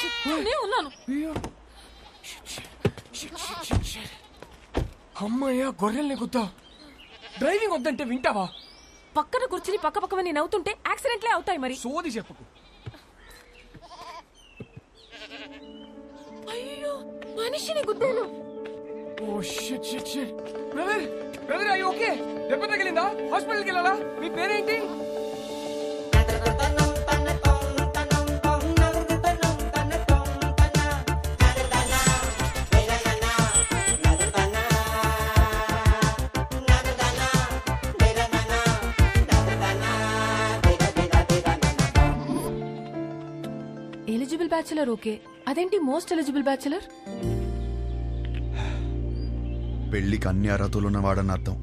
చెప్తూనే ఉన్నాను. అమ్మయ్యా, గొర్రెల్ని గుద్దా. డ్రైవింగ్ వద్దంటే వింటావా? పక్కన కూర్చుని పక్కని నవ్వుతుంటే యాక్సిడెంట్లే అవుతాయి. మరి సోది చెప్పకు. అయ్యో, మనిషిని గుద్దాను. Oh shit shit shit. Brother brother, అయ్యి ఓకే? దెబ్బ తగిలిందా? హాస్పిటల్కి వెళ్ళాలా? మీ పేరేంటి? ఎలిజిబుల్ బ్యాచులర్ ఓకే, అదేంటి మోస్ట్ ఎలిజిబుల్ బ్యాచులర్? పెళ్లికి అన్ని అర్హతలు ఉన్నవాడని అర్థం.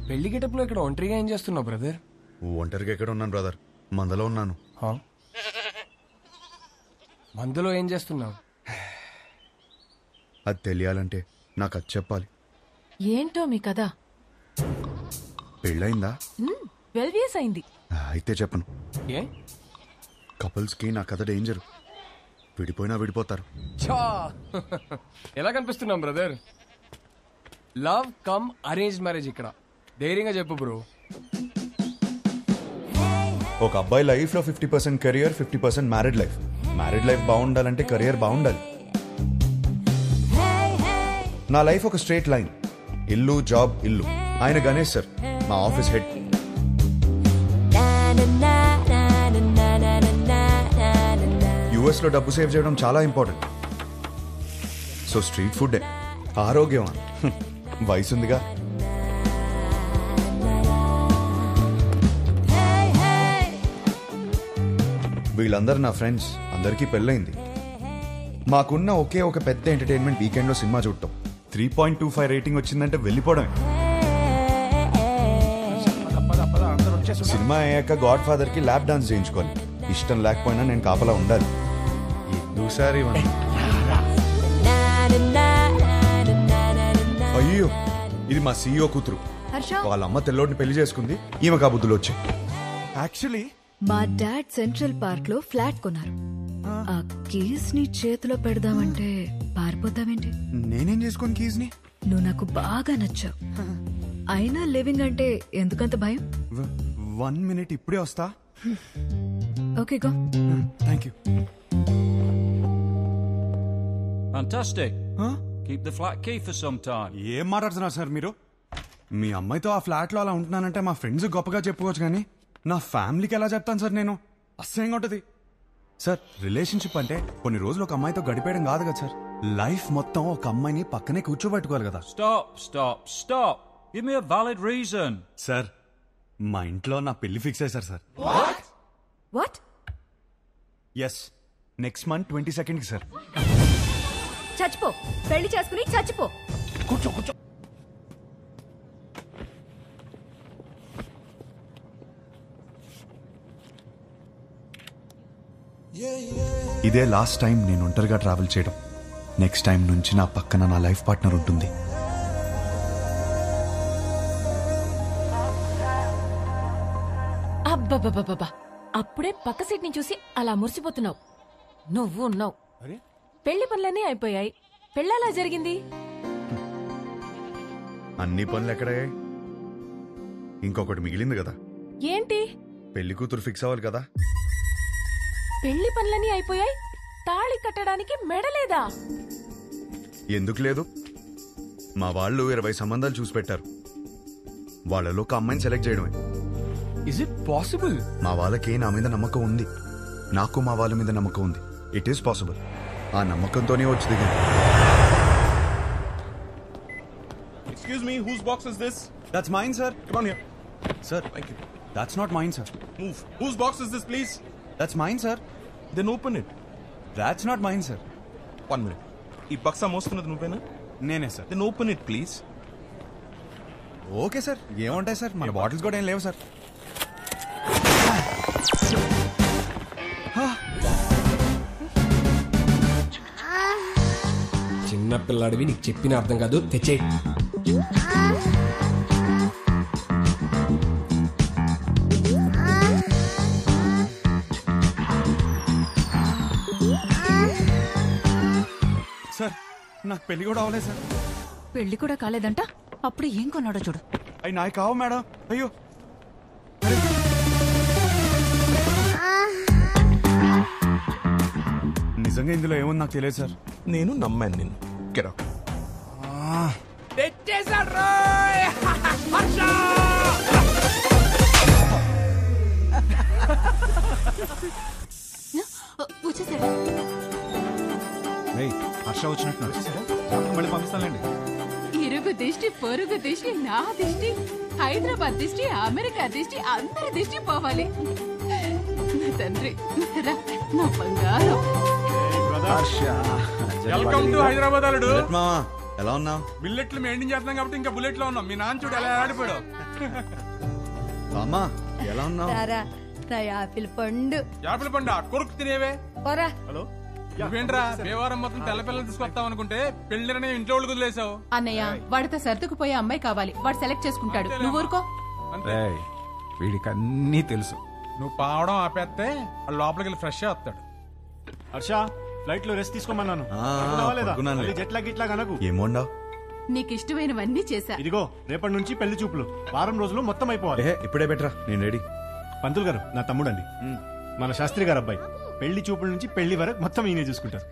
పెళ్లి గెటప్లో ఇక్కడ ఒంటరిగా ఏం చేస్తున్నావు బ్రదర్? ఒంటరిగా ఎక్కడ ఉన్నాను బ్రదర్, మందలో ఉన్నాను. మందులో ఏం చేస్తున్నావు? అది తెలియాలంటే నాకు అది చెప్పాలి. ఏంటో మీ కదా? పెళ్ళయిందా? 12 years అయింది. అయితే చెప్పను. ఏ? కపుల్స్ కి నా కథ డేంజర్. విడిపోయినా విడిపోతారు. ఎలా కనిపిస్తున్నాం brother? Love cum arrange marriage ఇక్కడ. ధైర్యంగా చెప్పు బ్రో. ఒక అబ్బాయి లైఫ్ లో 50% career, 50% married life. Married life బాగుండాలంటే కెరియర్ బాగుండాలి. నా లైఫ్ ఒక స్ట్రైట్ లైన్. ఇల్లు, జాబ్, ఇల్లు. ఆయన గణేష్ సార్, మా ఆఫీస్ హెడ్. యుఎస్ లో డబ్బు సేవ్ చేయడం చాలా ఇంపార్టెంట్. సో స్ట్రీట్ ఫుడ్ ఆరోగ్యం. వయసుందిగా. వీళ్ళందరూ నా ఫ్రెండ్స్. అందరికీ పెళ్ళైంది. మాకున్న ఒకే ఒక పెద్ద ఎంటర్టైన్మెంట్ వీకెండ్ లో సినిమా చూడటం. 3.25 రేటింగ్ వచ్చిందంటే వెళ్ళిపోవడమే. సినిమా అయ్యాక గాడ్ ఫాదర్ కి ల్యాప్ డాన్స్ చేయించుకోవాలి. ఇష్టం లేకపోయినా నేను కాపలా ఉండాలి. ఎందుసారి అయ్యో, ఇది మా సీఈఓ కూతురు. వాళ్ళ అమ్మ తెల్లోడిని పెళ్లి చేసుకుంది. ఈమె కాబుద్దులు వచ్చాయి. యాక్చువల్లీ మా డాడ్ సెంట్రల్ పార్క్ లో ఫ్లాట్ కొన్నారు. ఆ కీస్ ని చేతిలో పెడదామంటే పారిపోతావేంటి? నేనేం చేసుకోను కీస్ ని? నువ్వు నాకు బాగా నచ్చావు. అయినా లివింగ్ అంటే ఎందుకంత భయం? 1 minute, ఇప్పుడే వస్తా. Okay go. Thank you. Fantastic. Keep the flat key for some time. ఏం మాట్లాడుతున్నారు సార్ మీరు? మీ అమ్మాయితో ఆ ఫ్లాట్ లో అలా ఉంటున్నానంటే మా ఫ్రెండ్స్ గొప్పగా చెప్పుకోవచ్చు, కానీ నా ఫ్యామిలీకి ఎలా చెప్తాను సార్ నేను? అసహ్యంగా ఉంటది సార్. రిలేషన్షిప్ అంటే కొన్ని రోజులు ఒక అమ్మాయితో గడిపేయడం కాదు కదా సార్. లైఫ్ మొత్తం ఒక అమ్మాయిని పక్కనే కూర్చోబెట్టుకోవాలి కదా. Stop. Give me a valid reason. Sir, మా ఇంట్లో నా పెళ్లి ఫిక్స్ అయ్యారు sir. What? Yes, next month 22nd కి సార్. చచ్చిపో, పెళ్లి చేసుకుని చచ్చిపో. కూర్చో. ఇదే లాస్ట్ టైం నేను ఒంటరిగా ట్రావెల్ చేయడం. నెక్స్ట్ టైం నుంచి నా పక్కన నా లైఫ్ పార్ట్నర్ ఉంటుంది. అబ్బబ్బబ్బబ్బా, అప్పుడే పక్క సీట్ ని చూసి అలా మురిసిపోతున్నావు. నువ్వు ఉన్నావు. పెళ్లి పనులన్నీ అయిపోయాయి. పెళ్ళలా జరిగింది. అన్ని పనులు ఎక్కడయ్యాయి? ఇంకొకటి మిగిలింది కదా. ఏంటి? పెళ్లి కూతురు ఫిక్స్ అవ్వాలి కదా. పెళ్లి పనులన్నీ అయిపోయాయి. తాళి కట్టడానికి మెడలేదా? ఎందుకు లేదు? మా వాళ్ళు 20 సంబంధాలు చూసి పెట్టారు. వాళ్ళలో ఒక అమ్మాయిని సెలెక్ట్ చేయడమే. Is it possible? మా వాళ్ళకి నా మీద నమ్మకం ఉంది. నాకు మా వాళ్ళ మీద నమ్మకం ఉంది. It is possible. ఆ నమ్మకంతోనే వచ్చి దిగాను. Excuse me, whose box is this? That's mine, sir. Come on here. Sir, Thank you. that's not mine, sir. Move. Whose box is this, please? That's mine, sir. Then open it. That's not mine, sir. 1 minute. ఈ బక్సా మోస్తున్నది నువ్వేనా? నేనే sir. Then open it, please. Okay sir, ఏముంటాయి sir, మన bottles కూడా ఏం లేవు sir. చిన్న పిల్లాడివి, నీకు చెప్పిన అర్థం కాదు. తెచ్చే. సార్ నాకు పెళ్లి కూడా అవ్వలేదు సార్. పెళ్లి కూడా కాలేదంట. అప్పుడు ఏం కొన్నాడో చూడు. అవి నాకు కావు మేడం. అయ్యో నిజంగా ఇందులో ఏముంది నాకు తెలియదు సార్. నేను నమ్మాను నిన్ను. కెరాక్ వచ్చేసాడు. హర్ష వచ్చినట్టు మళ్ళీ పంపిస్తానండి. ఇరుగు దిష్టి, పొరుగు దిష్టి, నా దిష్టి, హైదరాబాద్ దిష్టి, అమెరికా దిష్టి, అందరి దిష్టి పోవాలి. నా తండ్రి, రా, నా బంగారం. వెల్కమ్ టు హైదరాబాద్ అల్లుడు. మావా ఎలా ఉన్నావు? బిల్లెట్లు మెయింటైన్ చేస్తున్నాం కాబట్టి ఇంకా బుల్లెట్ లో ఉన్నాం. మీ నాన్న చూడు ఎలా ఆడిపోయాడు. అమ్మా ఎలా ఉన్నావు? నా యాపిల్ పండు. యాపిల్ పండు కొరుకు తినేవే. పోరా. హలో నువ్వేంట్రా దేవారం మొత్తం తెల్ల పిల్లలు తీసుకొస్తావు అనుకుంటే పెళ్లిరనే ఇంట్లో వాళ్ళు వదిలేసావు. అన్నయ్య, వాడితో సర్దుకుపోయే అమ్మాయి కావాలి. వాడు సెలెక్ట్ చేసుకుంటాడు. నువ్వు ఊరుకో. వీడికి అన్నీ తెలుసు. నువ్వు పావడం ఆపేస్తే లోపలికి వెళ్ళి ఫ్రెష్ వస్తాడు. హర్ష ఫ్లైట్ లో రెస్ట్ తీసుకోమన్నాను. ఏమోండా నీకు ఇష్టమైనవన్నీ చేశా. ఇదిగో రేపటి నుంచి పెళ్లి చూపులు. వారం రోజులు మొత్తం అయిపోవాలి. ఇప్పుడే బెటరా, నేను రెడీ. పంతులు గారు నా తమ్ముడండి, మన శాస్త్రి గారు అబ్బాయి. పెళ్లి చూపుల నుంచి పెళ్లి వరకు మొత్తం ఈయనే చూసుకుంటారు.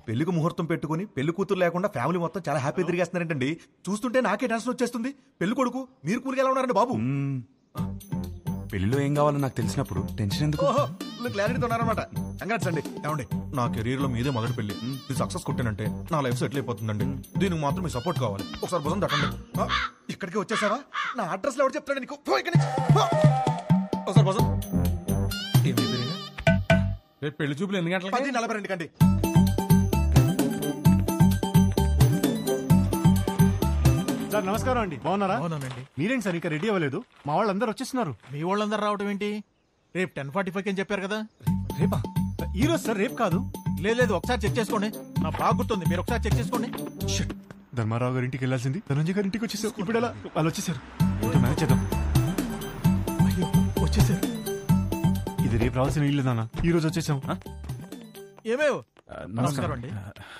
పెళ్లికి ముహూర్తం పెట్టుకుని పెళ్లి కూతురు లేకుండా ఫ్యామిలీ మొత్తం చాలా హ్యాపీ తిరిగేస్తున్నారంటండి. చూస్తుంటే నాకే టెన్షన్ వచ్చేస్తుంది. పెళ్లి కొడుకు మీరు కూలికి ఎలా ఉన్నారండి బాబు? పెళ్లిలో ఏం కావాలో నాకు తెలిసినప్పుడు టెన్షన్ ఎందుకు? క్లారిటీతో ఉన్నారనమాట. కంగ్రాట్స్ అండి. ఏమండి నా కెరీర్ లో మీదే మొదటి పెళ్లి. ఇది సక్సెస్ కొట్టానంటే నా లైఫ్ సెటిల్ అయిపోతుందండి. దీనికి మాత్రం మీ సపోర్ట్ కావాలి. ఒకసారి భుజం తట్టండి. ఇక్కడికి వచ్చేసావా? నా అడ్రస్ లో ఎవరు చెప్తాడు నీకు? ఒకసారి భుజం. రేపు పెళ్లి చూపులు ఎన్ని గంటలకి? 10:42 కండి. సార్ నమస్కారం అండి, బాగున్నారా? మీరేంటి సార్ ఇంకా రెడీ అవ్వలేదు? మా వాళ్ళందరూ వచ్చేస్తున్నారు. మీ వాళ్ళందరూ రావడం ఏంటి? రేపు 10:45 అని చెప్పారు కదా. రేపా? ఈ రోజు సార్, రేపు కాదు. లేదు ఒకసారి చెక్ చేసుకోండి. నా బాగా గుర్తుంది, మీరు ఒకసారి చెక్ చేసుకోండి. ధర్మారావు గారి ఇంటికి వెళ్ళాల్సింది ధనంజయ్ గారి ఇంటికి వచ్చేసారు. ఇప్పుడు ఎలా? వాళ్ళు వచ్చేసారు. మేనేజ్ చేద్దాం. అయ్యో వచ్చేసారు. ఇది రేపు రావాల్సిన ఇల్లు నాన్న, ఈ రోజు వచ్చేసాం. ఏమేవ్ నమస్కారం అండి.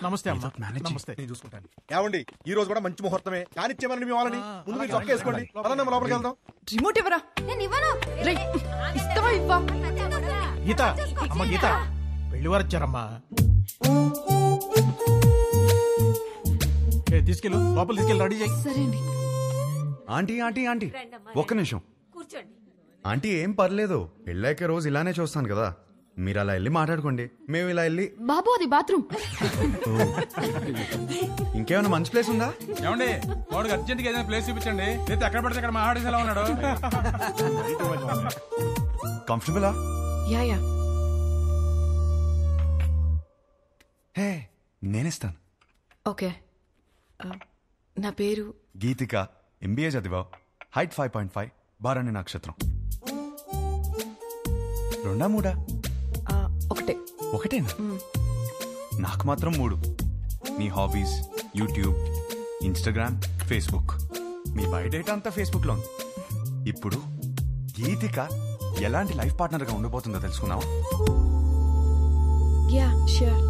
నమస్తే అమ్మా. నమస్తే. నేను చూసుకుంటాను. ఏమండి ఈ రోజు కూడా మంచి ముహూర్తమే. కానిచ్చేమని మీ వాళ్ళని ముందు మీరు చొక్క వేసుకోండి. అలా మనం లోపలికి వెళ్దాం. రిమోట్ ఇవ్వరా. ఇస్తావా ఇవ్వా? గీత, అమ్మ గీత, పెళ్లి వారు వచ్చారమ్మా. తీసుకెళ్ళు, లోపల తీసుకెళ్ళి రెడీ చేయి. సరే అండి. ఆంటీ ఆంటీ ఆంటీ ఒక్క నిమిషం. ఆంటీ ఏం పర్లేదు, పెళ్ళాక రోజు ఇలానే చూస్తాను కదా. మీరు అలా వెళ్ళి మాట్లాడుకోండి, మేము ఇలా వెళ్ళి. బాబు అది బాత్రూమ్. ఇంకేమైనా మంచి ప్లేస్ ఉందా? ఏమండి వాడికి అర్జెంట్ గా ఏదైనా ప్లేస్ చూపించండి. లేదా ఎక్కడ పడితే అక్కడ మాట్లాడేసి ఎలా ఉన్నాడు? కంఫర్టబులా? Yeah yeah. హే నేనిస్తాను. ఓకే. నా పేరు గీతిక, ఎంబీఏ చదివా, హైట్ 5.5, బారాణి నక్షత్రం. 2 3? ఒకటే. ఒకటేనా? నాకు మాత్రం 3. మీ హాబీస్ యూట్యూబ్, ఇన్స్టాగ్రామ్, ఫేస్బుక్. మీ బయోడేటా అంతా ఫేస్బుక్ లో ఉంది. ఇప్పుడు గీతిక ఎలాంటి లైఫ్ పార్ట్నర్ గా ఉండబోతుందో తెలుసుకున్నావా? Yeah sure.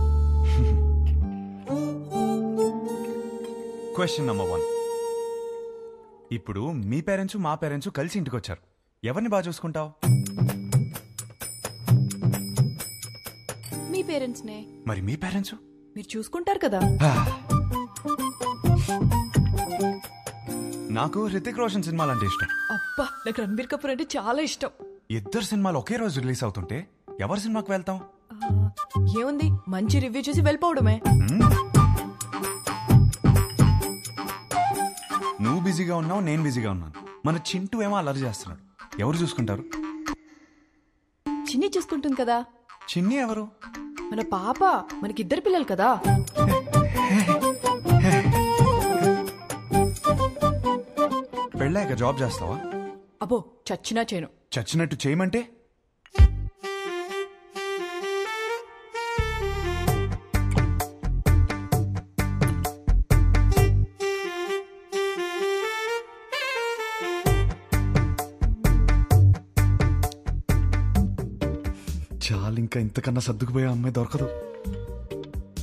Question number 1. ఇప్పుడు మీ పేరెంట్స్ మా పేరెంట్స్ కలిసి ఇంటికి వచ్చారు. ఎవరిని బాగా చూసుకుంటావు? మీ పేరెంట్స్ నే. మరి మీ పేరెంట్స్? మీరు చూసుకుంటారు కదా. నాకు హృతిక్ రోషన్ సినిమాలు అంటే ఇష్టం. అబ్బా, నాకు రణబీర్ కపూర్ అంటే చాలా ఇష్టం. ఇద్దరు సినిమాలు ఒకే రోజు రిలీజ్ అవుతుంటే ఎవరి సినిమాకి వెళ్తాం? ఏముంది, మంచి రివ్యూ చూసి వెళ్ళిపోవడమే. నువ్వు బిజీగా ఉన్నావు, నేను బిజీగా ఉన్నాను. మన చింటూ ఏమో అల్లరి చేస్తున్నాడు. ఎవరు చూసుకుంటారు? చిన్ని చూసుకుంటుంది కదా. చిన్ని ఎవరు? మన పాప. మనకిద్దరు పిల్లలు కదా. పెళ్ళాక జాబ్ చేస్తావా? అబ్బో, చచ్చినా చేయను. చచ్చినట్టు చేయమంటే? చాలు, ఇంకా ఇంతకన్నా సర్దుకుపోయే అమ్మాయి దొరకదు.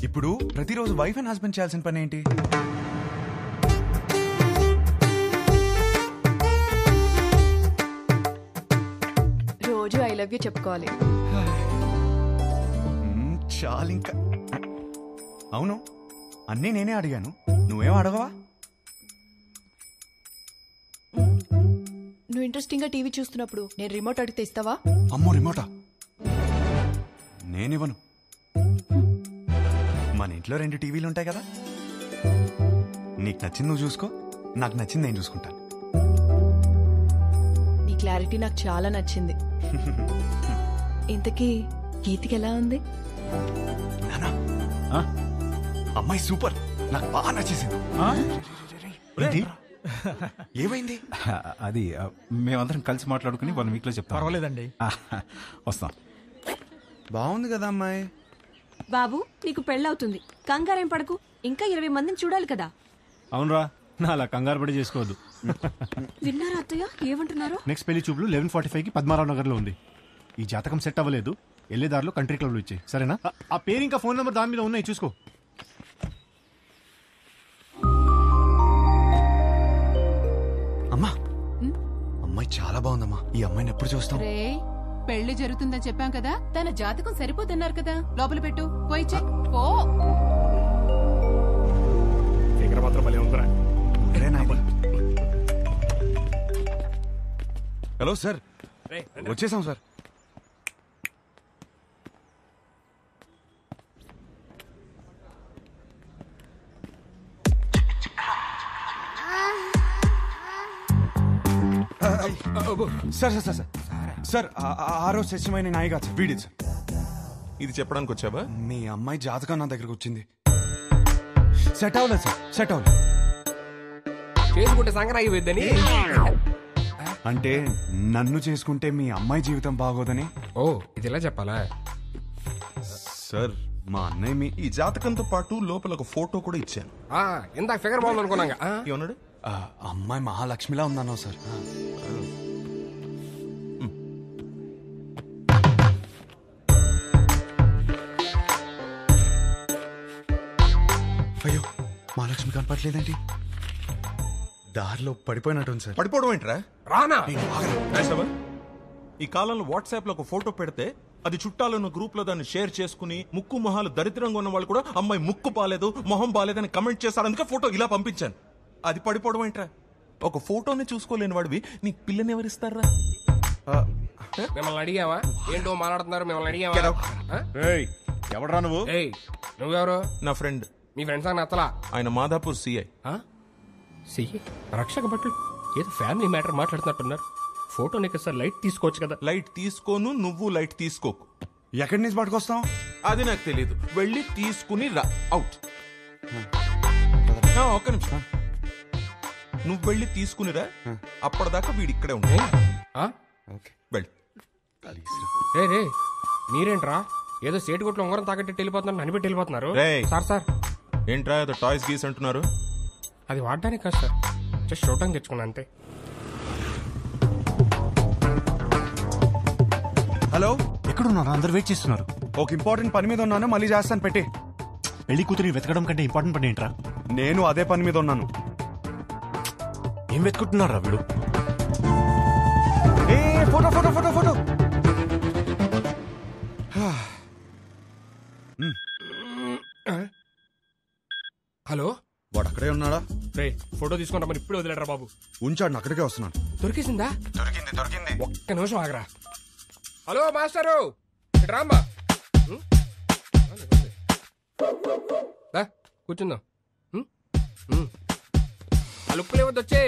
ఇప్పుడు ప్రతిరోజు వైఫ్ అండ్ హస్బెండ్ చేయాల్సిన పని ఏంటి? రోజు ఐ లవ్ యూ చెప్పుకోవాలి. చాలు ఇంకా. అవును, అన్నీ నేనే అడిగాను, నువ్వేం అడగవా? నువ్వు ఇంట్రెస్టింగ్ గా టీవీ చూస్తున్నప్పుడు నేను రిమోట్ అడిగితే ఇస్తావా? అమ్మో, రిమోటా? నేనివ్వను. మన ఇంట్లో 2 టీవీలు ఉంటాయి కదా, నీకు నచ్చింది నువ్వు చూసుకో, నాకు నచ్చింది నేను చూసుకుంటాను. నీ క్లారిటీ నాకు చాలా నచ్చింది. ఇంతకీ గీతికి ఎలా ఉంది? నానా, అమ్మాయి సూపర్, నాకు బాగా నచ్చేసింది. ఏమైంది? అది మేమందరం కలిసి మాట్లాడుకుని 1 వీక్ లో చెప్తాం. పర్వాలేదండి, వస్తాం. బాగుంది కదా అమ్మాయి. బాబు, నీకు పెళ్ళవుతుంది, కంగారేం పడకు. ఇంకా 20 మందిని చూడాలి కదా. అవునరా, నా అలా కంగారు పడి చేసుకోవద్దు. విన్నారా అత్తయ్య ఏమంటున్నారు? నెక్స్ట్ పెళ్లి చూపులు 11:45కి పద్మారావు నగర్ లో ఉంది. ఈ జాతకం సెట్ అవ్వలేదు, వెళ్ళేదారిలో కంట్రీ క్లబ్ లో ఇచ్చాయి, సరేనా? ఆ పేరు ఇంకా ఫోన్ నెంబర్ దాని మీద ఉన్నాయి, చూసుకో. అమ్మా, అమ్మాయి చాలా బాగుందమ్మా. ఈ అమ్మాయిని ఎప్పుడు చూస్తాం? పెళ్లి జరుగుతుందని చెప్పాం కదా, తన జాతకం సరిపోతున్నారు కదా, లోపల పెట్టు, పోయి చెక్ పో. హలో సార్, వచ్చేసాం sir. Sir sir sir sir, ఆ రోజు సత్యమైన నాయి కాదు సార్, వీడి సార్. ఇది చెప్పడానికి వచ్చావా? మీ అమ్మాయి జాతకం నా దగ్గరకు వచ్చింది. సెట్ అవ్వలేదు సార్, సెట్ అవ్వలేదు. చేసుకుంటే సంక్రాంతి పోయిద్దని. అంటే నన్ను చేసుకుంటే మీ అమ్మాయి జీవితం బాగోదని. ఓ, ఇది ఇలా చెప్పాలా సార్? మా అన్నయ్య మీ ఈ జాతకంతో పాటు లోపల ఒక ఫోటో కూడా ఇచ్చాను. ఇందాక ఫిగర్ బాగుంది అనుకున్నాగా. ఏమన్నాడు? అమ్మాయి మహాలక్ష్మిలా ఉందన్నావు సార్. అయ్యో, మహాలక్ష్మి కనపట్లేదేంటి? దారిలో పడిపోయినట్టుంది సార్. పడిపోవడం ఏంట్రా? రానా ఈ కాలంలో వాట్సాప్ లో ఒక ఫోటో పెడితే అది చుట్టాలను గ్రూప్ లో దాన్ని షేర్ చేసుకుని ముక్కు మొహాలు దరిద్రంగా ఉన్న వాళ్ళు కూడా అమ్మాయి ముక్కు బాలేదు, మొహం బాలేదని కమెంట్ చేశారు, అందుకే ఫోటో ఇలా పంపించాను. అది పడిపోవడం ఏంట్రా? ఒక ఫోటోని చూసుకోలేని వాడివి నీకు పిల్లని ఎవరిస్తారా? మిమ్మల్ని అడిగావా? ఏంటో మాట్లాడుతున్నారు, మిమ్మల్ని అడిగావా? ఎవడరా నువ్వు? నువ్వెవరు? నా ఫ్రెండ్. మీ ఫ్రెండ్స్ నచ్చలా? ఆయన మాదాపూర్ సిఐ. సిఐ రక్షక భటులు ఏదో ఫ్యామిలీ మ్యాటర్ మాట్లాడుతున్నట్టున్నారు. ఫోటో నీకు సార్ లైట్ తీసుకోవచ్చు కదా. లైట్ తీసుకోను, నువ్వు లైట్ తీసుకోకు. ఎక్కడి నుంచి పట్టుకొస్తాం అది నాకు తెలియదు, వెళ్ళి తీసుకుని రా. అవుట్. ఒక్క నిమిషం, నువ్వు వెళ్ళి తీసుకునిరా, అప్పటిదాకా వీడి ఇక్కడే ఉంటాయి. వెళ్ళి. రే మీరేంట్రా ఏదో సేటు కొట్లో ఉంగరం తాకట్టి వెళ్ళిపోతున్నారు, అనిపెట్టి వెళ్ళిపోతున్నారు. సార్ సార్ ఏంట్రా ఏదో టాయ్స్ గీస్ అంటున్నారు? అది వాడడానికి కాదు సార్, జస్ట్ చూడటానికి తెచ్చుకున్నా అంతే. హలో, ఎక్కడున్నారు? అందరు వెయిట్ చేస్తున్నారు. ఒక ఇంపార్టెంట్ పని మీద ఉన్నాను, మళ్ళీ చేస్తాను, పెట్టి. పెళ్లి కూతురి వెతకడం కంటే ఇంపార్టెంట్ పని ఏంట్రా? నేను అదే పని మీద ఉన్నాను. ఏం వెతుకుంటున్నారా వీడు? Photo photo photo photo. Hello, వాడు అక్కడే ఉన్నాడా? రే ఫోటో తీసుకుంటా, మరి ఇప్పుడు వదిలేడరా బాబు. ఉంచాడు, అక్కడికే వస్తున్నాను. దొరికేసిందా? దొరికింది. ఒక్క నిమిషం ఆగరా. హలో మాస్టరు, రామ్మా, కూర్చుందాం. ఆ లుక్కులు ఏవద్దు, వచ్చే.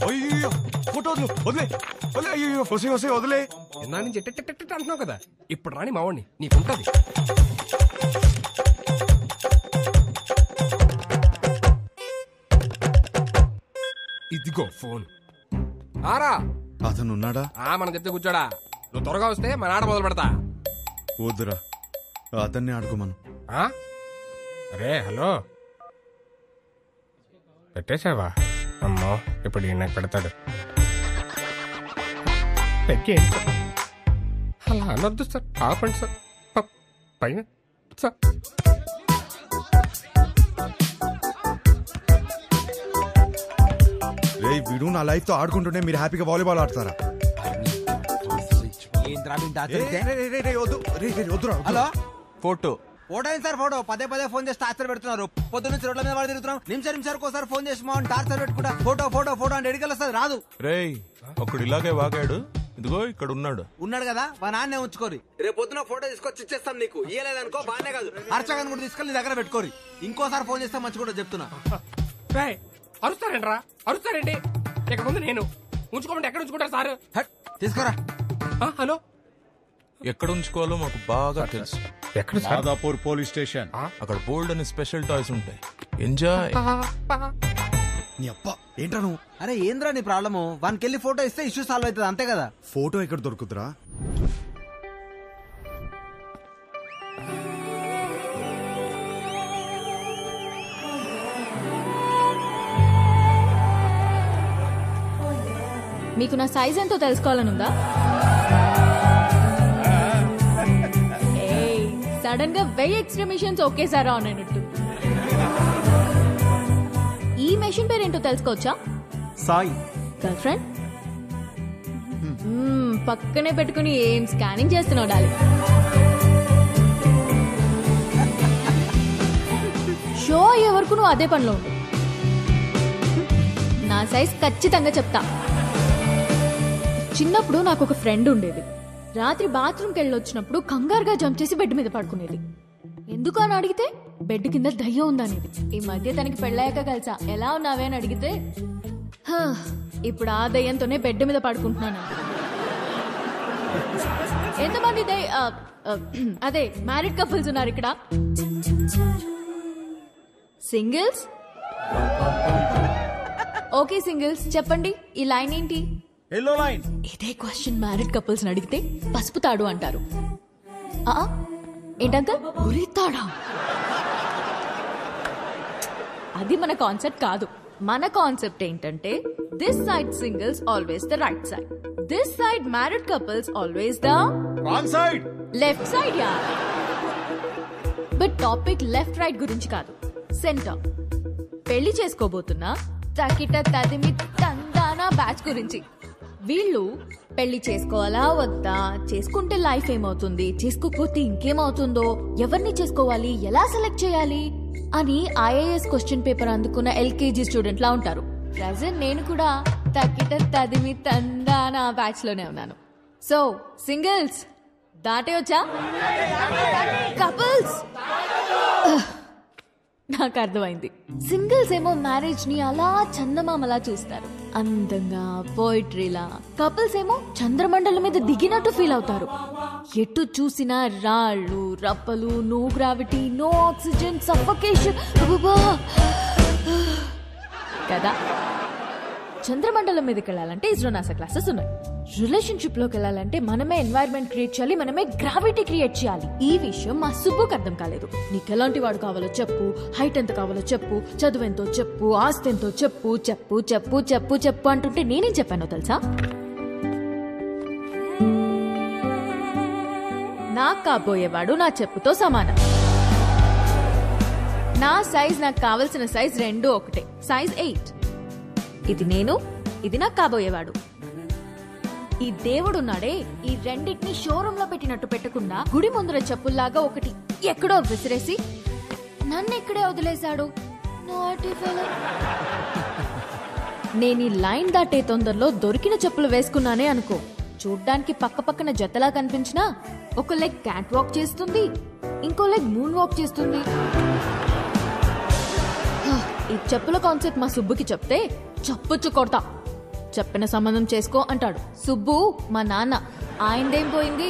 అయ్యో, ఫోటో వదిలే. అయ్యో, వదిలే. నా నుంచి అంటున్నావు కదా, ఇప్పుడు రాని మావాడిని నీకుంటది. ఇదిగో ఫోన్. ఆరా అతను ఉన్నాడా? మనం చెప్తే కూర్చోడా. నువ్వు త్వరగా వస్తే మన ఆట మొదలు పెడతా. వద్దురా, అతన్ని ఆడుకోమను. అరే హలో, పెట్టేశావా? అమ్మో, ఇప్పుడు ఈయన నాకు పెడతాడు. పెగ్గేయండి సార్. అలా అనొద్దు సార్, ఆపండి సార్. పైన సార్. రే వీడు నా లైఫ్ తో ఆడుకుంటుంటే మీరు హ్యాపీగా వాలీబాల్ ఆడతారా? హలో, ఫోటో ఫోటో ఏంటి సార్? ఫోటో పదే పదే ఫోన్ చేసి టార్చర్ పెడుతున్నారు. పొద్దు నుంచి రోడ్ల మీద వాడు తిరుగుతున్నాం. నిమిషానికి ఒకసారి ఫోన్ చేసి మా టార్చర్ పెట్టుకుంటా ఫోటో ఫోటో ఫోటో అంటే ఎడికెళ్ళి వస్తుంది, రాదు. రేయ్ ఒకడు ఇలాగే వాగాడు, ఇదిగో ఇక్కడ ఉన్నాడు కదా, మా నాన్నే ఉంచుకోరి. రేపు పొద్దున ఫోటో తీసుకొచ్చి ఇచ్చేస్తాం నీకు. ఇయ్యలేదనుకో బానే కాదు, అర్చకన్ కూడా తీసుకెళ్ళి దగ్గర పెట్టుకోరి. ఇంకోసారి ఫోన్ చేస్తే మంచి కూడా చెప్తున్నా. అరుస్తారండి, అరుస్తారండి. ఇక ముందు నేను ఉంచుకోమంటే ఎక్కడ ఉంచుకుంటారు సార్? తీసుకురా. హలో, ఎక్కడ ఉంచుకోవాలో మాకు బాగా తెలుసు. ఎక్కడ? Madhapur police station. అక్కడ బోల్డ్ అని స్పెషల్ టాయ్స్ ఉంటాయి. ఎంజాయ్. నీ అప్ప ఏంట్రా నువ్వు? అరే ఏంద్రా నీ ప్రాబ్లము? వానికి వెళ్ళి ఫోటో ఇస్తే ఇష్యూ సాల్వ్ అవుతుంది, అంతే కదా. ఫోటో ఎక్కడ దొరుకుతురా? మీకు నా సైజ్ ఎంతో తెలుసుకోవాలనుందా? సడన్ గా 1000 ఎక్స్ట్రా మిషన్స్ ఒకేసారి ఆన్ అయినట్టు. ఈ మెషిన్ పేరేంటో తెలుసుకోవచ్చా? సాయి. Girl friend? పక్కనే పెట్టుకుని ఏం స్కానింగ్ చేస్తున్నావు డాలి? షో అయ్యే వరకు నువ్వు అదే పనిలో ఉండు. నా సైజ్ ఖచ్చితంగా చెప్తా. చిన్నప్పుడు నాకు ఒక ఫ్రెండ్ ఉండేది. రాత్రి బాత్రూమ్కి వెళ్ళొచ్చినప్పుడు కంగారుగా జంప్ చేసి బెడ్ మీద పడుకునేది. ఎందుకు అని అడిగితే బెడ్ కింద దయ్యం ఉందనేది. ఈ మధ్య తనకి పెళ్ళయ్యాక కలిసా. ఎలా ఉన్నావే అని అడిగితే ఇప్పుడు ఆ దయ్యంతోనే బెడ్ మీద పడుకుంటున్నాను. ఎంతమంది అదే మ్యారీడ్ కపుల్స్ ఉన్నారు ఇక్కడ? సింగిల్స్? ఓకే సింగిల్స్, చెప్పండి ఈ లైన్ ఏంటి? Yellow line. ఇదే క్వశ్చన్ మ్యారీడ్ కపుల్స్ అడిగితే పసుపు తాడు అంటారు. ఏంటంకల్ ఉరితాడా? అది మన కాన్సెప్ట్ కాదు. మన కాన్సెప్ట్ ఏంటంటే this side singles always the right side, this side married couples always the wrong side, left side. Yeah, but topic left right గురించి కాదు, సెంటర్. పెళ్లి చేసుకోబోతున్నా తకిట తదిమి తందానా బ్యాచ్ గురించి. వీళ్ళు పెళ్లి చేసుకోవాలా వద్దా, చేసుకుంటే లైఫ్ ఏమవుతుంది, చేసుకోకపోతే ఇంకేమవుతుందో, ఎవరిని చేసుకోవాలి, ఎలా సెలెక్ట్ చేయాలి అని ఐఏఎస్ క్వశ్చన్ పేపర్ అందుకున్న ఎల్కేజీ స్టూడెంట్ లా ఉంటారు. ప్రజెంట్ నేను కూడా తకిట తదిమి తందానా బ్యాచ్ లోనే ఉన్నాను. సో సింగిల్స్ దాటే వచ్చా? కపుల్స్ నాకు అర్థమైంది. సింగిల్స్ ఏమో మ్యారేజ్ ని అలా చందమామలా చూస్తారు, అందంగా పోయిట్రీలా. కపుల్స్ ఏమో చంద్రమండలం మీద దిగినట్టు ఫీల్ అవుతారు. ఎటు చూసినా రాళ్ళు రప్పలు, no gravity, no oxygen, suffocation కదా. చంద్రమండలం మీదకి వెళ్ళాలంటే ఇస్రో నాసా క్లాసెస్ ఉన్నాయి. రిలేషన్షిప్ లోకి వెళ్ళాలంటే మనమే ఎన్వైరన్మెంట్ క్రియేట్ చేయాలి, మనమే గ్రావిటీ క్రియేట్ చేయాలి. ఈ విషయం మా సుబ్బుకి అర్థం కాలేదు. నీకు ఎలాంటి వాడు కావాలో చెప్పు, హైట్ ఎంత కావాలో చెప్పు, చదువు ఎంతో చెప్పు, ఆస్తి ఎంతో చెప్పు, చెప్పు చెప్పు చెప్పు చెప్పు అంటుంటే నేనేం చెప్పానో తెలుసా? నాకు కాబోయేవాడు నా చెప్పుతో సమానం. నా సైజ్ నాకు కావలసిన సైజ్ రెండు ఒకటే, సైజ్ 8. ఇది నేను, ఇది నాకు కాబోయేవాడు. ఈ దేవుడున్నాడే, ఈ రెండింటిని షోరూమ్ లో పెట్టినట్టు పెట్టకుండా గుడి ముందర చెప్పుల్లాగా ఒకటి ఎక్కడో విసిరేసి నన్ను ఇక్కడే వదిలేశాడు. నేను ఈ లైన్ దాటే తొందరలో దొరికిన చెప్పులు వేసుకున్నానే అనుకో, చూడ్డానికి పక్క పక్కన జతలా కనిపించినా ఒక లెగ్ క్యాట్ వాక్ చేస్తుంది, ఇంకో లెగ్ మూన్ వాక్ చేస్తుంది. ఈ చెప్పుల కాన్సెప్ట్ మా సుబ్బుకి చెప్తే చప్పుచ్చు కొడతా. చెప్పిన సంబంధం చేసుకో అంటాడు. సుబ్బు మా నాన్న, ఆయనదేం పోయింది?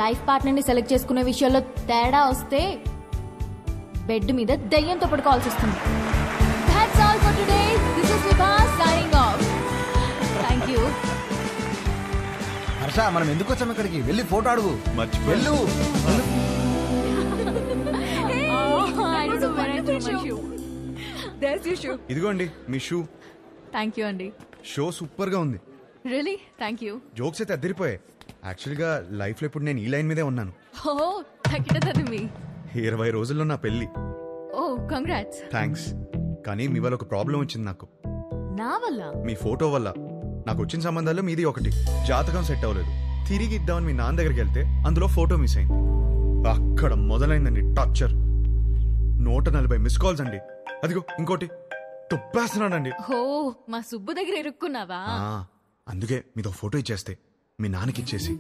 లైఫ్ పార్ట్నర్ ని సెలెక్ట్ చేసుకునే విషయాల్లో తేడా వస్తే బెడ్ మీద దయ్యంతో పడుకోవాల్సి వస్తుంది. That's all for today. This is Vibha signing off. Thank you. Harsha, మనం ఎందుకు వచ్చాం ఇక్కడికి? వెళ్ళి ఫోటో అడుగు. వెళ్ళు. ఇదిగోండి మీ షూ. థ్యాంక్ యూ అండి. షో సూపర్ గా ఉంది. Really thank you. జోక్స్ అయితే అద్దరిపోయాయి. యాక్చువల్గా లైఫ్లో ఇప్పుడు నేను ఈ లైన్ మీదే ఉన్నాను. ఓ తగ్గిట తదిమి. 20 రోజుల్లో నా పెళ్లి. ఓ కంగ్రాట్స్. థ్యాంక్స్. కానీ మీ వల్ల ఒక ప్రాబ్లం వచ్చింది నాకు. నా వల్ల? మీ ఫోటో వల్ల. నాకు వచ్చిన సంబంధాల్లో మీది ఒకటి. జాతకం సెట్ అవ్వలేదు. తిరిగి ఇద్దామని మీ నాన్న దగ్గరికి వెళ్తే అందులో ఫోటో మిస్ అయింది. అక్కడ మొదలైందండి టార్చర్. 140 మిస్ కాల్స్ అండి. అదిగో ఇంకోటి తుప్పేస్తున్నాడండి. ఓ మా సుబ్బు దగ్గర ఇరుక్కున్నావా? అందుకే మీతో ఫోటో ఇచ్చేస్తే మీ నాన్నకి ఇచ్చేసి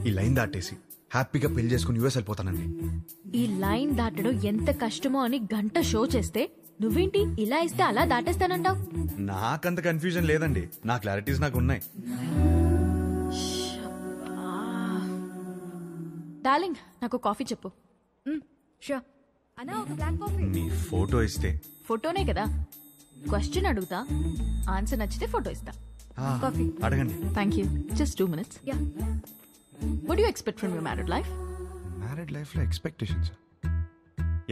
ఈ లైన్ దాటేసి హ్యాపీగా పెళ్లి చేసుకుని యూఎస్ వెళ్ళిపోతానండి. ఈ లైన్ దాటడం ఎంత కష్టమో అని గంట షో చేస్తే నువ్వేంటి ఇలా ఇస్తే అలా దాటేస్తానంటావు? నాకంత కన్ఫ్యూజన్ లేదండి. నా క్లారిటీస్ నాకు ఉన్నాయి. డార్లింగ్ నాకు కాఫీ చెప్పు. షూర్. అన్నా ఒక బ్లాక్ కాఫీ. నీ ఫోటో ఇస్తే. ఫోటోనే కదా, క్వశ్చన్ అడుగుతా, ఆన్సర్ నచ్చితే ఫోటో ఇస్తా. కాఫీ అడగండి. Thank you. Just 2 minutes. Yeah. What do you expect from your married life? Married life లో ఎక్స్పెక్టేషన్స్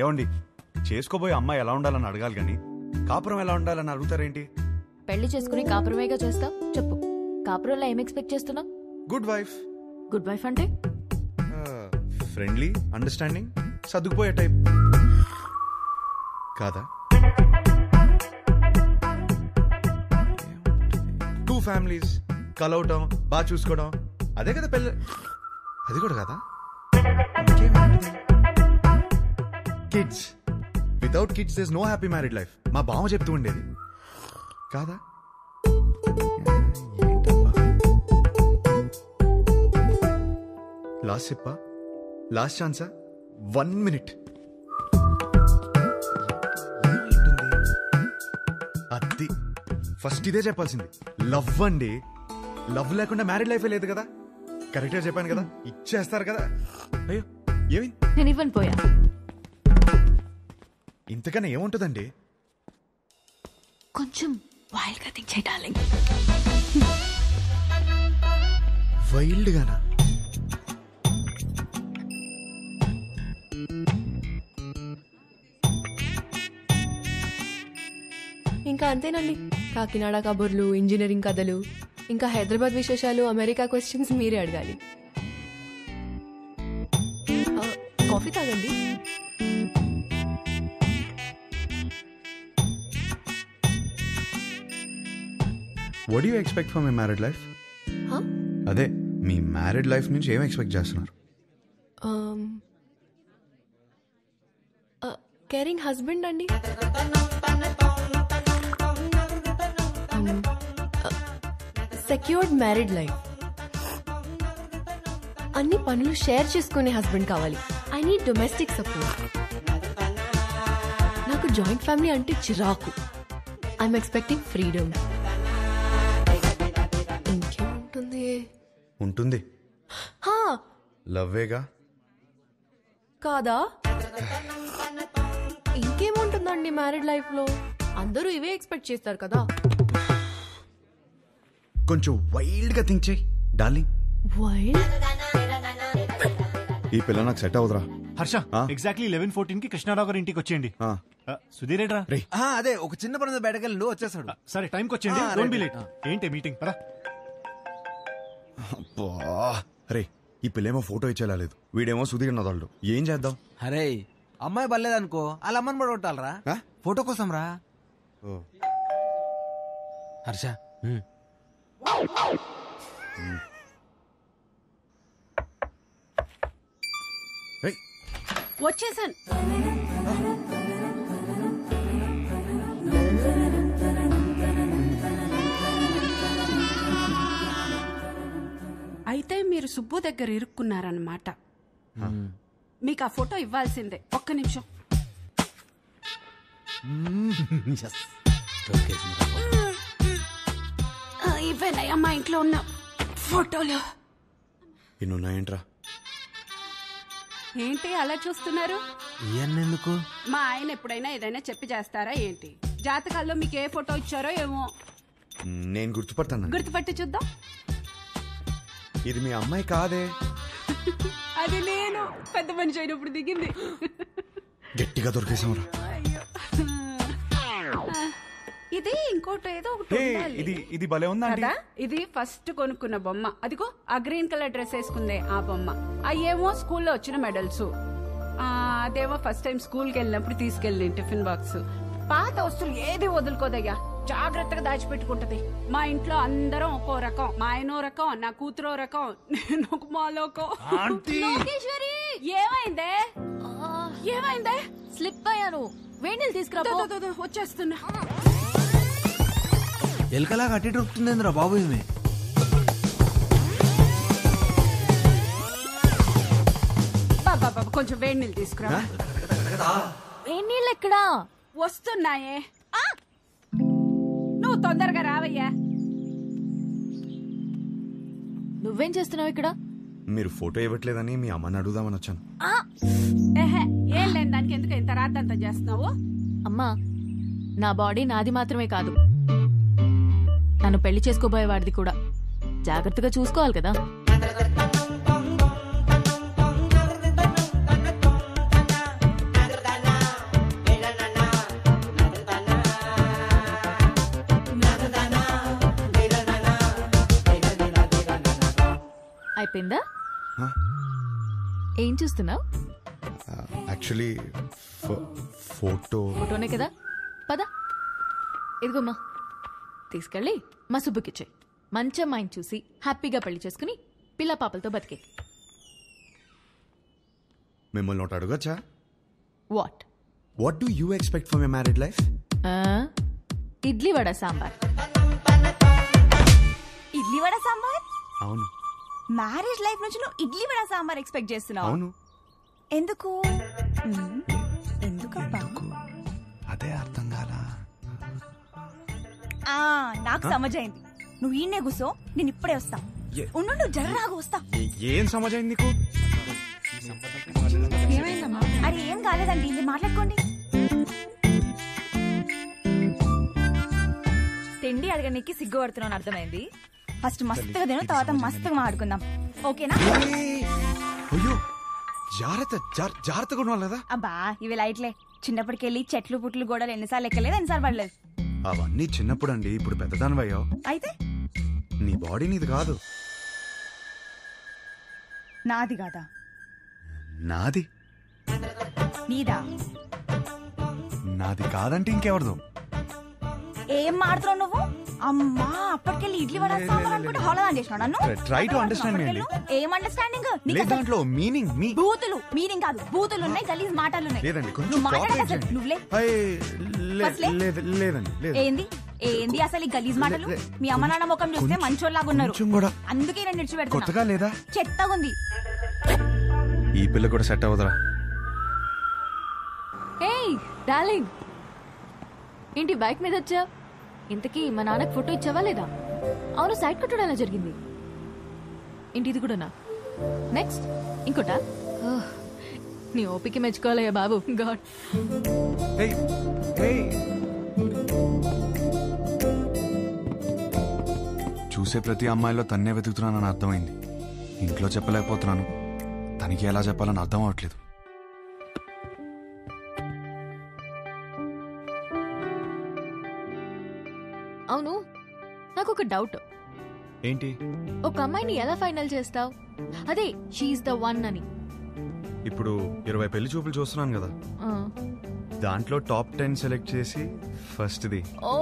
ఏమండి? చేసుకోబోయే అమ్మాయి ఎలా ఉండాలని అడగాలి కానీ కాపురం ఎలా ఉండాలని అడుగుతారేంటి? పెళ్లి చేసుకుని కాపురమేగా చేస్తావు. చెప్పు, కాపురంలో ఏం ఎక్స్పెక్ట్ చేస్తున్నావు? Good wife. గుడ్ వైఫ్ అంటే ఫ్రెండ్లీ, అండర్స్టాండింగ్, సర్దుకుపోయే టైప్ కాదా? 2 ఫ్యామిలీస్ కలవటం, బాగా చూసుకోవడం, అదే కదా పెళ్ళి. అది కూడా కదా. Kids. Without kids there is no happy married life. మా బావ చెప్తూ ఉండేది కాదా? లాస్ట్ చెప్పా, లాస్ట్ ఛాన్సా, 1 minute. అది ఫస్ట్ ఇదే చెప్పాల్సింది. లవ్ అండి. లవ్ లేకుండా మ్యారీడ్ లైఫే లేదు కదా. కరెక్ట్గా చెప్పాను కదా. ఇచ్చేస్తారు కదా. అయ్యో ఏమి నేను ఇవ్వను పోయా. ఇంతకన్నా ఏముంటుందండి? కొంచెం వైల్డ్ గా థింక్ చేయి డార్లింగ్. వైల్డ్ గానా? ఇంకా అంతేనండి. కాకినాడ కబుర్లు, ఇంజనీరింగ్ కథలు, ఇంకా హైదరాబాద్ విశేషాలు, అమెరికా క్వశ్చన్స్ మీరే అడగాలి. కాఫీ తాగండి. What do you expect from my married life? అదే మీ మ్యారీడ్ లైఫ్ నుంచి ఏం ఎక్స్పెక్ట్ చేస్తున్నారు? కేరింగ్ హస్బెండ్ అండి. Secured married life. అన్ని పనులు షేర్ చేసుకునే హస్బెండ్ కావాలి. I need domestic support. నాకు జాయింట్ ఫ్యామిలీ అంటే చిరాకు. I'm expecting freedom. ఇంకేముంటుంది? ఉంటుంది. లవ్వేగా కాదా? ఇంకేముంటుందండి మ్యారీడ్ లైఫ్ లో? అందరూ ఇవే ఎక్స్పెక్ట్ చేస్తారు కదా. కొంచెం వైల్డ్ గా థింక్ చేయి డార్లింగ్. వైల్డ్? ఈ పిల్ల నాకు సెట్ అవుదరా. హర్ష, ఎగ్జాక్ట్లీ 11:14 కి కృష్ణారావు గారి ఇంటికి వచ్చేయండి. సుధీర్ ఏడ్రా? అదే ఒక చిన్న పని బయటకెళ్ళి వచ్చేసాడు. సరే టైంకి వచ్చేయండి. Don't be late. ఏంటి మీటింగ్? పరా. అరే ఈ పిల్లేమో ఫోటో ఇచ్చేలా లేదు, వీడేమో సుధీర్ నదాళ్ళు. ఏం చేద్దాం? అరే అమ్మాయి బలేదనుకో, వాళ్ళ అమ్మని కూడా కొట్టాలరా ఫోటో కోసం రా. హర్ష వచ్చేసాను. అయితే మీరు సుబ్బు దగ్గర ఇరుక్కున్నారన్నమాట. మీకు ఆ ఫోటో ఇవ్వాల్సిందే. ఒక్క నిమిషం. ఇవేనయ్యా మా ఇంట్లో ఉన్న ఫోటోలు. ఇన్నున్నాయంట్రా. ఏంటి అలా చూస్తున్నారు? ఎందుకు? మా ఆయన ఎప్పుడైనా ఏదైనా చెప్పి చేస్తారా ఏంటి? జాతకాల్లో మీకు ఏ ఫోటో ఇచ్చారో ఏమో. నేను గుర్తుపడతాను. గుర్తుపట్టి చూద్దాం. ఇది మీ అమ్మాయి కాదే. అది నేను పెద్ద మనిషి అయినప్పుడు దిగింది. గట్టిగా దొరికేసాంరా. ఇది ఇంకోటి ఏదో ఒకటి హే, ఉండాలి. ఇది భలే ఉందండి. కదా ఇది ఫస్ట్ కొనుక్కున్న బొమ్మ. అదిగో ఆ గ్రీన్ కలర్ డ్రెస్ వేసుకుందే ఆ బొమ్మ. అయ్యేమో స్కూల్లో వచ్చిన మెడల్స్. అదేమో ఫస్ట్ టైం స్కూల్కి వెళ్ళినప్పుడు తీసుకెళ్ళి టిఫిన్ బాక్స్. పాత వస్తువులు ఏది వదులుకోదయ్యా, జాగ్రత్తగా దాచిపెట్టుకుంటది. మా ఇంట్లో అందరం ఒక్కో రకం. మా ఆయనో రకం, నా కూతురో రకం, నేను ఒక మాలోకం. లోకేశ్వరి ఏమైందే ఏమైందే? స్లిప్ అయ్యాను. వేణీలు తీసుకురా పో. వచ్చేస్తున్నా. ఎలకలా కట్టి దొరుకుతుందేంద్రా బాబు ఈమె. బాబా కొంచెం వేడి నీళ్ళు తీసుకురా. వేణీళ్ళు ఎక్కడా? వస్తున్నాయే. నువ్వు తొందరగా రావయ్యా. నువ్వేం చేస్తున్నావు ఇక్కడ? మీరు ఫోటో ఇవ్వట్లేదని మీ అమ్మని అడుగుదామని వచ్చాను. ఏం లేని దానికి ఎందుకు ఇంత రాద్దంతా చేస్తున్నావు? అమ్మా, నా బాడీ నాది మాత్రమే కాదు, నన్ను పెళ్లి చేసుకోబోయేవాడిది కూడా. జాగ్రత్తగా చూసుకోవాలి కదా. అయిపోయిందా? ఏం చూస్తున్నావు? యాక్చువల్లీ ఫోటోనే కదా. పద, ఇదిగోమ్మా, తీసుకెళ్ళి మా సుబ్బుకిచ్చే. మంచి అమ్మాయిని చూసి హ్యాపీగా పెళ్లి చేసుకుని పిల్ల పాపలతో బతికే. మిమ్మల్ని ఒకటి అడగచ్చా? What do you expect for my married life? Idli vada sambar. Idli vada sambar? అవును. మ్యారేజ్ లైఫ్ నుంచి నువ్వు ఇడ్లీ వడ సాంబార్ ఎక్స్పెక్ట్ చేస్తున్నావు? అవును. ఎందుకు? ఎందుకబ్బా? అదే అర్థం కాలా. నాకు సమజైంది. నువ్వు ఈయనే కూసో, నేను ఇప్పుడే వస్తా. ఉండు, జర్రాగా వస్తా. ఏం సమజైంది నీకు? ఏమైందమ్మా? అరే ఏం కాలేదండి, ఇది మాట్లాడుకోండి. తిండి అడగడానికి సిగ్గుపడుతున్నాను అర్థమైంది. ఫస్ట్ మస్తుగా తిను, తర్వాత మస్తుగా మాట్లాడుకుందాం, ఓకేనా? అయ్యో, జాగ్రత్తగా ఉండాలి కదా. అబ్బా ఇవి లైట్లే. చిన్నప్పటికెళ్ళి చెట్లు పుట్లు గోడలు ఎన్నిసార్లు ఎక్కలేదు, ఎన్నిసార్లు పడలేదు. అవన్నీ చిన్నప్పుడు అండి. ఇప్పుడు పెద్దదానివయ్యో. అయితే నీ బాడీ నీది కాదు. నాది కాదా? నాది. నీదా? నాది కాదంటే ఇంకెవరిదో. ఏం మాడుతున్నావు నువ్వు? అమ్మా, అప్పటికెళ్ళి ఇడ్లీ వడ సాంబార్ అనుకుంటే హోళదాన్ చేసినావు నన్ను. ట్రై టు అండర్స్టాండ్ మీ అండి. ఏం అండర్స్టాండింగ్? దాంట్లో మీనింగ్ బూతులు. మీనింగ్ కాదు, బూతులు ఉన్నాయి, గలీజ్ మాటలు ఉన్నాయి. లేదండి, కొంచెం నువ్వు మాట్లాడక కోఆపరేట్ అసలు చేయండి. నువ్వులే. లేదండి. ఏంది ఏంది అసలు ఈ గలీజ్ మాటలు? మీ అమ్మ నాన్న ముఖం చూస్తే మంచోళ్ళలాగా ఉన్నారు, అందుకే నేను నిడిచిపెడుతున్నా. కొత్తగా లేదా? చెత్తగా ఉంది. ఈ పిల్ల కూడా సెట్ అవ్వదురా. ఏయ్ డార్లింగ్, ఏంటి బైక్ మీద వచ్చా? ఇంతకీ మా నాన్నకు ఫోటో ఇచ్చావా లేదా? అవును, సైడ్ కొట్టడం ఎలా జరిగింది? ఏంటి ఇది కూడానా? నెక్స్ట్ ఇంకోటా? నీ ఓపిక మెచ్చుకోవాలయ్యా బాబు. గాడ్. చూసే ప్రతి అమ్మాయిలో తన్నే వెతుకుతున్నానని అర్థమైంది. ఇంట్లో చెప్పలేకపోతున్నాను, తనకి ఎలా చెప్పాలని అర్థం అవట్లేదు. అవును, నాకు ఒక డౌట్. ఏంటి? ఒక అమ్మాయిని ఎలా ఫైనల్ చేస్తావు? అదే షీఈస్ ద వన్ అని. ఇప్పుడు 20 పెళ్లి చూపులు చూస్తున్నాను కదా, దాంట్లో టాప్ 10 సెలెక్ట్ చేసి ఫస్ట్ది. ఓ,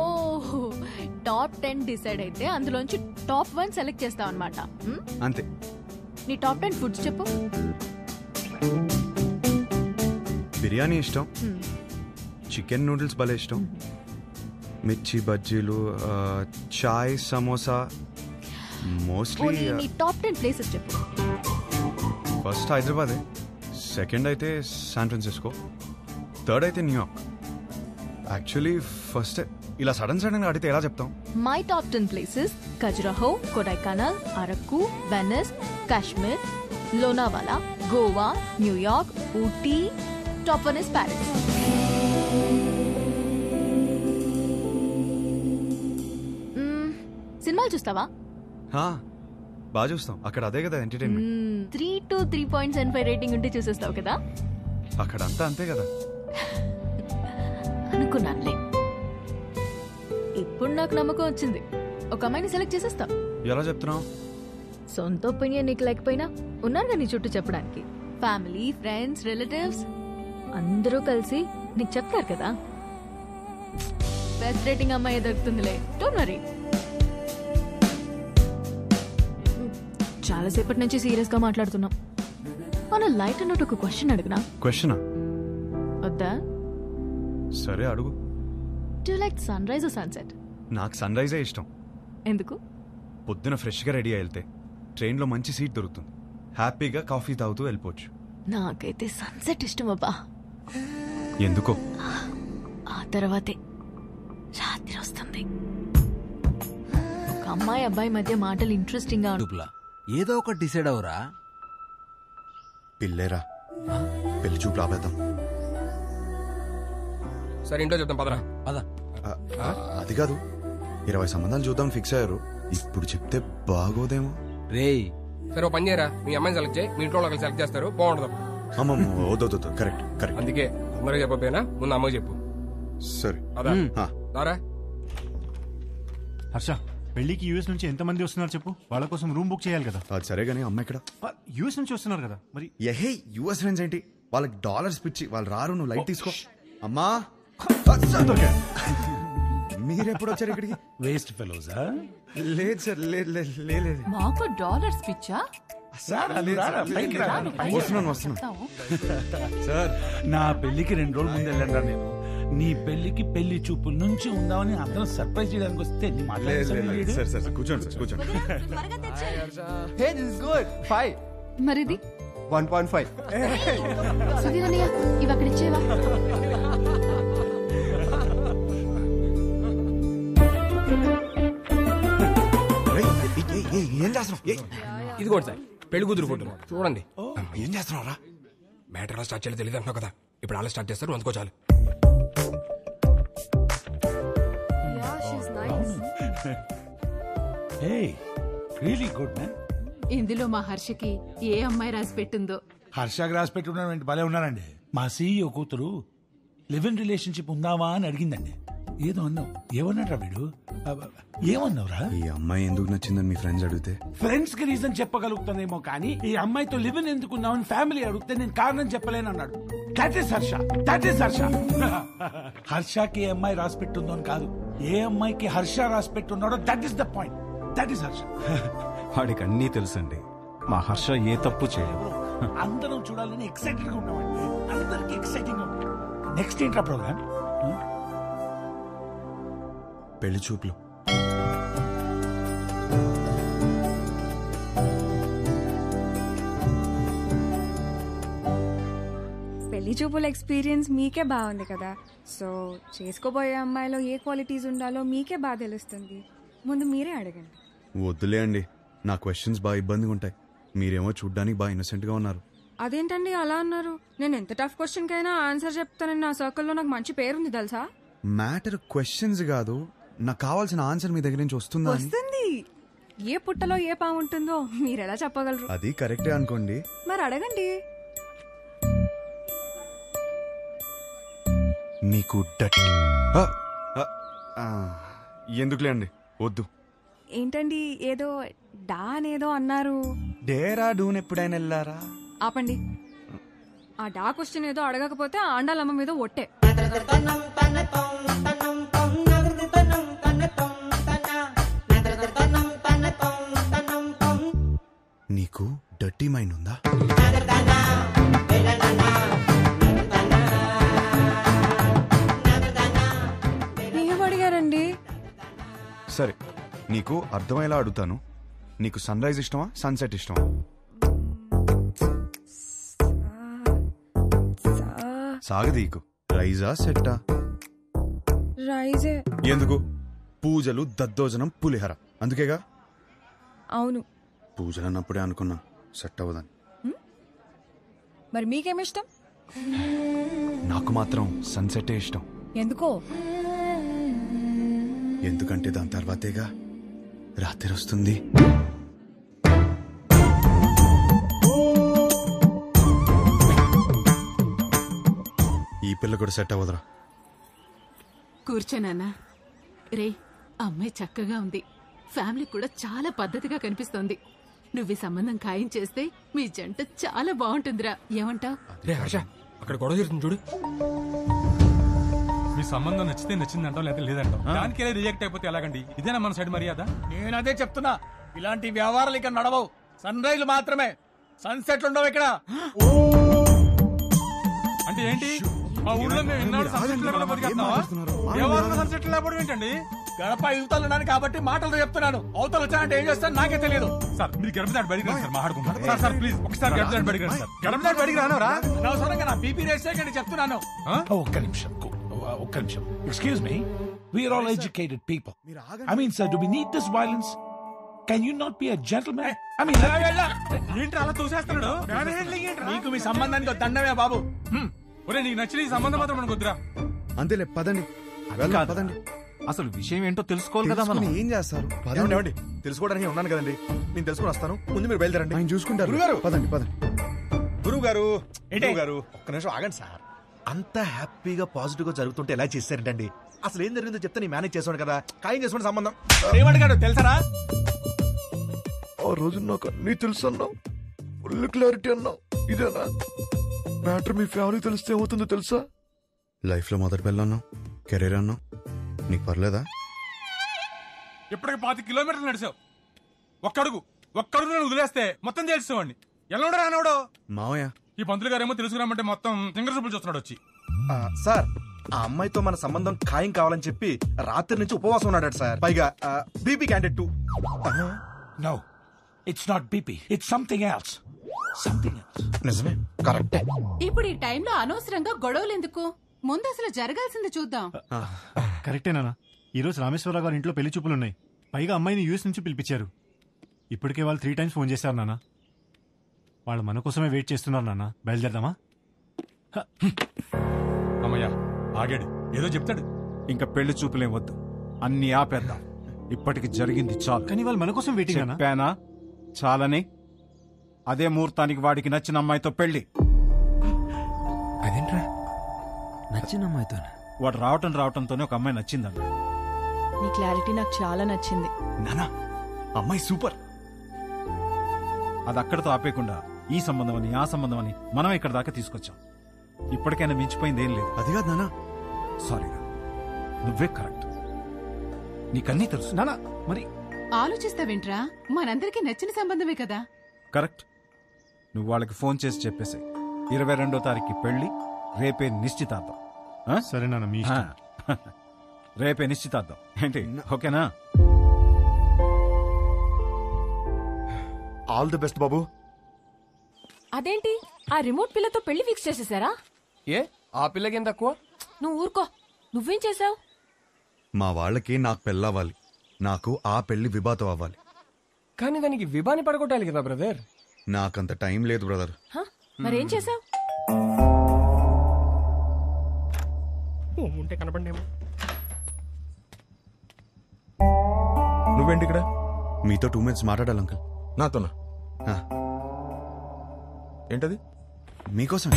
టాప్ 10 డిసైడ్ అయితే అందులోంచి టాప్ 1 సెలెక్ట్ చేస్తావు అనమాట. అంతే. నీ టాప్ 10 ఫుడ్స్ చెప్పు. బిర్యానీ ఇష్టం, చికెన్ నూడిల్స్ భలే ఇష్టం, మిర్చి బజ్జీలు, చాయ్, సమోసా. మోస్ట్లీ నీ టాప్ 10 ప్లేసెస్ చెప్పు. ఫస్ట్ హైదరాబాదే, సెకండ్ అయితే శాన్ ఫ్రాన్సిస్కో, థర్డ్ అయితే న్యూయార్క్. యాక్చువల్లీ ఫస్ట్ ఇలా సడన్ గా అడిగితే ఎలా చెప్తాం? My top 10 places: Khajuraho, Kodaikanal, Araku, Venus, Kashmir, Lonavala, Goa, New York, Ooty. Top 1 is Paris. సినిమాలు చూస్తావా? బాగా చూస్తాం. అక్కడ అదే కదా ఎంటర్టైన్మెంట్. 3 to 3.75 రేటింగ్ ఉంటే చూసేస్తావు కదా. అక్కడ అంతా అంతే కదా. అనుకున్నానులే. ఇప్పుడు నాకు నమ్మకం వచ్చింది. ఒక అమ్మాయిని సెలెక్ట్ చేసేస్తా. ఎలా చెప్తున్నావు? సొంత ఒపీనియన్ నీకు లేకపోయినా ఉన్నారుగా నీ చుట్టూ చెప్పడానికి. ఫ్యామిలీ, ఫ్రెండ్స్, రిలేటివ్స్ అందరూ కలిసి నీకు చెప్తారు కదా. బెస్ట్ రేటింగ్ అమ్మాయి దొరుకుతుందిలే, డోంట్ వరీ. చాలాసేపటి నుంచి సీరియస్ గా మాట్లాడుతున్నాం. మన లైట్ అన్నట్టు ఒక క్వశ్చన్ అడిగినా? క్వశ్చనా? వద్దా? సరే అడుగు. Do you like sunrise or sunset? నాకు సన్ రైజే ఇష్టం. ఎందుకు? పొద్దున ఫ్రెష్గా రెడీ అయి వెళ్తే ట్రైన్లో మంచి సీట్ దొరుకుతుంది, హ్యాపీగా కాఫీ తాగుతూ వెళ్ళిపోవచ్చు. నాకైతే సన్సెట్ ఇష్టం అబ్బా. ఎందుకో? ఆ తర్వాతే రాత్రి వస్తుంది. ఒక అమ్మాయి అబ్బాయి మధ్య మాటలు ఇంట్రెస్టింగ్ గా ఏదో ఒకటి డిసైడ్ అవరా. పిల్లేరా, పెళ్లి చూపు రాబేద్దాం. సరే ఇంట్లో చెప్తాం, పదరా. అది కాదు, 20 సంబంధాలు చూద్దాం ఫిక్స్ అయ్యారు. ఇప్పుడు చెప్తే బాగోదేమో. రేయ్ సరే ఓ పని చేయరా, మీ అమ్మాయిని సెలెక్ట్ చేయి, మీ ఇంట్లో వాళ్ళకి సెలెక్ట్ చేస్తారు, బాగుంటుంది. అమ్మమ్మ వద్దు, కరెక్ట్ కరెక్ట్. అందుకే అందరూ చెప్పకపోయినా ముందు అమ్మకి చెప్పు. సరే దారా. హర్ష, పెళ్లికి యూఎస్ నుంచి ఎంతమంది వస్తున్నారు చెప్పు. వాళ్ళ కోసం రూమ్ బుక్ చేయాలి కదా. అది సరే గానీ అమ్మ ఇక్కడ యూఎస్ నుంచి వస్తున్నారు కదా. మరి ఏహే యూఎస్ ఫ్రెండ్స్ ఏంటి, వాళ్ళకి డాలర్స్ పిచ్చి, వాళ్ళు రారు. నువ్వు లైట్ తీసుకో. అమ్మా మీరెప్పుడు వచ్చారు ఇక్కడికి? వేస్ట్ ఫెలోజా? లేదు సార్, లేదు. మాకు డాలర్స్ పిచ్చా? వస్తున్నాను సార్, నా పెళ్లికి 2 రోజుల ముందు వెళ్ళండి. నేను నీ పెళ్లికి పెళ్లి చూపుల నుంచి ఉందామని అందరం సర్ప్రైజ్ చేయడానికి వస్తే సార్ కూర్చోండి. మరిది 1.5. సుధీరన్నయ్య, ఇవి అక్కడ ఇచ్చేవా? ఏం చేస్తున్నావు? ఇదిగోండి సార్, పెళ్లి కూతురు ఫోటో చూడండి. ఏం చేస్తున్నావురా? మ్యాటర్ ఎలా స్టార్ట్ చేయాలో తెలియదు అంటున్నావు కదా, ఇప్పుడు అలా స్టార్ట్ చేస్తారు, అందుకో చాలు. Really good man. ఇందులో మా హర్షకి ఏ అమ్మాయి రాసి పెట్టిందో. హర్షకి రాసి పెట్టున్నాడు, భలే ఉన్నారండి. మా సీఈఓ కూతురు లివ్ ఇన్ రిలేషన్షిప్ ఉందావా అని అడిగిందండి. ఏదో అన్నావు, ఏమన్నాడ్రా వీడు? ఏమన్నావురా? ఈ అమ్మాయి ఎందుకు నచ్చిందని మీ ఫ్రెండ్స్ అడిగితే ఫ్రెండ్స్ కి రీజన్ చెప్పగలుగుతానేమో కానీ ఈ అమ్మాయితో లివ్ ఇన్ ఎందుకున్నావని ఫ్యామిలీ అడిగితే నేను కారణం చెప్పలేను అన్నాడు. That is Harsha. హర్షకి ఏ అమ్మాయి రాసి పెట్టుందో అని కాదు, ఏ అమ్మాయికి హర్ష రాసి పెట్టున్నాడో that is the point. That is Harsha. వాడికి అన్నీ తెలుసండి, మా హర్ష ఏ తప్పు చేయదు. అందరం చూడాలని ఎక్సైటెడ్ గా ఉన్నామండి, అందరికి ఎక్సైటింగ్ గా ఉంది. నెక్స్ట్ ఏంట్రా ప్రోగ్రామ్? పెళ్లి చూపులు. పెళ్లి చూపుల ఎక్స్పీరియన్స్ మీకే బాగుంది కదా, సో చేసుకోబోయే అమ్మాయిలో ఏ క్వాలిటీస్ ఉండాలో మీకే బాగా తెలుస్తుంది. ముందు మీరే అడగండి. వద్దులే అండి, నా క్వశ్చన్స్ బాగా ఇబ్బందిగా ఉంటాయి. మీరేమో చూడ్డానికి బాగా ఇన్నోసెంట్ గా ఉన్నారు. అదేంటండి అలా అన్నారు? నేను ఎంత టఫ్ క్వశ్చన్ కైనా ఆన్సర్ చెప్తానని నా సర్కిల్లో నాకు మంచి పేరుంది తెలుసా. మ్యాటర్ క్వశ్చన్స్ కాదు, నాకు కావాల్సిన ఆన్సర్ మీ దగ్గర నుంచి వస్తుందా? వస్తుంది. ఏ పుట్టలో ఏ పాము ఉంటుందో మీరు ఎలా చెప్పగలరు? అది కరెక్టే అనుకోండి. మరి అడగండి. మీకు ఎందుకులే అండి, వద్దు. ఏంటండి ఏదో డా అనేదో అన్నారు? డేరా డూన్ ఎప్పుడైనా వెళ్ళారా? ఆపండి. ఆ డా క్వశ్చన్ ఏదో అడగకపోతే ఆండాలమ్మ మీద ఒట్టే. నీకు డర్టీ మైండ్ ఉందా? ఏమడిగారండి? సరే, నీకు అర్థమయ్యేలా అడుగుతాను. నీకు సన్ రైజ్ ఇష్టమా, సన్సెట్ ఇష్టమా? సాగదీకు. రైజా సెట్టా? రైజే. ఎందుకు? పూజలు, దద్దోజనం, పులిహర, అందుకేగా. అవును, పూజలు అన్నప్పుడే అనుకున్నా సెట్ అవ్వదని. మరి మీకేమిష్టం? నాకు మాత్రం సన్సెటే ఇష్టం. ఎందుకో? ఎందుకంటే దాని తర్వాతేగా రాత్రి వస్తుంది. ఈ పిల్ల కూడా సెట్ అవ్వదురా. కూర్చోనన్నా. రే, అమ్మాయి చక్కగా ఉంది, ఫ్యామిలీ కూడా చాలా పద్ధతిగా కనిపిస్తోంది. నువ్వు ఈ సంబంధం ఖాయం చేస్తే మీ జంట చాలా బాగుంటుందిరా. ఏమంటావ్? హర్ష, అక్కడ గొడవ జరుగుతుంది చూడు. మీ సంబంధం నచ్చితే నచ్చింది అంటాం, లేదా లేదంటాం. దానికి రిజెక్ట్ అయిపోతే ఎలాగండి? ఇదేనా మన సైడ్ మర్యాద? నేను అదే చెప్తున్నా, ఇలాంటి వ్యవహారాలు ఇక్కడ నడవవు. సన్ రైజ్ మాత్రమే, సన్సెట్లు ఉండవు ఇక్కడ. అంటే ఏంటి? మా ఊళ్ళో మేము ఎన్నాళ్ళు సన్సెట్లు లేకుండా బతికేస్తున్నావా? ఎవరు సన్సెట్లు లేకపోవడం ఏంటండి? గడప యువతలున్నాను కాబట్టి మాటలు చెప్తున్నాను. అవతలు వచ్చానంటే ఏం చేస్తాను నాకే తెలియదు. సార్ మీరు గడప దాటి బడికి రండి సార్, మాట్లాడుకుంటారు. సార్ ప్లీజ్ ఒకసారి గడప దాటి బడికి రండి సార్. గడప దాటి బడికి రానవరా? అనవసరంగా నా బీపీ రేస్ చేయకండి చెప్తున్నాను. ఒక్క నిమిషం. Excuse me, we are all educated people. I mean, sir, do we need this violence? Can you not be a gentleman? I mean, ఏంటి అలా తోసేస్తున్నాడు? నీకు మీ సంబంధానికి దండమే బాబు. ఒరే నీకు నచ్చిన ఈ సంబంధం మాత్రం మనకు వద్దురా. అంతేలే, పదండి. పదండి. అసలు విషయం ఏంటో తెలుసుకోవాలి కదా మనం. ఏం చేస్తారు? ఏమండి తెలుసుకోవడానికి ఉన్నాను కదండి, నేను తెలుసుకొని వస్తాను. ముందు మీరు బయలుదేరండి. ఆయన చూసుకుంటారు. గురుగారు, పదండి పదండి. గురువు గారు ఒక్క నిమిషం ఆగండి సార్. అంత హ్యాపీగా పాజిటివ్ గా జరుగుతుంటే ఎలా చేశారంటండి? అసలు ఏం జరిగిందో చెప్తే నేను మేనేజ్ చేసాను కదా. ఖాయం చేసుకోండి సంబంధం. ఏమడిగాడు తెలుసరా? ఆ రోజు నాకు అన్నీ తెలుసు అన్నావు, ఫుల్ క్లారిటీ అన్నావు. ఇదేనా మ్యాటర్? మీ ఫ్యామిలీ తెలిస్తే ఏమవుతుందో తెలుసా? లైఫ్ లో మొదటి పిల్ల అన్నావు, కెరీర్ అన్నావు, నీకు పర్లేదా? ఇప్పటికి 5 కిలోమీటర్లు నడిచావు. ఒక్కడుగు నేను వదిలేస్తే మొత్తం తెలుసుకోండి. ఎలా రానవడో మావయ్య. ఈ పంతులు గారేమో తెలుసుకురామంటే మొత్తం సింగర్ సూపులు చూస్తున్నాడు వచ్చి. సార్, ఆ అమ్మాయితో మన సంబంధం ఖాయం కావాలని చెప్పి రాత్రి నుంచి ఉపవాసం ఉన్నాడు సార్. పైగా BP candidate 2. No, it's not BP. It's something else. నిజమే, కరెక్టే. ఇప్పుడు ఈ టైంలో అనవసరంగా గొడవలు ఎందుకు? ముందు అసలు జరగాల్సింది చూద్దాం. కరెక్టేనా? ఈ రోజు రామేశ్వరరావు గారి ఇంట్లో పెళ్లి చూపులున్నాయి. పైగా అమ్మాయిని యూఎస్ నుంచి పిలిపించారు. ఇప్పటికే వాళ్ళు 3 times ఫోన్ చేశారు నాన్న. వాళ్ళు మన కోసమే వెయిట్ చేస్తున్నారు నాన్న. బయలుదేరదామా? అమ్మయ్యా ఆగాడు, ఏదో చెప్తాడు. ఇంకా పెళ్లి చూపులేం వద్దు, అన్ని ఆపేద్దాం. ఇప్పటికి జరిగింది చాలు. కానీ వాళ్ళు మన కోసం వెయిటింగ్ అన్నా. చెప్పానా చాలని? అదే ముహూర్తానికి వాడికి నచ్చిన అమ్మాయితో పెళ్లి. అదేంట్రా నచ్చిన అమ్మాయితో? వాడు రావటంతోనే ఒక అమ్మాయి నచ్చిందన్న. నీ క్లారిటీ నాకు చాలా నచ్చింది నానా. అమ్మాయి సూపర్. అది అక్కడితో ఆపేయకుండా ఈ సంబంధం అని ఆ సంబంధం అని మనం ఇక్కడ దాకా తీసుకొచ్చాం. ఇప్పటికైనా మించిపోయింది ఏం లేదు. అది కాదు నానా. సారీరా, నువ్వే కరెక్ట్. నీకన్నీ తెలుసు నానా. మరి ఆలోచిస్తావేంట్రా? మనందరికీ నచ్చిన సంబంధమే కదా. కరెక్ట్. నువ్వు వాళ్ళకి ఫోన్ చేసి చెప్పేసి 22వ తారీఖు పెళ్లి, రేపే నిశ్చితార్థం. సరే నాన్న, మీ ఇష్టం. రేపే నిశ్చితార్థం ఏంటి? ఓకేనా? ఆల్ ది బెస్ట్ బాబు. అదేంటి ఆ రిమోట్ పిల్లతో పెళ్లి ఫిక్స్ చేసేసారా? ఏ ఆ పిల్లకేం తక్కువ? నువ్వు ఊరుకో. నువ్వేం చేసావు? మా వాళ్ళకి నాకు పెళ్ళవ్వాలి, నాకు ఆ పెళ్లి విభాతం అవ్వాలి. కానీ దానికి విభాని పడగొట్టాలి కదా బ్రదర్. నాకంత టైం లేదు బ్రదర్. మరేం చేసావు? ఉంటే కనపడేమో. నువ్వేంటి ఇక్కడ? మీతో 2 minutes మాట్లాడాలి అంకుల్. నాతోనా? ఏంటది? మీకోసం.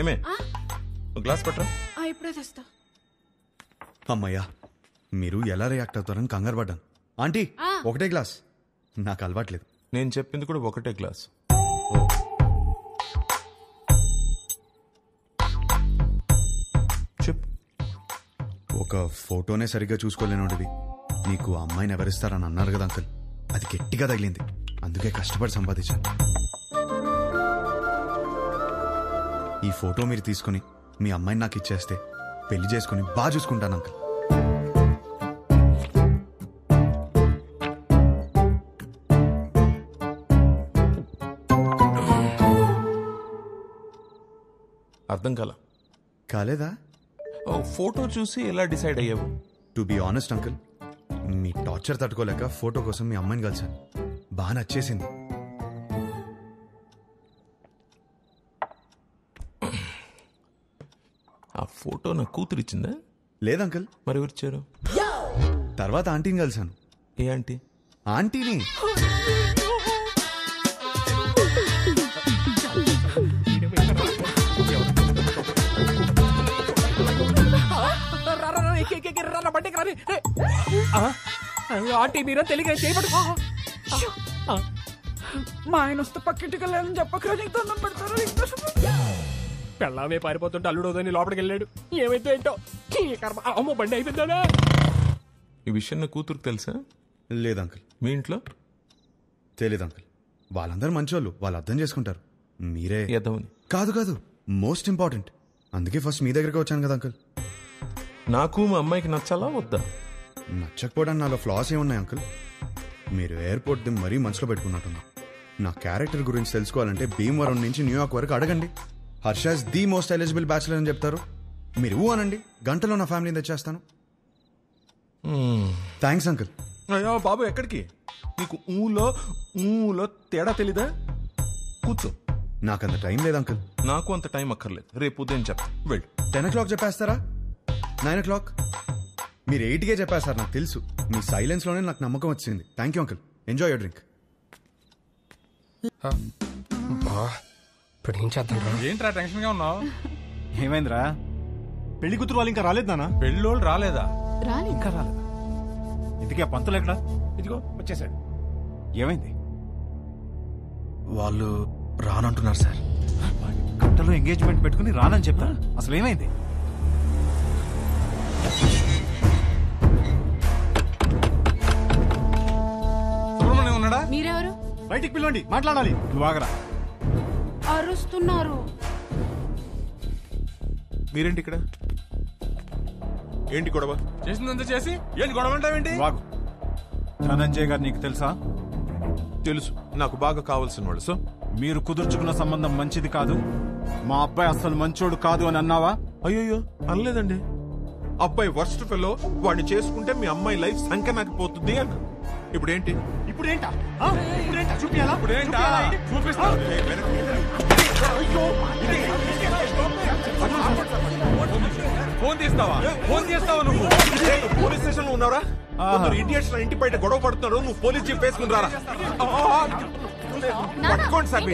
ఏమే గ్లాస్ పట్టరా? ఇప్పుడే తెస్తా. అమ్మయ్యా, మీరు ఎలా రియాక్ట్ అవుతారని కంగారు పడ్డాను. ఆంటీ, ఒకటే గ్లాస్. నాకు అలవాట్లేదు. నేను చెప్పింది కూడా ఒకటే గ్లాస్. చెప్పు. ఒక ఫోటోనే సరిగ్గా చూసుకోలేనోడివి నీకు అమ్మాయిని ఎవరిస్తారని అన్నారు కదా అంకుల్. అది గట్టిగా తగిలింది, అందుకే కష్టపడి సంపాదించాను. ఈ ఫోటో మీరు తీసుకుని మీ అమ్మాయిని నాకు ఇచ్చేస్తే పెళ్లి చేసుకుని బాగా చూసుకుంటాను అంకుల్. అర్థం కాలేదా? ఫోటో చూసి ఎలా డిసైడ్ అయ్యావు? To be honest uncle, me torture తట్టుకోలేక ఫోటో కోసం మీ అమ్మాయిని కలిసాను. బాగా నచ్చేసింది. ఆ ఫోటో నా కూతురు ఇచ్చిందా? లేదంకుల్. మరి ఎవరిచ్చారు? తర్వాత ఆంటీని కలిసాను. ఏ ఆంటీ? ఆంటీని. ఆంటీ మీరా తెలియక చేయబడు. మా ఆయన వస్తే పక్కింటికి వెళ్ళాలని చెప్పకరా నీకు దండం పెడతారు. పెళ్ళామే పారిపోతుంటే అల్లుడోదని లోపలికి వెళ్ళాడు. ఏమైతే ఏంటో కర్మ. అమ్మో బండి అయిపోయిందా? ఈ విషయం నా కూతురుకు తెలుసా? లేదు అంకుల్. మీ ఇంట్లో తెలీదు అంకుల్. వాళ్ళందరూ మంచోళ్ళు, వాళ్ళు అర్థం చేసుకుంటారు. మీరే ఎదవని. కాదు కాదు, మోస్ట్ ఇంపార్టెంట్. అందుకే ఫస్ట్ మీ దగ్గరికి వచ్చాను కదా అంకుల్. నాకు మా అమ్మాయికి నచ్చాలా వద్దా? నచ్చకపోవడానికి నాలో ఫ్లాస్ ఏమున్నాయి అంకుల్? మీరు ఎయిర్పోర్ట్ ది మరీ మనసులో పెట్టుకున్నట్టున్నా. నా క్యారెక్టర్ గురించి తెలుసుకోవాలంటే భీమవరం నుంచి న్యూయార్క్ వరకు అడగండి. Harsha's the most eligible bachelor అని చెప్తారు. మీరు ఊ అనండి, గంటలో నా ఫ్యామిలీని తెచ్చేస్తాను. Thanks uncle. అయ్యో బాబు, ఎక్కడికి? నీకు ఊలో తేడా తెలీదా? కూర్చో. నాకంత టైం లేదు అంకుల్. నాకు అంత టైం అక్కర్లేదు. రేపు ఉదయం చెప్తా. వెళ్ళు. 10 o'clock చెప్పేస్తారా? 9 o'clock? మీరు 8కే చెప్పేస్తారు, నాకు తెలుసు. మీ సైలెన్స్ లోనే నాకు నమ్మకం వచ్చింది. Thank you uncle. Enjoy your drink. ఇప్పుడు ఏం చేద్దాం? ఏంట్రా టెన్షన్ గా ఉన్నావు? ఏమైందిరా? పెళ్లి కూతురు వాళ్ళు ఇంకా రాలేదు నాన్న. పెళ్ళోళ్ళు రాలేదా? ఇంకా రాలేదా? ఇంతకీ ఆ పంతులు ఎక్కడా? ఇదిగో వచ్చేసాడు. ఏమైంది? వాళ్ళు రానంటున్నారు సార్. గంటలో ఎంగేజ్మెంట్ పెట్టుకుని రానని చెప్తా. అసలు ఏమైంది? సుబ్రహ్మణ్యం ఉన్నాడా? మీరెవరు? బయటికి పిలవండి, మాట్లాడాలి. నువ్వు ఆగరా. అరుస్తున్నారు. మీరేంటి ఇక్కడ? ఏంటి గొడవ? చేసిందంతా చేసి ఏంటి గొడవ అంటావేంటి? వాగు. ధనంజయ్ గారు నీకు తెలుసా? తెలుసు, నాకు బాగా కావాల్సిన వాళ్ళు. సో మీరు కుదుర్చుకున్న సంబంధం మంచిది కాదు, మా అబ్బాయి అసలు మంచోడు కాదు అని అన్నావా? అయ్యో అనలేదండి. అబ్బాయి వర్స్ట్ ఫెలో, వాడిని చేసుకుంటే మీ అమ్మాయి లైఫ్ సంకనాకి పోతుంది అన్న. ఇప్పుడేంటి? ఇప్పుడేంటా? చూపియాలా? ఇప్పుడేంటా? చూపిస్తా. ఫోన్ తీస్తావా? ఫోన్ చేస్తావా నువ్వు? పోలీస్ స్టేషన్ లో ఉన్నారా? ఇండియన్స్ ఇంటి బయట గొడవ పడుతున్నారు. నువ్వు పోలీస్ జీప్ వేసుకుని రారా. పట్టుకోండి సార్.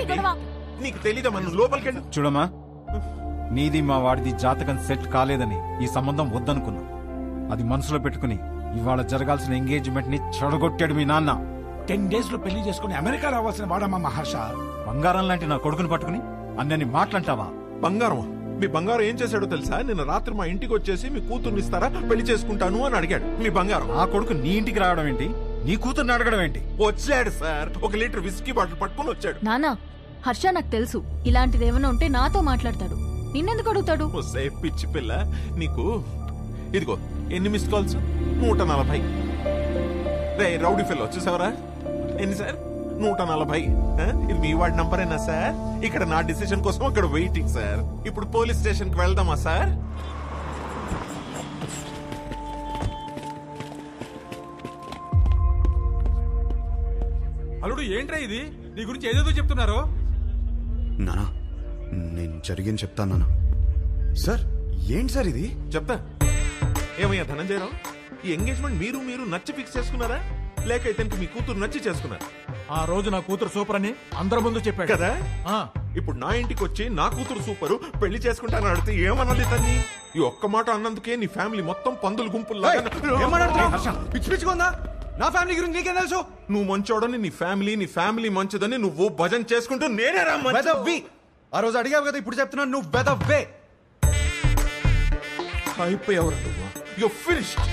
నీకు తెలీదా? మనం లోపలికి వెళ్ళి చూడమ్మా, నీది మా వాడిది జాతకం సెట్ కాలేదని ఈ సంబంధం వద్దనుకున్నా. అది మనసులో పెట్టుకుని ఇవాళ జరగాల్సిన ఎంగేజ్మెంట్ ని చెడగొట్టాడు మీ నాన్న. 10 days లో పెళ్లి చేసుకుని అమెరికా రావాల్సిన వాడమ్మా మహర్ష. బంగారం లాంటి నా కొడుకుని పట్టుకుని అన్నని మాట్లాంటావా? బంగారం? మీ బంగారం ఏం చేశాడో తెలుసా? నిన్న రాత్రి మా ఇంటికి వచ్చేసి మీ కూతుర్ని ఇస్తారా, పెళ్లి చేసుకుంటాను అని అడిగాడు. మీ బంగారం. ఆ కొడుకు నీ ఇంటికి రావడం ఏంటి? నీ కూతుర్ని అడగడం ఏంటి? వచ్చాడు సార్, 1 లీటర్ విస్కీ బాటిల్ పట్టుకుని వచ్చాడు. నానా, హర్ష నాకు తెలుసు, ఇలాంటిది ఏమైనా ఉంటే నాతో మాట్లాడతాడు. నిన్నెందుకు అడుగుతాడు? పిచ్చి పిల్ల నీకు. ఇదిగో ఎన్ని మిస్ కాల్స్? 140. రే రౌడీ ఫెల్లో చూసావరా? ఎన్ని సార్? 140. ఇది మీ వాడి నంబరేనా సార్? ఇక్కడ నా డిసిషన్ కోసం అక్కడ వెయిటింగ్ సార్. ఇప్పుడు పోలీస్ స్టేషన్ కి వెళ్దామా సార్? అల్లుడు ఏంట్రా ఇది? నీ గురించి ఏదేదో చెప్తున్నారు. నానా, నేను జరిగింది చెప్తాను నానా. సార్ ఏంటి సార్ ఇది? చెప్తా. ఏమయ్యా ధనంజయరావు, ఈ ఎంగేజ్మెంట్ మీరు నచ్చి ఫిక్స్ చేసుకున్నారా, లేక ఇతనికి మీ కూతురు నచ్చి చేసుకున్నారా? ఆ రోజు నా కూతురు సూపర్ అని అందరి ముందు చెప్పాడు కదా. ఇప్పుడు నా ఇంటికి వచ్చి నా కూతురు సూపరు, పెళ్లి చేసుకుంటాను అడిగితే ఏమనాలి తన్ని? ఈ ఒక్క మాట అన్నందుకే నీ ఫ్యామిలీ మొత్తం పందుల గుంపుల్లా. పిచ్చి పిచ్చిగా నా ఫ్యామిలీ గురించి నీకేం తెలుసు? నువ్వు మంచోడని నీ ఫ్యామిలీ మంచిదని నువ్వు భజన చేసుకుంటూ నేనే రా వెదవ్వి. ఆ రోజు అడిగావు కదా, ఇప్పుడు చెప్తున్నాను నువ్వు వెదవ్వే. అయిపోయావు నువ్వు. You finished.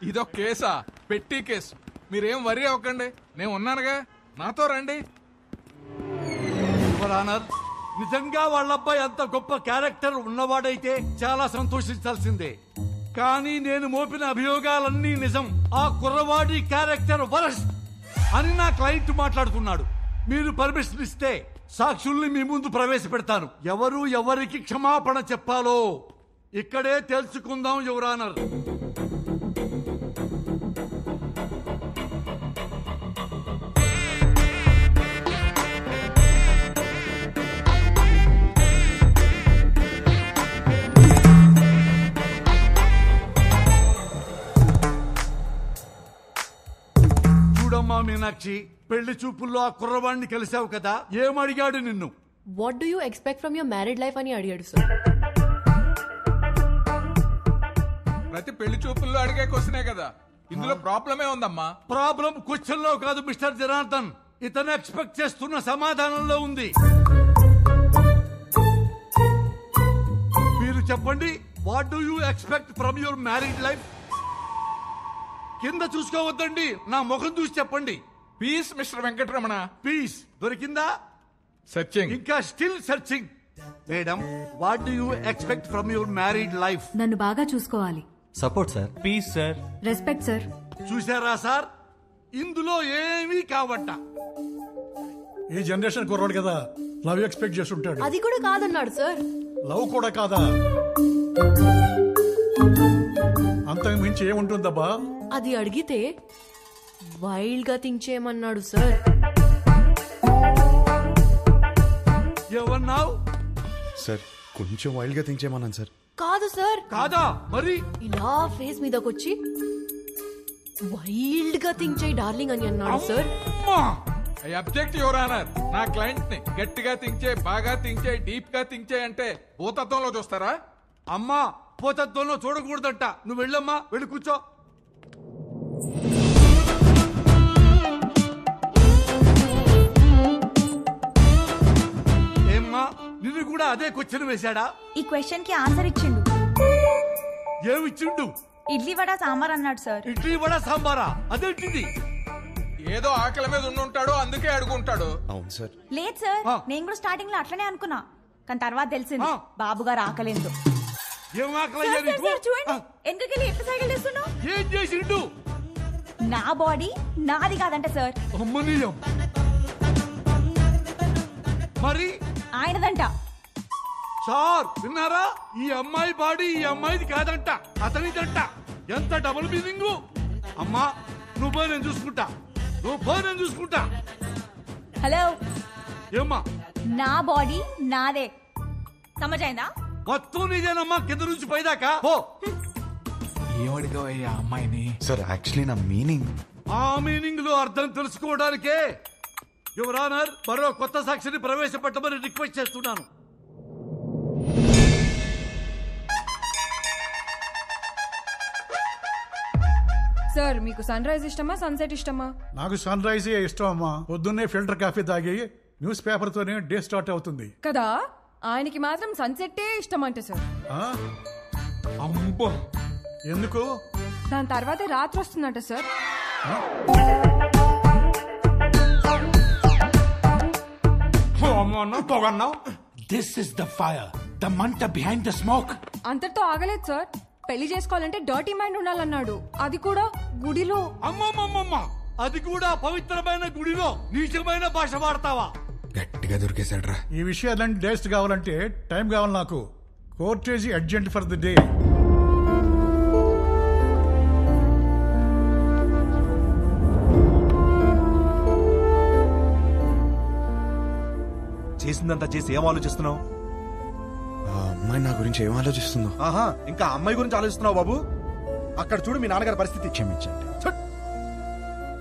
ఇదో కేసా? పెట్టి కేసు. మీరేం వరి అవ్వకండి, నేను ఉన్నానుగా, నాతో రండి. నిజంగా వాళ్ళ అబ్బాయి అంత గొప్ప క్యారెక్టర్ ఉన్నవాడైతే చాలా సంతోషించాల్సిందే. కానీ నేను మోపిన అభియోగాలన్నీ నిజం. ఆ కుర్రవాడి క్యారెక్టర్ వరస్ట్ అని నా క్లయింట్ మాట్లాడుతున్నాడు. మీరు పర్మిషన్ ఇస్తే సాక్షుల్ని మీ ముందు ప్రవేశపెడతాను. ఎవరు ఎవరికి క్షమాపణ చెప్పాలో ఇక్కడే తెలుసుకుందాం యువర్ ఆనర్. మీనాక్షి, పెళ్లి చూపుల్లో ఆ కుర్రవాణ్ణి కలిసావు కదా, ఏమడిగాడు నిన్ను? What do you expect from your married life అని అడిగాడు సార్. ప్రతి పెళ్లి చూపుల్లో అడిగే క్వశ్చనే కదా, ఇందులో ప్రాబ్లమే ఉందమ్మా. ప్రాబ్లం క్వశ్చన్ లో కాదు మిస్టర్ జనార్దన్, ఇతను ఎక్స్పెక్ట్ చేస్తున్న సమాధానంలో ఉంది. మీరు చెప్పండి, what do you expect from your married life? కింద చూసుకోవద్దండి, నా ముఖం చూసి చెప్పండి. Peace mister Venkataramana. పీస్ దొరికిందా? సెర్చింగ్. ఇంకా still searching. Madam, what do you expect from your married life? నన్ను బాగా చూసుకోవాలి. Support sir. Peace sir. Respect sir. చూసారా సార్, ఇందులో ఏమీ కావట్ట. ఈ జనరేషన్ కుర్రాడు కదా, లవ్ ఎక్స్పెక్ట్ చేసి ఉంటాడు. అది కూడా కాదన్నాడు సార్. లవ్ కూడా కాదా? అంతకు మించి ఏముంటుందబ్బా? అది అడిగితే వైల్డ్ గా థింక్ చేయమన్నాడు సార్. ఏమన్నావు? సార్ కొంచెం వైల్డ్ గా థింక్ చేయమన్నాను సార్. కాదు సార్. కాదా? మరి ఇలా ఫేస్ మీదకొచ్చి వైల్డ్ గా థింక్ చేయి డార్లింగ్ అని అన్నాడు sir. I object your honour. నా క్లయింట్ ని గట్టిగా థింక్ చేయి, బాగా థింక్ చేయి, డీప్ గా థింక్ చేయి అంటే భూతత్వంలో చూస్తారా? అమ్మా, పోతత్వంలో చూడకూడదంట. నువ్వు వెళ్ళమ్మా, వెళ్ళి కూర్చో. ఏమ్మా, నిన్ను కూడా అదే క్వశ్చన్ వేశాడా? ఈ క్వశ్చన్ కి ఆన్సర్ ఇచ్చిండు. ఏమిచ్చిండు? ఇడ్లీ వడ సాంబార్ అన్నాడు సార్. ఇడ్లీ వడ సాంబారా? అదేంటిది? ఏదో ఆకలి మీద ఉండుంటాడు, అందుకే అడుగుంటాడు. అవును సార్. లేదు సార్, నేను కూడా స్టార్టింగ్ లో అట్లనే అనుకున్నా, కానీ తర్వాత తెలిసింది బాబు గారు ఆకలేదు. ఏం ఆకలి? చూడండి ఎందుకెళ్ళి ఎట్లా సైకిల్ చేస్తున్నావు? ఏం చేసిండు? నా బాడీ నాది కాదంట సార్. అమ్మనీయం. మరి ఆయనదంట. సార్ విన్నారా? ఈ అమ్మాయి బాడీ ఈ అమ్మాయిది కాదంట, అతనిదంట. ఎంత డబుల్ మీనింగ్. అమ్మా, నువ్వు పోయి నేను చూసుకుంటా, నువ్వు పోయి నేను చూసుకుంటా. హలో, ఏమ్మా? నా బాడీ నాదే, సమజైందా? మొత్తం నీదేనమ్మా, కింద నుంచి పైదాకా. పో. ఏమడిగావయ్యా అమ్మాయిని? సార్ యాక్చువల్లీ నా మీనింగ్. ఆ మీనింగ్ లో అర్థం తెలుసుకోవడానికే యువర్ ఆనర్ మరో కొత్త సాక్షిని ప్రవేశపెట్టమని రిక్వెస్ట్ చేస్తున్నాను. సార్, మీకు సన్ రైజ్ ఇష్టమా సన్సెట్ ఇష్టమా? నాకు సన్ రైజే ఇష్టం అమ్మా. పొద్దున్నే ఫిల్టర్ కాఫీ తాగి న్యూస్ పేపర్ తోనే డే స్టార్ట్ అవుతుంది కదా. ఆయనకి మాత్రం సన్సెట్టే ఇష్టం అంట సార్. అమ్మో, ఎందుకు? దాని తర్వాతే రాత్రి వస్తుందంట sir. This is the fire, the మంట బిహైండ్ ద స్మోక్. అంతటితో ఆగలేదు సార్, పెళ్లి చేసుకోవాలంటే డర్టీ మైండ్ ఉండాలన్నాడు. అది కూడా గుడిలో. అమ్మమ్మమ్మ, అది కూడా పవిత్రమైన గుడిలో నీచమైన భాష వాడతావా? గట్టిగా దొరికేశాడ్రా. ఈ విషయాలన్నీ డేస్ట్ కావాలంటే టైం కావాలి నాకు. Courtesy urgent for the day. చేసిందంతా చేసి ఏం ఆలోచిస్తున్నావు? ఆ అమ్మాయి నా గురించి ఏం ఆలోచిస్తుందో. ఆహా, ఇంకా అమ్మాయి గురించి ఆలోచిస్తున్నావు బాబు? అక్కడ చూడు మీ నాన్నగారి పరిస్థితి. క్షమించండి,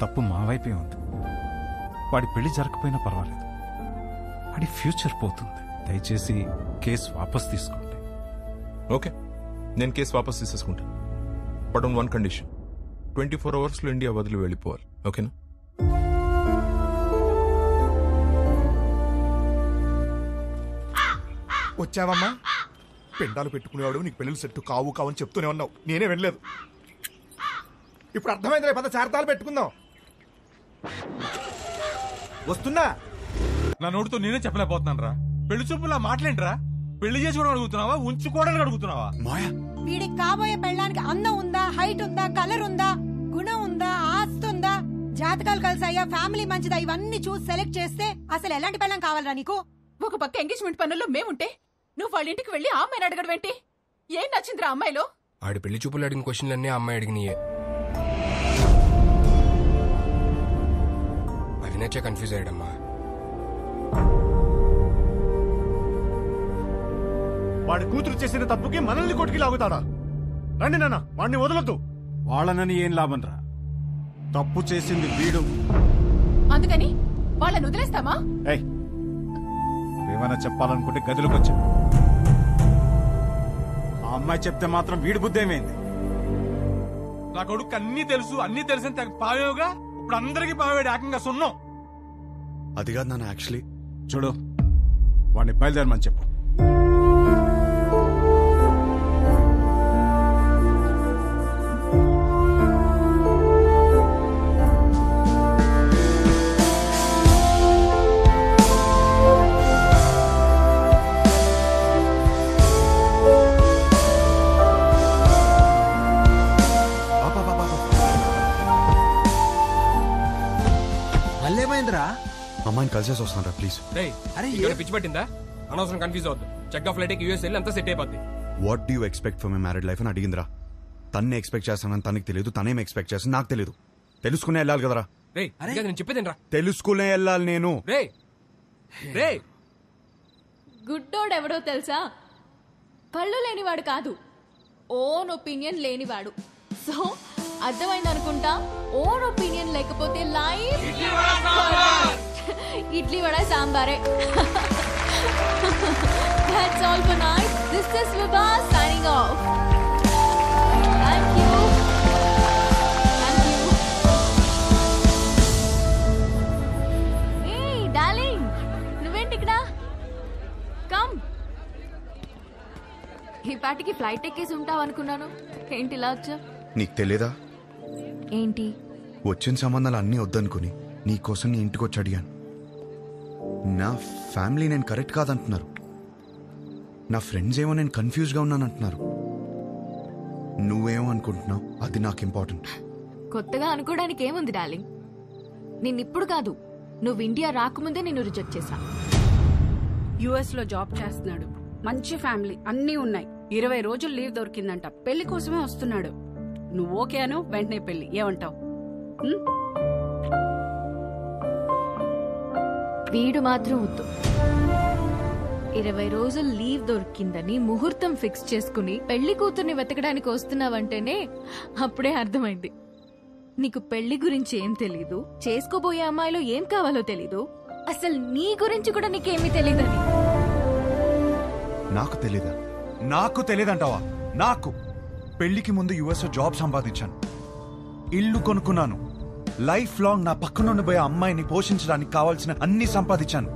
తప్పు మా వైపే ఉంది. వాడి పెళ్లి జరగకపోయినా పర్వాలేదు, వాడి ఫ్యూచర్ పోతుంది. దయచేసి కేసు వాపస్ తీసుకోండి. ఓకే, నేను కేసు వాపస్ తీసేసుకుంటా. But on one condition, 24 hours లో ఇండియా వదిలి వెళ్ళిపోవాలి. ఓకేనా? వచ్చావమ్మా? పెండాలు పెట్టుకునేవాడు నీకు పెళ్ళిళ్ళు సెట్టు కావు కావని చెప్తూనే ఉన్నావు, నేనే వెళ్ళలేదు. ఇప్పుడు అర్థమైంది, పద చార్తాలు పెట్టుకుందాం. వస్తున్నా. నా నోటితో నేనే చెప్పలేకపోతున్నాను రా. పెళ్లి చూపులా మాట్లాడరా? పెళ్లి చేసుకోవడం అడుగుతున్నావా, ఉంచుకోవడానికి అడుగుతున్నావా? వీడికి కాబోయే పెళ్ళానికి అందం ఉందా, హైట్ ఉందా, కలర్ ఉందా, గుణం ఉందా, ఆస్తి ఉందా, జాతకాలు కలిసాయా, ఫ్యామిలీ మంచిదా, ఇవన్నీ చూసి సెలెక్ట్ చేస్తే అసలు ఎలాంటి పెళ్ళం కావాలరా నీకు? ఒక పక్క ఎంగేజ్మెంట్ పనుల్లో మేముంటే నువ్వు వాళ్ళ ఇంటికి వెళ్ళి ఆ అమ్మాయిని అడగడం ఏంటి? ఏం నచ్చిందిరా అమ్మాయిలో? ఆడి పెళ్లి చూపులు అడిగిన క్వశ్చన్లన్నీ అమ్మాయి అడిగినాయే. అవి నచ్చే కన్ఫ్యూజ్ అయ్యాడమ్మా. వాడి కూతురు చేసిన తప్పుకి మనల్ని కొట్టుకి లాగుతాడా? రండి నాన్న, వాడిని వదలొద్దు. వాళ్ళనని ఏం లాభం రా? తప్పు చేసింది వీడు, అందుకని వాళ్ళని వదిలేస్తామా? ఏయ్, ఏమైనా చెప్పాలనుకుంటే గదిలోకి వచ్చా. ఆ అమ్మాయి చెప్తే మాత్రం వీడి బుద్ధి ఏమైంది? నా కొడుకు అన్ని తెలుసు అని పావేవుగా ఇప్పుడు అందరికి పావేడు ఏకంగా సున్నం. అది కాదు నాన్న, యాక్చువల్లీ చూడు, వాడిని బయలుదేరమని చెప్పు. అమ్మాయిని కలిసేసి వస్తాను ప్లీజ్. పిచ్చి పట్టిందా? అనవసరం కన్ఫ్యూజ్ అవుద్దు. చెక్ ఫ్లైట్ యూఎస్ వెళ్ళి అంతా సెట్ అయిపోద్ది. What do you expect for my married life అని అడిగిందిరా. తన్నే ఎక్స్పెక్ట్ చేస్తానని తనకి తెలియదు, తనేం ఎక్స్పెక్ట్ చేస్తాను నాకు తెలియదు. తెలుసుకునే వెళ్ళాలి కదరా. నేను చెప్పేదేనరా, తెలుసుకునే వెళ్ళాలి నేను. రే గుడ్డోడు ఎవడో తెలుసా? కళ్ళు లేనివాడు కాదు, ఓన్ ఒపీనియన్ లేనివాడు. సో అర్థమైంది అనుకుంటా. ఓన్ ఒపీనియన్ లేకపోతే లైఫ్ ఇడ్లీ వడ సాంబారే. That's all for night. This is Vibha signing off. Thank you. Thank you. Hey darling, నువ్వేంటి ఇక్కడ? Come. ఈ పాటికి ఫ్లైట్ ఎక్కేసి ఉంటావు అనుకున్నాను. ఏంటి ఇలా వచ్చా? నీకు తెలియదా? ఏంటి? వచ్చిన సంబంధాలు అన్నీ వద్దనుకుని నీకోసం నీ ఇంటికి వచ్చి అడిగాను. నా ఫ్యామిలీ నేను కరెక్ట్ కాదంటున్నారు. నా ఫ్రెండ్స్ ఏమో నేను కన్ఫ్యూజ్గా ఉన్నానంటున్నారు. నువ్వేమో అనుకుంటున్నావు, అది నాకు ఇంపార్టెంట్. కొత్తగా అనుకోవడానికి ఏముంది డార్లింగ్? నిన్నిప్పుడు కాదు, నువ్వు ఇండియా రాకముందే నిన్ను రిజెక్ట్ చేశా. యుఎస్ లో జాబ్ చేస్తున్నాడు, మంచి ఫ్యామిలీ, అన్నీ ఉన్నాయి. 20 రోజులు లీవ్ దొరికిందంట. పెళ్లి కోసమే వస్తున్నాడు. నువ్వు ఓకే అను, వెంటనే పెళ్లి. ఏమంటావు? వీడు మాత్రం వద్దు. 20 రోజులు లీవ్ దొరికిందని ముహూర్తం ఫిక్స్ చేసుకుని పెళ్లి కూతుర్ని వెతకడానికి వస్తున్నావంటేనే అప్పుడే అర్థమైంది నీకు పెళ్లి గురించి ఏం తెలీదు, చేసుకోబోయే అమ్మాయిలో ఏం కావాలో తెలీదు, అసలు నీ గురించి కూడా నీకేమీ తెలీదని. నాకు తెలీదా? నాకు తెలియదంటావా? నాకు పెళ్లికి ముందు యుఎస్ జాబ్ సంపాదించాను, ఇల్లు కొనుక్కున్నాను, లైఫ్ లాంగ్ నా పక్కనుండి పోయే అమ్మాయిని పోషించడానికి కావాల్సిన అన్ని సంపాదించాను.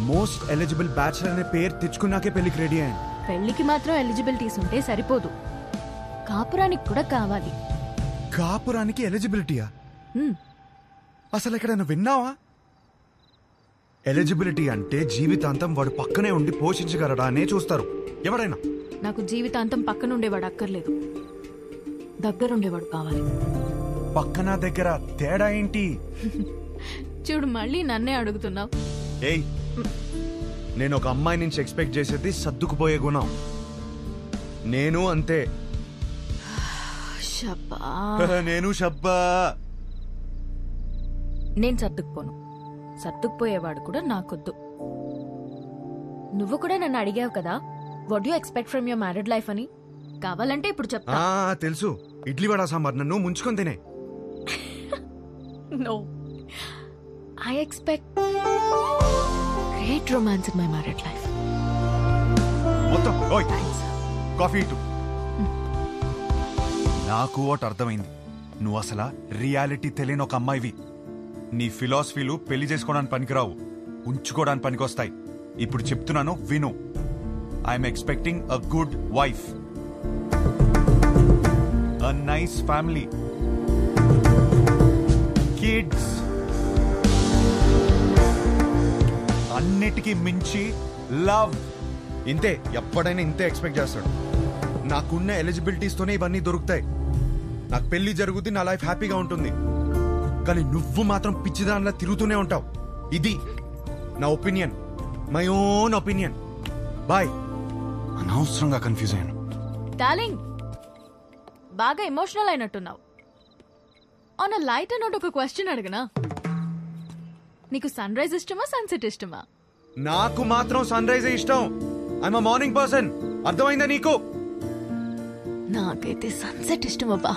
మోస్ట్ ఎలిజిబుల్ బ్యాచిలర్ అనే పేరు తెచ్చుకున్నాకే పెళ్లికి రెడీ అయ్యాను. పెళ్లికి మాత్రం ఎలిజిబిలిటీస్ ఉంటే సరిపోదు, కాపురానికి కూడా కావాలి. కాపురానికి ఎలిజిబిలిటీయా? అసలు ఎక్కడైనా విన్నావా? ఎలిజిబిలిటీ అంటే జీవితాంతం వాడు పక్కనే ఉండి పోషించగలడా అనే చూస్తారు ఎవరైనా. నాకు జీవితాంతం పక్కనుండేవాడు అక్కర్లేదు, దగ్గరుండేవాడు కావాలి. పక్కన దగ్గర తేడా ఏంటి? చూడు, మళ్ళీ నన్నే అడుగుతున్నావు. ఏయ్, నేను ఒక అమ్మాయి నుంచి ఎక్స్పెక్ట్ చేసేది సర్దుకుపోయే గుణం. నేను అంతే. నేను షబ్బా. నేను సర్దుకుపోను, సర్దుకుపోయేవాడు కూడా నాకొద్దు. నువ్వు కూడా నన్ను అడిగావు కదా, what you expect from your married life అని. కావాలంటే ఇప్పుడు చెప్తా. తెలుసు, ఇడ్లీ వడ సాంబార్ నన్ను ముంచుకొని తినే. No, I expect great romance in my married life. మొత్తం కాఫీ ఇటు. నాకు ఒకటి అర్థమైంది, నువ్వు అసలు రియాలిటీ తెలియని ఒక అమ్మాయివి. నీ ఫిలాసఫీలు పెళ్లి చేసుకోవడానికి పనికిరావు, ఉంచుకోవడానికి పనికొస్తాయి. ఇప్పుడు చెప్తున్నాను విను. I'm expecting a good wife, a nice family, kids, అన్నిటికీ మించి లవ్. ఇంతే, ఎప్పుడైనా ఇంతే ఎక్స్పెక్ట్ చేస్తాడు. నాకున్న ఎలిజిబిలిటీస్ తోనే ఇవన్నీ దొరుకుతాయి. నాకు పెళ్లి జరుగుద్ది, నా లైఫ్ హ్యాపీగా ఉంటుంది. కానీ నువ్వు మాత్రం పిచ్చిదానిలా తిరుగుతూనే ఉంటావు. ఇది నా opinion, my own opinion. Bye. అనవసరంగా కన్ఫ్యూజ్ అయ్యాను. డార్లింగ్, బాగా ఎమోషనల్ అయినట్టున్నావు. ఆన్ అ లైట్ నోట్ ఒక క్వశ్చన్ అడగనా? నీకు సన్ రైజ్ ఇష్టమా, సన్సెట్ ఇష్టమా? నాకు మాత్రం సన్ రైజ్ ఇష్టం. I'm a morning person. అర్థమైందా నీకు? నాకైతే సన్సెట్ ఇష్టం అబ్బా.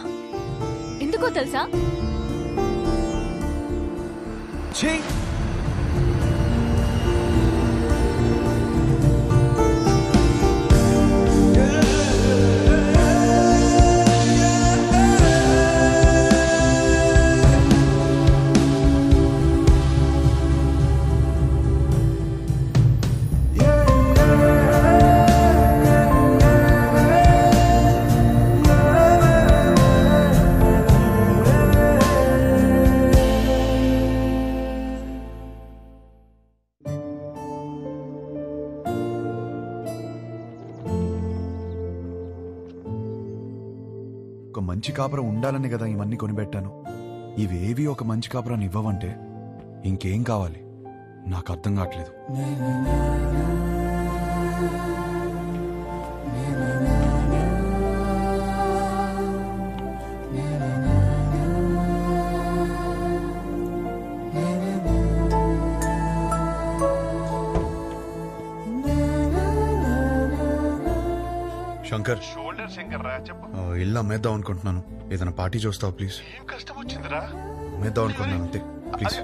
ఎందుకో తెలుసా? ఒక మంచి కాపురం ఉండాలని కదా ఇవన్నీ కొనిపెట్టాను. ఇవేవి ఒక మంచి కాపురాన్ని ఇవ్వవంటే ఇంకేం కావాలి నాకు అర్థం కావట్లేదు. శంకర్, షోల్డర్ శంకర్ రా, చెప్పు. ఇల్లు అమ్మేద్దాం అనుకుంటున్నాను. ఏదైనా పార్టీ చూస్తావు ప్లీజ్? ఏం కష్టం వచ్చిందిరా? అమ్మేద్దాం అనుకుంటున్నాను అంతే, ప్లీజ్.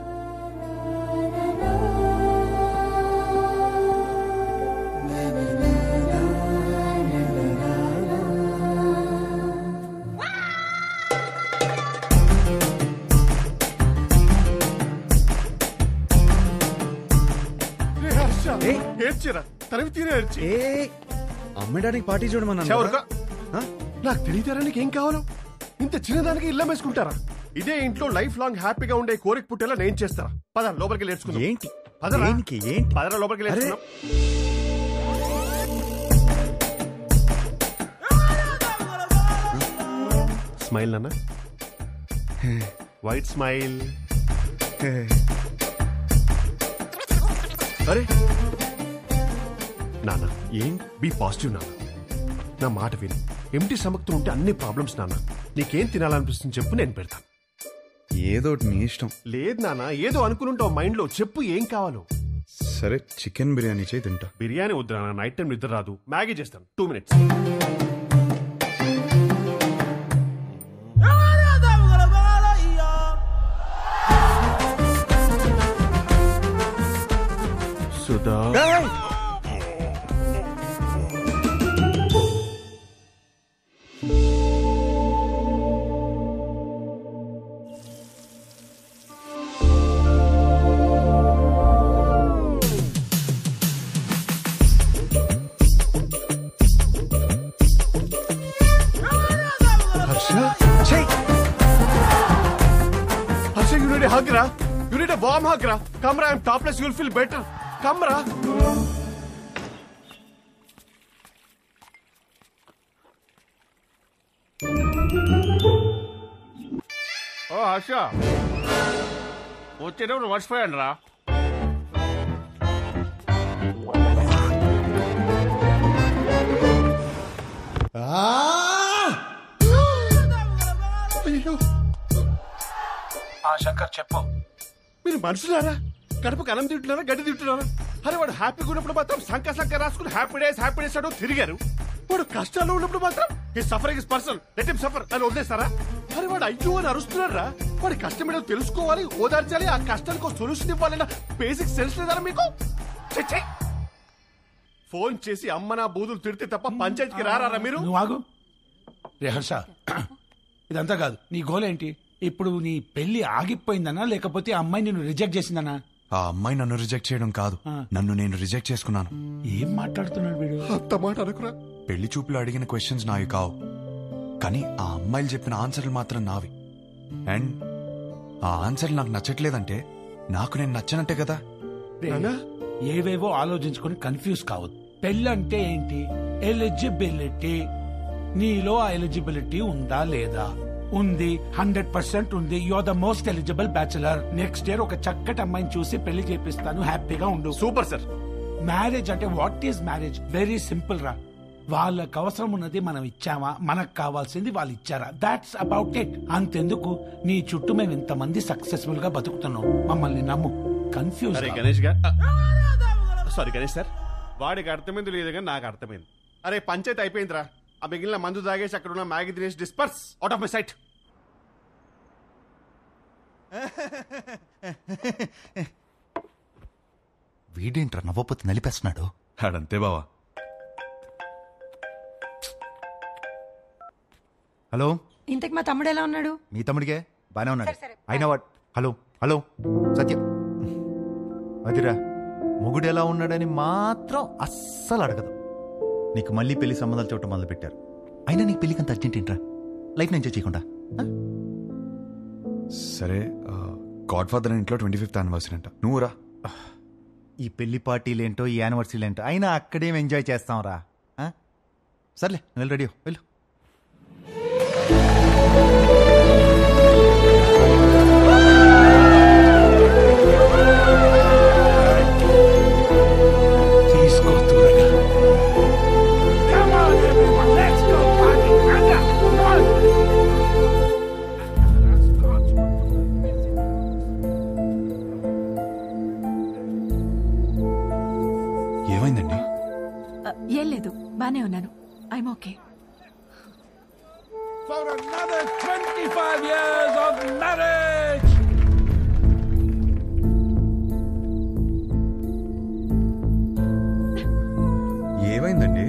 ఏడ్చిరా, తనవి తీరే ఏడ్చి. అమ్మడానికి పార్టీ చూడమన్నా. నాకు తెలియతారా నీకేం కావాలో? ఇంత చిన్నదానికి ఇల్లం వేసుకుంటారా? ఇదే ఇంట్లో లైఫ్ లాంగ్ హ్యాపీగా ఉండే కోరిక పుట్టేలా నేను చేస్తారా? పద లోపలికి నేర్చుకుందాం. ఏంటి పదరా, ఏంటి పదరా లోపలికి నేర్చుకుందాం. స్మైల్ నాన్న, వైట్ స్మైల్. అరే నాన్న, ఏం బీ పాజిటివ్ నాన్న. నా మాట విని ఎంటీ సమక్తో ఉంటే అన్ని ప్రాబ్లమ్స్ నాన్న. నీకేం తినాలనిపిస్తుంది చెప్పు, నేను పెడతాను. ఏదో నీ ఇష్టం. లేదు నాన్న, ఏదో అనుకుంటావు మైండ్ లో, చెప్పు ఏం కావాలో. సరే, చికెన్ బిర్యానీ చేయి తింటా. బిర్యానీ వద్దు నాన్న, నైట్ టైం నిద్ర రాదు. మ్యాగీ చేస్తాను, 2 minutes. Sudha, you need a hug, ra. You need a warm hug, ra. Come, ra. I'm topless. You'll feel better. Come, ra. Oh, Harsha. వచ్చేటప్పుడు మర్చిపోయాను రా. అయ్యో, శంకర్ చెప్పు. మీరు మనుషులారా? కడుపుకి అన్నం తింటున్నారా, గడ్డి తింటున్నారా? అరే వాడు హ్యాపీగా ఉన్నప్పుడు మాత్రం సంక రాసుకుని హ్యాపీ డేస్ అంటూ తిరిగారు. వాడు కష్టాల్లో ఉన్నప్పుడు మాత్రం ఈ suffering is personal, let him suffer అని వదిలేస్తారా? అరే వాడు అయ్యో అని అరుస్తున్నారా? వాడి కష్టం ఏంటో తెలుసుకోవాలి, ఓదార్చాలి, ఆ కష్టానికి సొల్యూషన్ ఇవ్వాలన్న బేసిక్ సెన్స్ లేదారా మీకు? ఫోన్ చేసి అమ్మ నా బూదులు తిడితే తప్ప పంచాయతీకి రారా మీరు? నువ్వు ఆగు. రే హర్ష, ఇదంతా కాదు. నీ గోల్ ఏంటి? ఇప్పుడు నీ పెళ్లి ఆగిపోయిందనా లేకపోతే ఆ అమ్మాయి నిన్ను రిజెక్ట్ చేసిందనా? ఆ అమ్మాయి నన్ను రిజెక్ట్ చేయడం కాదు, నన్ను నేను రిజెక్ట్ చేసుకున్నాను. ఏం మాట్లాడుతున్నాడు వీడు? అంత మాట అనుకురా. పెళ్లి చూపులు అడిగిన క్వశ్చన్స్ నావి కావు, కానీ ఆ అమ్మాయిలు చెప్పిన ఆన్సర్లు మాత్రం నావి. అండ్ ఆ ఆన్సర్లు నాకు నచ్చట్లేదంటే నాకు నేను నచ్చనట్టే కదా. ఏవేవో ఆలోచించుకొని కన్ఫ్యూజ్ కావద్దు. పెళ్ళంటే ఏంటి? ఎలిజిబిలిటీ. నీలో ఆ ఎలిజిబిలిటీ ఉందా లేదా? ఉంది, 100% ఉంది. You are the most eligible bachelor. Next year ఒక చక్కటి అమ్మాయిని చూసి పెళ్లి చేపిస్తాను, హ్యాపీగా ఉండు. Super sir. మ్యారేజ్ అంటే what is marriage? Very simple రా. వాళ్ళకి అవసరం ఉన్నది మనం ఇచ్చామా, మనకు కావాల్సింది వాళ్ళు ఇచ్చారా, దాట్స్ అబౌట్ ఇట్. అంతెందుకు, నీ చుట్టూ మేము ఇంతమంది సక్సెస్ఫుల్ గా బతుకుతున్నాం, మమ్మల్ని నమ్ము. కన్ఫ్యూజ్. గణేష్ గారు, సారీ గణేష్ సార్, వాడికి అర్థమైంది లేదు కానీ నాకు అర్థమైంది. అరే పంచాయతీ అయిపోయిందిరా. ఆ మిగిలిన మందు తాగేసి అక్కడ ఉన్న మ్యాగీ తినేసి disperse out of my sight. వీడేంట్రా నవ్వపోతే నలిపేస్తున్నాడు. ఆడంతే బావా. హలో, ఇంతకు మా తమ్ముడు ఎలా ఉన్నాడు? మీ తమ్ముడికే బానే ఉన్నాడు. అయినా వాడు హలో హలో సత్యం అదిరా మొగుడు ఎలా ఉన్నాడని మాత్రం అస్సలు అడగదు. నీకు మళ్ళీ పెళ్లి సంబంధాలు చూడటం మొదలు పెట్టారు. అయినా నీకు పెళ్లికి అంత అర్జెంట్ ఏంట్రా? లైఫ్ ఎంజాయ్ చేయకుండా. సరే, గాడ్ ఫాదర్ ఇంట్లో 25th యానివర్సరీ అంట, నువ్వు రా. ఈ పెళ్లి పార్టీలేంటో ఈ యానివర్సరీలేంటో అయినా అక్కడేం ఎంజాయ్ చేస్తాం రా. సర్లే నువ్వు రెడీ వెళ్ళు. తీసుకో త్వరగా. Come on, everyone, let's go party. Come on. ఏమైందండి? ఏం లేదు, బానే ఉన్నాను. I'm okay. For another 25 years of marriage. ఏమైందండి?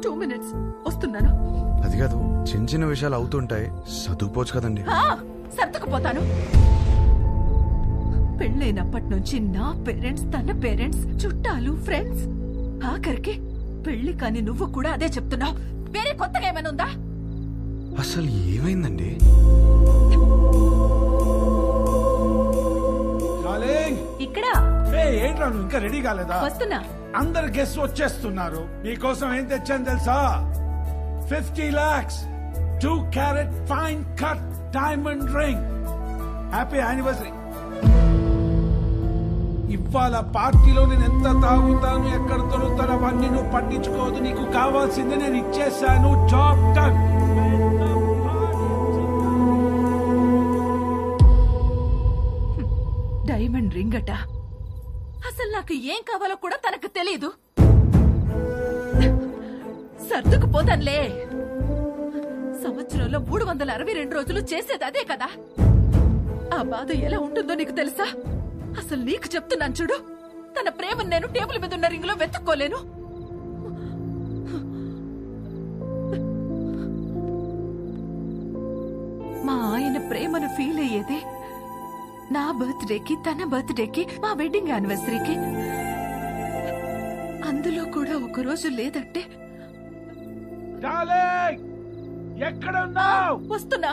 2 minutes వస్తున్నాను. అది కాదు, చిన్న చిన్న విషయాలు అవుతుంటాయి, చదువుకోవచ్చు కదండి. సర్దుకుపోతాను. పెళ్ళైనప్పటి నుంచి నా పేరెంట్స్, తన పేరెంట్స్, చుట్టాలు, ఫ్రెండ్స్, ఆఖరికి పెళ్లి కాని నువ్వు కూడా అదే చెప్తున్నావు. వేరే కొత్తగా ఏమైనా ఉందా? అసలు ఏమైందండి? ఇక్కడ ఏంట్రా నువ్వు ఇంకా రెడీ కాలేదా? వస్తున్నా. అందరు గెస్ట్ వచ్చేస్తున్నారు. నీకోసం ఏం తెచ్చాను తెలుసా? 50 lakhs 2 carat fine cut diamond ring. Happy anniversary. ఇవాళ పార్టీలో నేను ఎంత తాగుతాను, ఎక్కడ దొరుకుతాను అవన్నీ నువ్వు పట్టించుకోవద్దు. నీకు కావాల్సింది నేను ఇచ్చేసాను. Job done. డైమండ్ రింగ్ అట. అసలు నాకు ఏం కావాలో కూడా తనకు తెలీదు. సర్దుకుపోతానులే. సంవత్సరంలో 362 రోజులు చేసేది అదే కదా. ఆ బాధ ఎలా ఉంటుందో నీకు తెలుసా? అసలు నీకు చెప్తున్నాను చూడు, తన ప్రేమను నేను టేబుల్ మీద ఉన్న రింగ్ లో వెతుక్కోలేను. మా ఆయన ప్రేమను ఫీల్ అయ్యేదే నా బర్త్డేకి, తన బర్త్డేకి, మా వెడ్డింగ్ యానివర్సరీకి. అందులో కూడా ఒక రోజు లేదంటే ఎక్కడ ఉన్నావు? వస్తున్నా.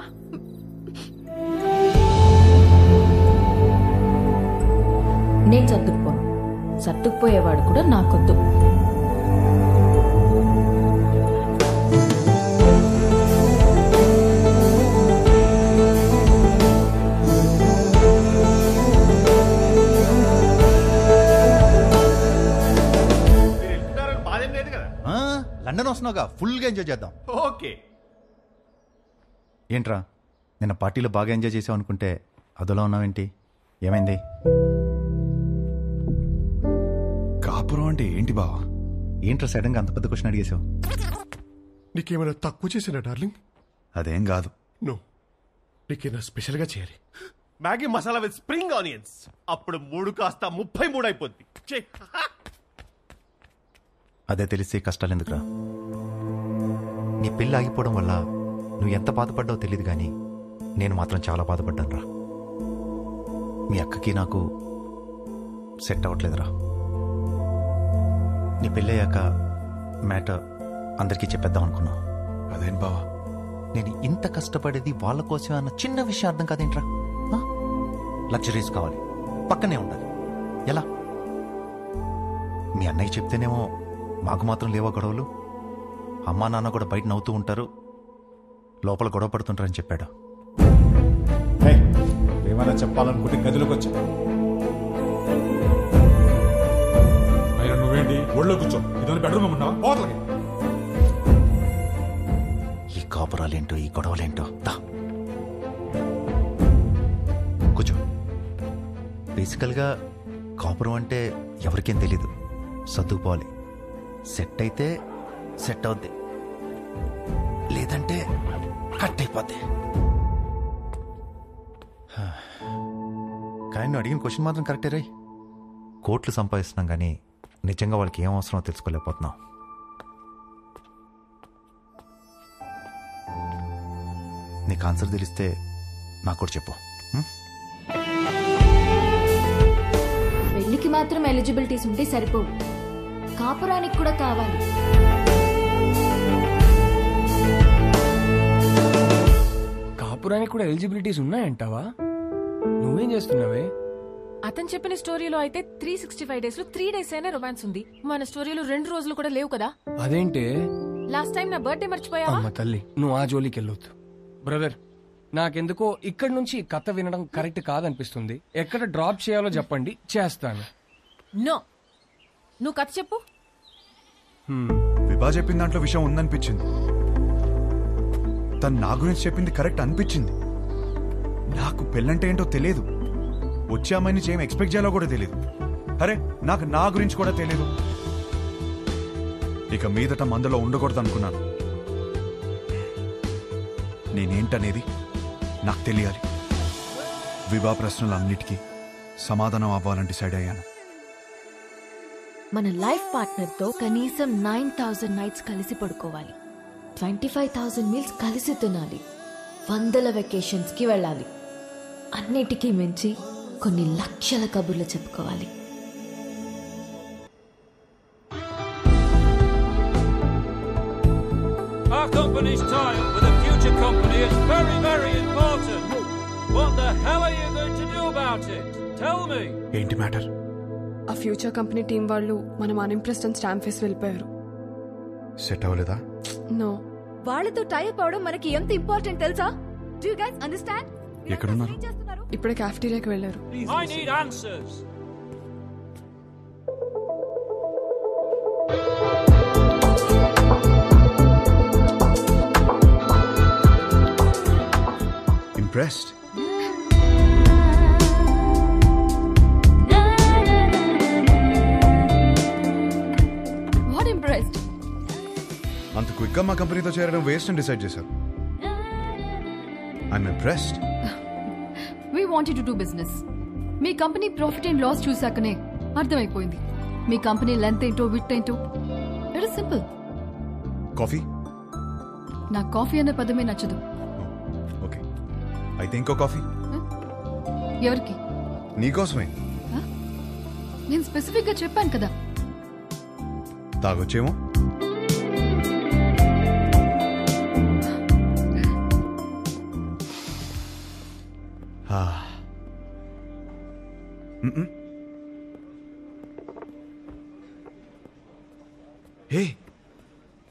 నేను సర్దుకుపోను. సర్దుకుపోయేవాడు కూడా నాకొద్దు. లండన్ వస్తున్నావుగా, ఫుల్గా ఎంజాయ్ చేద్దాం. ఓకే. ఏంట్రా నిన్న పార్టీలో బాగా ఎంజాయ్ చేసావు అనుకుంటే అదోలా ఉన్నావేంటి? ఏమైంది? కాపురం అంటే ఏంటి బావా? ఏంట్రా సడన్ గా అంత పెద్ద క్వశ్చన్ అడిగేశావు? నీకేమైనా తక్కువ చేసినా డార్లింగ్? అదేం కాదు. నో, నీకేమైనా స్పెషల్గా చేయాలి. Maggi masala with spring onions. అప్పుడు 3 కాస్త 33 అయిపోద్ది. అదే తెలిస్తే కష్టాలు ఎందుకురా? నీ పెళ్ళి ఆగిపోవడం వల్ల నువ్వు ఎంత బాధపడ్డావో తెలియదు కానీ నేను మాత్రం చాలా బాధపడ్డాను రా. మీ అక్కకి నాకు సెట్ అవ్వట్లేదురా. నీ పెళ్ళయ్యాక మ్యాటర్ అందరికీ చెప్పేద్దాం అనుకున్నా. అదేం బావా, నేను ఇంత కష్టపడేది వాళ్ళ కోసమే అన్న చిన్న విషయం అర్థం కాదేంట్రా? లగ్జరీస్ కావాలి, పక్కనే ఉండాలి. ఎలా? మీ అన్నయ్య చెప్తేనేమో మాకు మాత్రం లేవా గొడవలు? అమ్మా నాన్న కూడా బయట నవ్వుతూ ఉంటారు, లోపల గొడవ పడుతుంటారని చెప్పాడు. ఏమైనా చెప్పాలనుకుంటే గదిలోకి వచ్చా. అయినా నువ్వేంటి ఒళ్ళో కూర్చో? ఇదని బెడ్రూమ్ ఉన్నావా? హోటల్కి. ఈ కాపురాలేంటో, ఈ గొడవలేంటో. కూర్చో. బేసికల్గా కాపురం అంటే ఎవరికేం తెలీదు. సర్దుకుపోవాలి. సెట్ అయితే సెట్ అవుద్ది, లేదంటే కట్ అయిపోద్ది. కానీ నువ్వు అడిగిన క్వశ్చన్ మాత్రం కరెక్టే రే. కోట్లు సంపాదిస్తున్నాం కానీ నిజంగా వాళ్ళకి ఏం అవసరమో తెలుసుకోలేకపోతున్నాం. నీకు ఆన్సర్ తెలిస్తే నాకు కూడా చెప్పు. పెళ్లికి మాత్రం ఎలిజిబిలిటీస్ ఉంటే సరిపోవు, కాపురానికి కూడా కావాలి. కాపురానికి కూడా ఎలిజిబిలిటీస్ ఉన్నాయంటావా? నువ్వేం చేస్తున్నావే? అతను చెప్పిన స్టోరీలో అయితే 365 days లో 3 days అయినా రొమాన్స్ ఉంది. మన స్టోరీలో 2 రోజులు కూడా లేవు కదా. అదేంటే? లాస్ట్ టైం నా బర్త్డే మర్చిపోయావా? అమ్మ తల్లి, నువ్వు ఆ జోలికి వెళ్ళొద్దు. బ్రదర్, నాకెందుకో ఇక్కడి నుంచి కథ వినడం కరెక్ట్ కాదనిపిస్తుంది. ఎక్కడ డ్రాప్ చేయాలో చెప్పండి, చేస్తాను. నో, నువ్వు కథ చెప్పు. విభా చెప్పిన దాంట్లో విషయం ఉందనిపించింది. తను నా గురించి చెప్పింది కరెక్ట్ అనిపించింది. నాకు పెళ్ళంటే ఏంటో తెలియదు. వచ్చే అమ్మాయి నుంచి ఏం ఎక్స్పెక్ట్ చేయాలో కూడా తెలియదు. అరే, నాకు నా గురించి కూడా తెలియదు. ఇక మీదట మందులో ఉండకూడదు అనుకున్నాను. నేనేంటనేది నాకు తెలియాలి. విభా ప్రశ్నలన్నిటికీ సమాధానం అవ్వాలని డిసైడ్ అయ్యాను. మన లైఫ్ పార్ట్నర్ తో కనీసం 9,000 nights కలిసి పడుకోవాలి, 25,000 meals కలిసి తినాలి, 100 vacations కి వెళ్ళాలి. అన్నిటికీ మించి కొన్ని లక్షల కబుర్లు చెప్పుకోవాలి. Our company's tie-up with a future company is very, very important. What the hell are you going to do about it? Tell me. ఏంటి మ్యాటర్? ఆ ఫ్యూచర్ కంపెనీ టీం వాళ్ళు మనం అన్ఇంప్రెస్డ్ అని స్టాంప్ వేసి వెళ్ళిపోయారు. సెట్ అవ్వలేదా? నో. వాళ్ళతో టైప్ అవడం మనకి ఎంత ఇంపార్టెంట్ తెలుసా? Do you guys understand? ఎక్కడున్నారు? ఇప్పుడే క్యాఫ్టీరియాకి వెళ్ళారు. I need answers. Impressed? What impressed? అంత క్విక్ గా మా కంపెనీతో చేరడం వేస్ట్ అని డిసైడ్ చేశారు. I'm impressed. We wanted to do business. మీ కంపెనీ ప్రాఫిట్ అండ్ లాస్ చూసాకనే అర్థమైపోయింది. మీ కంపెనీ లెంత్ ఏంటో విత్ ఏంటో. It is simple. కాఫీ? నాకు కాఫీ అనే పదమే నచ్చదు. ఓకే, అయితే ఇంకో కాఫీ. ఎవరికి? నీకోసమే. నేను స్పెసిఫిక్ గా చెప్పాను కదా. తాగొచ్చేమో. హే,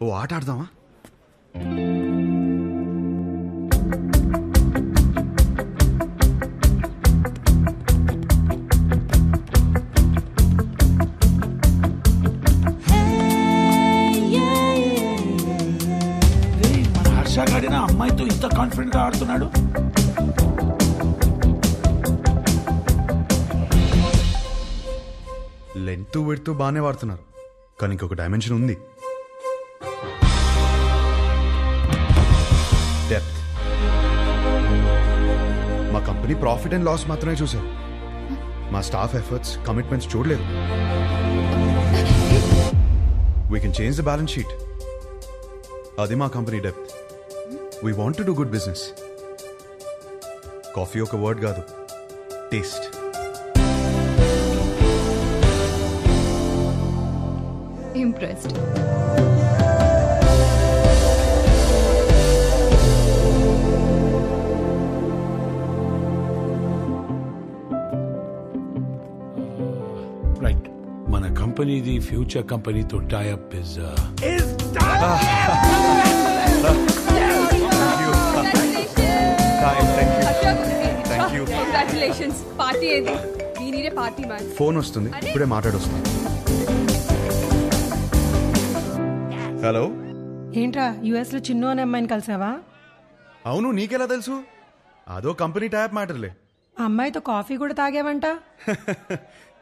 ఓ ఆట ఆడదామా? మన హర్ష గాడిన అమ్మాయితో ఇంత కాన్ఫిడెంట్ గా ఆడుతున్నాడు. లెంత్ విడ్త్ బాగానే వాడుతున్నారు, కానీ ఇంకొక డైమెన్షన్ ఉంది. డెప్త్. మా కంపెనీ ప్రాఫిట్ అండ్ లాస్ మాత్రమే చూశారు. మా స్టాఫ్ ఎఫర్ట్స్, కమిట్మెంట్స్ చూడలేదు. We can change the balance sheet. అది మా company depth. We want to do good business. Coffee ఒక వర్డ్ కాదు, టేస్ట్. Impressed. రైట్, మన కంపెనీది ఫ్యూచర్ కంపెనీతో టైఅప్ ఇస్ కంగ్రాచులేషన్స్. పార్టీ ఏది? దీనినే పార్టీ మ్యాన్. ఫోన్ వస్తుంది, ఇప్పుడే మాట్లాడొస్తుంది. హలో. ఏంట్రా యుఎస్ లో చిన్ను అనే అమ్మాయిని కలిసావా? అవును, నీకెలా తెలుసు? అదో కంపెనీ ట్యాప్ మ్యాటర్లే. ఆ అమ్మాయితో కాఫీ కూడా తాగేవంట.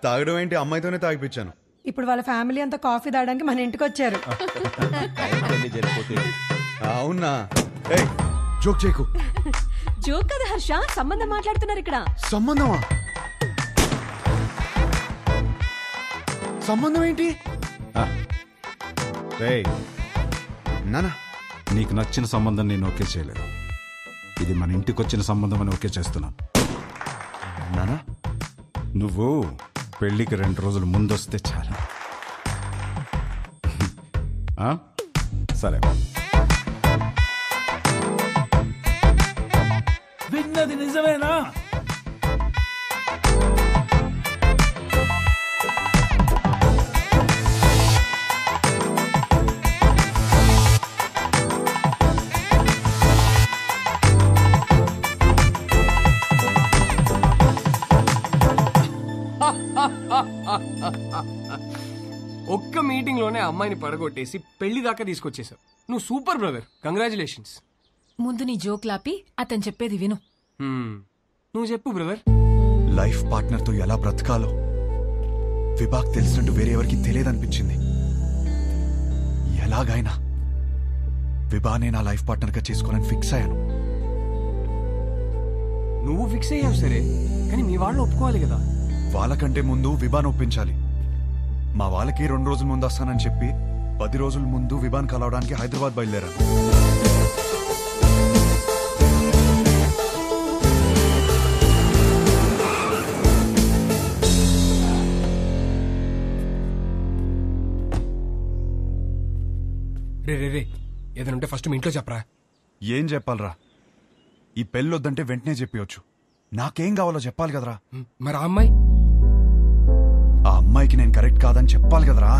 తాగడం ఏంటి, అమ్మాయితోనే తాగిపించాను. ఇప్పుడు వాళ్ళ ఫ్యామిలీ అంతా కాఫీ తాగడానికి మన ఇంటికి వచ్చారు. అవునా? జోక్ చేయకు. జోక్ కదా హర్ష, సంబంధం మాట్లాడుతున్నారు ఇక్కడ. సంబంధమా? సంబంధం ఏంటి? నానా, నీకు నచ్చిన సంబంధం నేను ఓకే చేయలేదు. ఇది మన ఇంటికి వచ్చిన సంబంధం అని ఓకే చేస్తున్నాను. నానా, నువ్వు పెళ్లికి 2 రోజులు ముందొస్తే చాలు. సరే. విన్నది నిజమేనా? ఒక్క మీటింగ్ లోనే అమ్మాయిని పడగొట్టేసి పెళ్లి దాకా తీసుకొచ్చేసావు. నువ్వు సూపర్ బ్రదర్, కంగ్రాచులేషన్స్. ముందు నీ జోక్ లాపి అతను చెప్పేది విను. నువ్వు చెప్పు బ్రదర్. లైఫ్ పార్ట్నర్ తో ఎలా బ్రతకాలో విభాగ్ తెలిసినట్టు వేరెవరికి తెలియదనిపించింది. ఎలాగైనా విభానే నా లైఫ్ పార్ట్నర్ గా చేసుకోవాలని ఫిక్స్ అయ్యాను. నువ్వు ఫిక్స్ అయ్యావు సరే, కానీ మీ వాళ్ళు ఒప్పుకోవాలి కదా. వాళ్ళకంటే ముందు విభాన్ ఒప్పించాలి. మా వాళ్ళకి 2 రోజుల ముందు వస్తానని చెప్పి 10 రోజుల ముందు విభాన్ కలవడానికి హైదరాబాద్ బయలుదేరాను. రే ఏదైనా ఫస్ట్ మీ ఇంట్లో చెప్పరా. ఏం చెప్పాలరా? ఈ పెళ్ళొద్దంటే వెంటనే చెప్పవచ్చు. నాకేం కావాలో చెప్పాలి కదరా. మరి ఆ అమ్మాయి? ఆ అమ్మాయికి నేను కరెక్ట్ కాదని చెప్పాలి కదరా.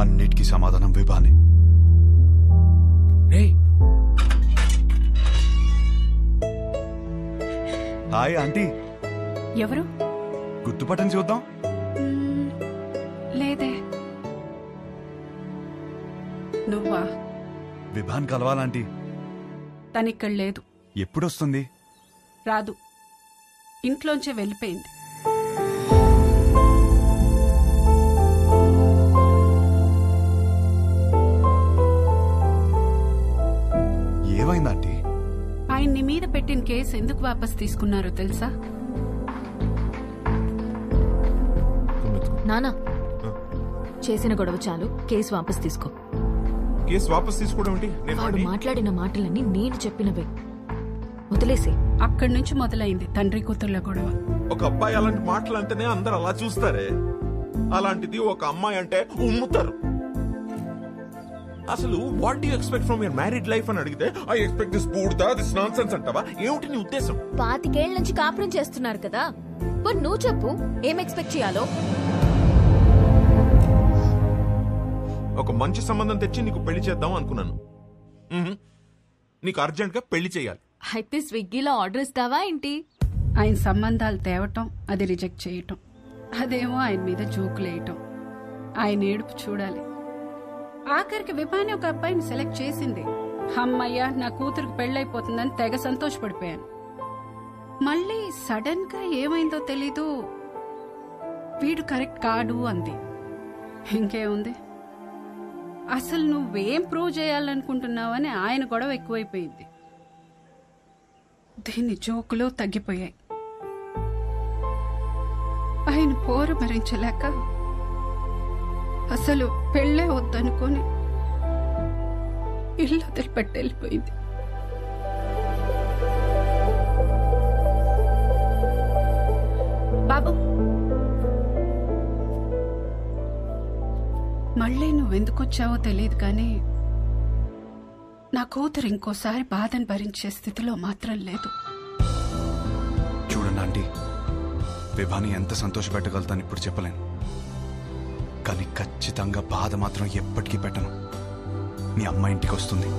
అన్నిటికీ సమాధానం విభానే. Hi aunty. ఎవరు? గుర్తుపట్టని చూద్దాం. లేదే. నువ్వా? విభాన్ కలవాలంటీ. తనిక్కడ లేదు. ఎప్పుడొస్తుంది? రాదు, ఇంట్లోంచే వెళ్ళిపోయింది. ఏమైందంటీ? ఆయన్ని మీద పెట్టిన కేసు ఎందుకు వాపస్ తీసుకున్నారో తెలుసా? నానా, చేసిన గొడవ చాలు, కేసు వాపస్ తీసుకో. కేసు వాపస్ తీసుకోవడం ఏంటి? వాడు మాట్లాడిన మాటలన్నీ నేను చెప్పినవే, వదిలేసి. అక్కడి నుంచి మొదలైంది తండ్రి కూతుర్ల గొడవ. ఒక అబ్బాయి అలాంటి మాటలు అంటేనే అందరు అలా చూస్తారే, అలాంటిది ఒక అమ్మాయి అంటే ఉమ్ముతారు. అసలు what do you expect from your married life అని అడిగితే ఐ ఎక్స్పెక్ట్ దిస్ బూడ్దా, దిస్ నాన్సెన్స్ అంటావా? ఏమిటి నీ ఉద్దేశం? 25 ఏళ్ల నుంచి కాపురం చేస్తున్నారు కదా, మరి నువ్వు చెప్పు ఏం ఎక్స్పెక్ట్ చేయాలో. ఒక మంచి సంబంధం తెచ్చి నీకు పెళ్లి చేద్దాం అనుకున్నాను. నీకు అర్జెంట్ గా పెళ్లి చేయాలి. అయితే స్విగ్గీలో ఆర్డర్ ఇస్తావా ఏంటి? ఆయన సంబంధాలు తేవటం, అది రిజెక్ట్ చేయటం, అదేమో ఆయన మీద జోకులేయటం, ఆయన ఏడుపు చూడాలి. ఆఖరికి విభాని ఒక అబ్బాయిని సెలెక్ట్ చేసింది. అమ్మయ్య, నా కూతురికి పెళ్ళైపోతుందని తెగ సంతోషపడిపోయాను. మళ్ళీ సడన్ గా ఏమైందో తెలీదు, వీడు కరెక్ట్ కాడు అంది. ఇంకేముంది, అసలు నువ్వేం ప్రూవ్ చేయాలనుకుంటున్నావని ఆయన గొడవ ఎక్కువైపోయింది. దీన్ని జోకులు తగ్గిపోయాయి. ఆయన పోరు భరించలేక అసలు పెళ్ళే వద్దనుకొని ఇల్లు వదిలిపెట్టి వెళ్ళిపోయింది. బాబు, మళ్ళీ నువ్వెందుకొచ్చావో తెలియదు కానీ నా కూతురు ఇంకోసారి బాధను భరించే స్థితిలో మాత్రం లేదు. చూడండి ఆంటీ, విభాని ఎంత సంతోషపెట్టగలుగుతాను ఇప్పుడు చెప్పలేను, కానీ ఖచ్చితంగా బాధ మాత్రం ఎప్పటికీ పెట్టను. మీ అమ్మ ఇంటికి వస్తుంది.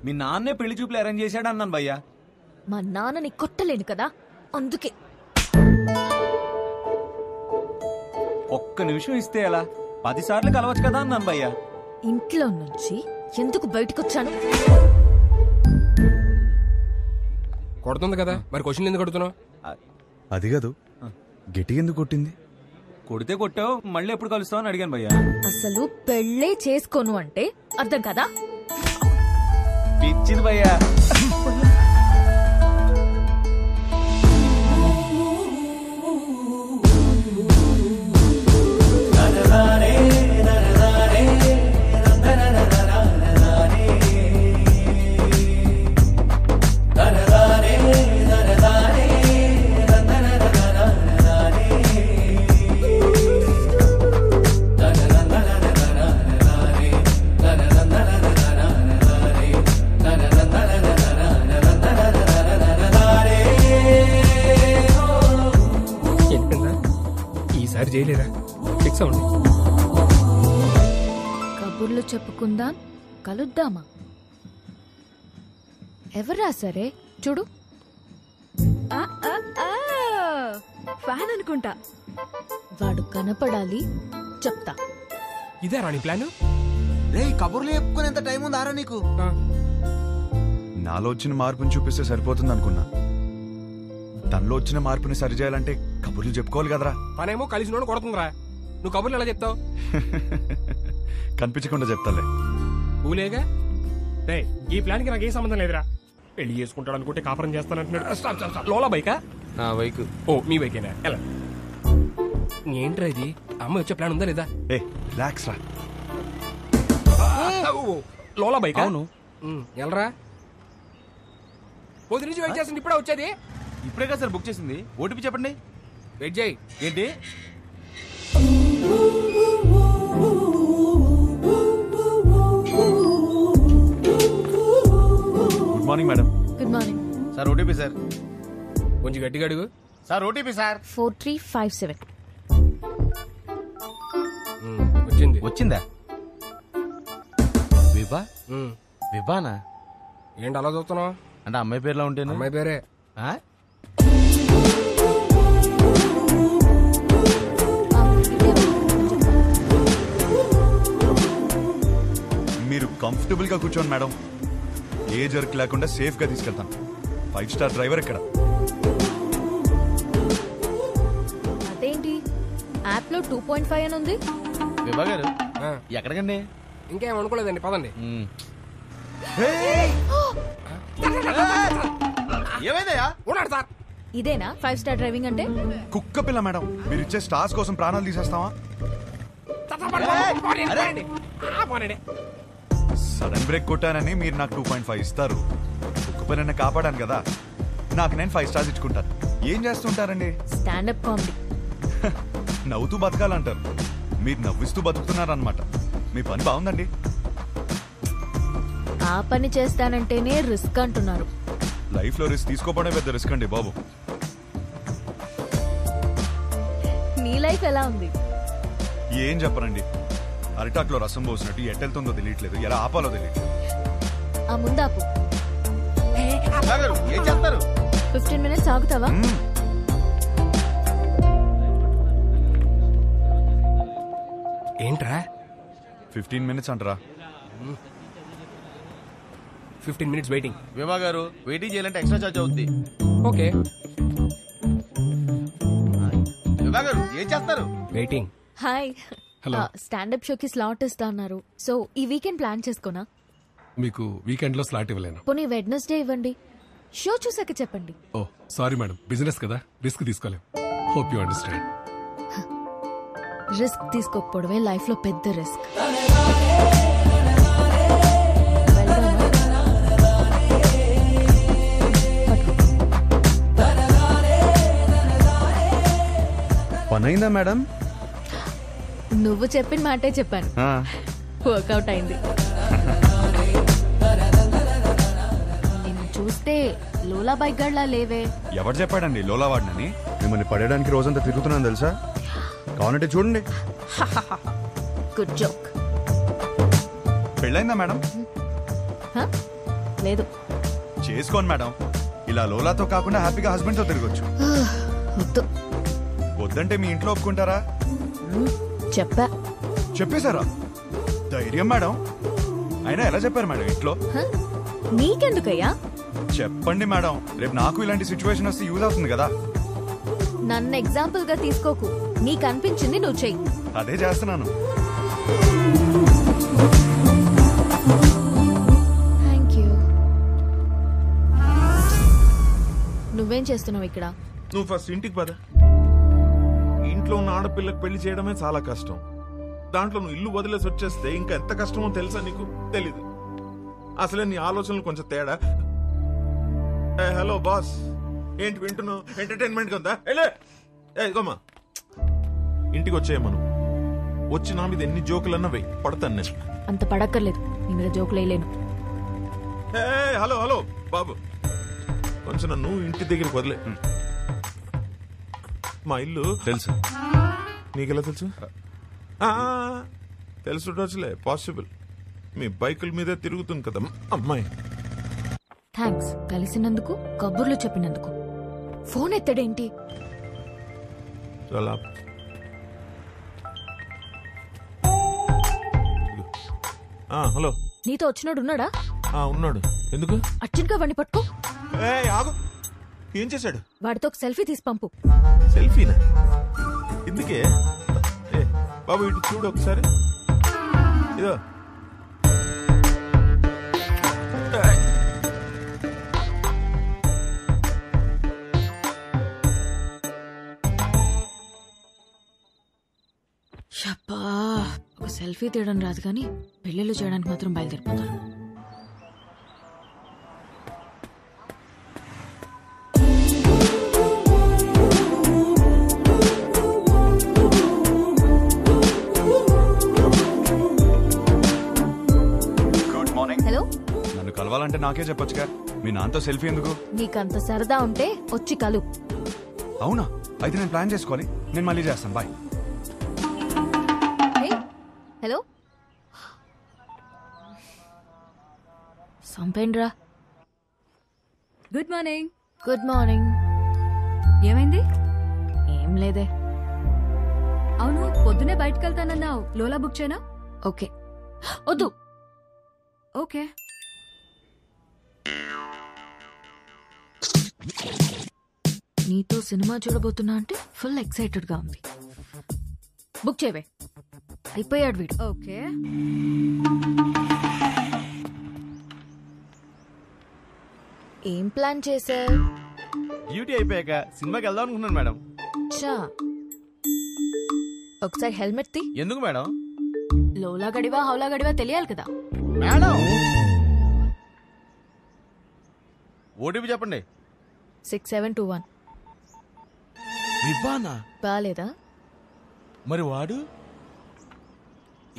మీ నాన్నే పెళ్లి చూపులు అరేంజ్ చేశాడు అన్నాను భయ్యా. మా నాన్నని కొట్టలేను కదా, అందుకే. ఒక్క నిమిషం ఇస్తే ఎలా 10 సార్లు కలవచ్చు కదా అన్నాను భయ్యా. ఇంట్లో నుంచి ఎందుకు బయటకు వచ్చాను? కొడుతుంది కదా, మరి క్వశ్చన్ ఎందుకు కొడుతున్నావు? అది కాదు, గట్టి ఎందుకు కొట్టింది? కొడితే కొట్టావు, మళ్ళీ ఎప్పుడు కలుస్తావు అని అడిగాను భయ్యా. అసలు పెళ్ళే చేసుకోను అంటే అర్థం కదా? పిచ్చింది భయ్యా. కబుర్లు చెప్పుకుందాం, కలుద్దామా? ఎవరు రాసారే చూడు. ఫ్యాన్ అనుకుంటా. వాడు కనపడాలి, చెప్తా. ఇదే రాణి ప్లాన్. రే కబుర్లు చెప్పుకునేంత టైం ఉందారా నీకు? నాలో వచ్చిన మార్పుని చూపిస్తే సరిపోతుంది అనుకున్నా. తనలో వచ్చిన మార్పుని సరిచేయాలంటే కబుర్లు చెప్పుకోవాలి కదరా. పనేమో కలిసి నోడు కొడుతుందిరా, నువ్వు కబుర్లు ఎలా చెప్తావు? కనిపించకుండా చెప్తాలే. ఊలేగా రే, ఈ ప్లాన్ కి నాకు ఏ సంబంధం లేదురా. పెళ్లి చేసుకుంటాడు అనుకుంటే కాపురం చేస్తానంటున్నాడు. లోలా బైకా? నా బైక్. ఓ మీ బైకేనా? ఎలా ఏంట్రా ఇది? అమ్మ వచ్చే ప్లాన్ ఉందా లేదా? ఏ రిలాక్స్ రా. లోలా బైక్? అవును. ఎలరా పొద్దు నుంచి వెయిట్ చేస్తుంది, ఇప్పుడే వచ్చేది. ఇప్పుడే కదా సార్ బుక్ చేసింది. ఓటీపీ చెప్పండి. వెయిట్ చేయి. ఏంటి? Good morning madam. Good morning sir. OTP sir. కొంచెం గట్టిగా అడుగు. Sir OTP sir. 4357. వచ్చింది. వచ్చిందా? విభా? విభానా? ఏంటి అలా చూస్తున్నావు? అంటే అమ్మాయి పేరులో ఉంటేనే. అమ్మాయి పేరే. మీరు కంఫర్టబుల్ గా కూర్చోండి మేడం. ఏ జర్క్ లేకుండా సేఫ్ గా తీసుకెళ్తాను. 5 స్టార్ డ్రైవర్ ఇక్కడ. అదేంటి యాప్ లో 2.5 అని ఉంది? విభా గారు ఎక్కడికండి? ఇంకేం అనుకోలేదండి, పదండి. ఏమైందయ్యా? ఉన్నాడు సార్. ఇదేనా 5 స్టార్ డ్రైవింగ్ అంటే? కుక్క పిల్ల మేడం, మీరు ఇచ్చే స్టార్స్ కోసం ప్రాణాలు తీసేస్తావా? సడన్ బ్రేక్ కొట్టానని మీరు నాకు 2.5 ఇస్తారు. కుక్క పిల్లని కాపాడాను కదా, నాకు నేను 5 స్టార్స్ ఇచ్చుకుంటాను. ఏం చేస్తుంటారండి? Standup comedy. నవ్వుతూ బతకాలంటారు, మీరు నవ్విస్తూ బతుకుతున్నారన్నమాట. మీ పని బాగుందండి. ఆ పని చేస్తానంటేనే రిస్క్ అంటున్నారు. లైఫ్ లో రిస్క్ తీసుకోవడమే పెద్ద రిస్క్ అండి బాబు. నీ లైఫ్ ఎలా ఉంది? ఏం చెప్పరండి, అరిటాక్లో రసం పోసినట్టు ఎట్టెళ్తుందో తెలియట్లేదు, ఎలా ఆపాలో తెలియట్లేదు. ఆ ముందాపు. ఏం చేస్తారు? 15 minutes ఆగుతావా? ఏంట్రా 15 minutes అంటారా? 15 minutes వెయిటింగ్. విభా గారు వెయిటింగ్ చేయాలంటే ఎక్స్ట్రా చార్జ్ అవుద్ది. ఓకే. విభా గారు ఏం చేస్తారు? వెయిటింగ్. హాయ్. స్టాండప్ షోకి స్లాట్ ఇస్తా అన్నారు, సో ఈ వీకెండ్ ప్లాన్ చేసుకోనా? మీకు వీకెండ్ లో స్లాట్ ఇవ్వలేను. పోనీ వెడ్నెస్డే ఇవ్వండి, షో చూసాక చెప్పండి. ఓ సారీ మేడం, బిజినెస్ కదా, రిస్క్ తీసుకోలేం. Hope you understand. రిస్క్ తీసుకోకపోవడమే లైఫ్ లో పెద్ద రిస్క్. పనైందా మేడం? నువ్వు చెప్పిన మాటే చెప్పాను, వర్కౌట్ అయింది. నిన్ను చూస్తే లోలా బైక్ గడ్లా లేవే. ఎవరు చెప్పాడండి లోలా వాడినని? మిమ్మల్ని పడేయడానికి రోజంతా తిరుగుతున్నాను తెలుసా. కావాలంటే చూడండి. Good joke. పెళ్ళైందా మేడం? లేదు. చేసుకోండి మేడం, ఇలా లోలాతో కాకుండా హ్యాపీగా హస్బెండ్ తో తిరగొచ్చు. వద్దంటే మీ ఇంట్లో ఒప్పుకుంటారా? చెప్పా. చెప్పేశారా? ధైర్యం మేడం. అయినా ఎలా చెప్పారు మేడం ఇంట్లో? నీకెందుకయ్యా? చెప్పండి మేడం, రేపు నాకు ఇలాంటి సిచ్యువేషన్ వస్తే యూజ్ అవుతుంది కదా. నన్ను ఎగ్జాంపుల్ గా తీసుకోకు. నీకు అనిపించింది నువ్వు చెయ్యి. అదే చేస్తున్నాను. Thank you. నువ్వేం చేస్తున్నావు ఇక్కడ? నువ్వు ఫస్ట్ ఇంటికి పద. ఇంట్లో ఉన్న ఆడపిల్లకి పెళ్లి చేయడమే చాలా కష్టం. దాంట్లో నువ్వు ఇల్లు వదిలేసి వచ్చేస్తే ఇంకా ఎంత కష్టమో తెలుసా నీకు? తెలీదు. అసలే నీ ఆలోచనలు కొంచెం తేడా. హలో బాస్, ఏంటి వింటున్నావు? ఎంటర్టైన్మెంట్ ఉందా? ఇదిగోమ్మా, ఇంటికి వచ్చేయమను. వచ్చి నా మీద ఎన్ని జోకులన్నా వెయ్యి, పడతాను నేను. అంత పడక్కర్లేదు, నీ మీద జోకులు వేయలేను. హలో హలో బాబు, కొంచెం నన్ను ఇంటి దగ్గరికి వదిలే. మా ఇల్లు తెలుసు. నీకెలా తెలుసు? తెలుసులే, పాసిబుల్. మీ బైకుల మీదే తిరుగుతుంది కదా అమ్మాయి. థ్యాంక్స్ కలిసినందుకు, కబుర్లు చెప్పినందుకు. ఫోన్ ఎత్తడేంటి? చాలా హలో. నీతో వచ్చినాడు ఉన్నాడా? ఉన్నాడు. ఎందుకు? అర్జున్ గా వాడిని పట్టుకో. ఆగు. ఏం చేశాడు? వాడితో ఒక సెల్ఫీ తీసి పంపు. సెల్ఫీనా? ఎందుకే? బాబు ఇటు చూడు ఒకసారి. ఇదో షప్పా, ఒక సెల్ఫీ తీయడం రాదు కానీ పెళ్ళిళ్ళు చేయడానికి మాత్రం బయలుదేరిపోతాను. Good morning. హలో. నన్ను కలవాలంటే నాకే చెప్పొచ్చుగా. మీ నాన్నతో సెల్ఫీ ఎందుకు? నీకంత సరదా ఉంటే వచ్చి కలు. అవునా? అయితే నేను ప్లాన్ చేసుకోవాలి. నేను మళ్ళీ చేస్తాను. బాయ్. హలో. సంపేండ్రా. Good morning. Good morning. ఏమైంది? ఏం లేదే. అవును, పొద్దునే బయటకు వెళ్తానన్నావు. లోలా బుక్ చేయనా? ఓకే. వద్దు. ఓకే. నీతో సినిమా చూడబోతున్నా అంటే ఫుల్ ఎక్సైటెడ్ గా ఉంది. బుక్ చేయవే. అయిపోయాడు వీడు. ఓకే. ఏం ప్లాన్ చేశా? డ్యూటీ అయిపోయాక సినిమాకి వెళ్దాం అనుకున్నాను మేడం. చా, ఒకసారి హెల్మెట్ తీ. ఎందుకు మేడం? లోలా గడివా హౌలా గడివా తెలియాలి కదా మేడం. ఓటీపీ చెప్పండి. 6721. వివానా? బాలేదా? మరి వాడు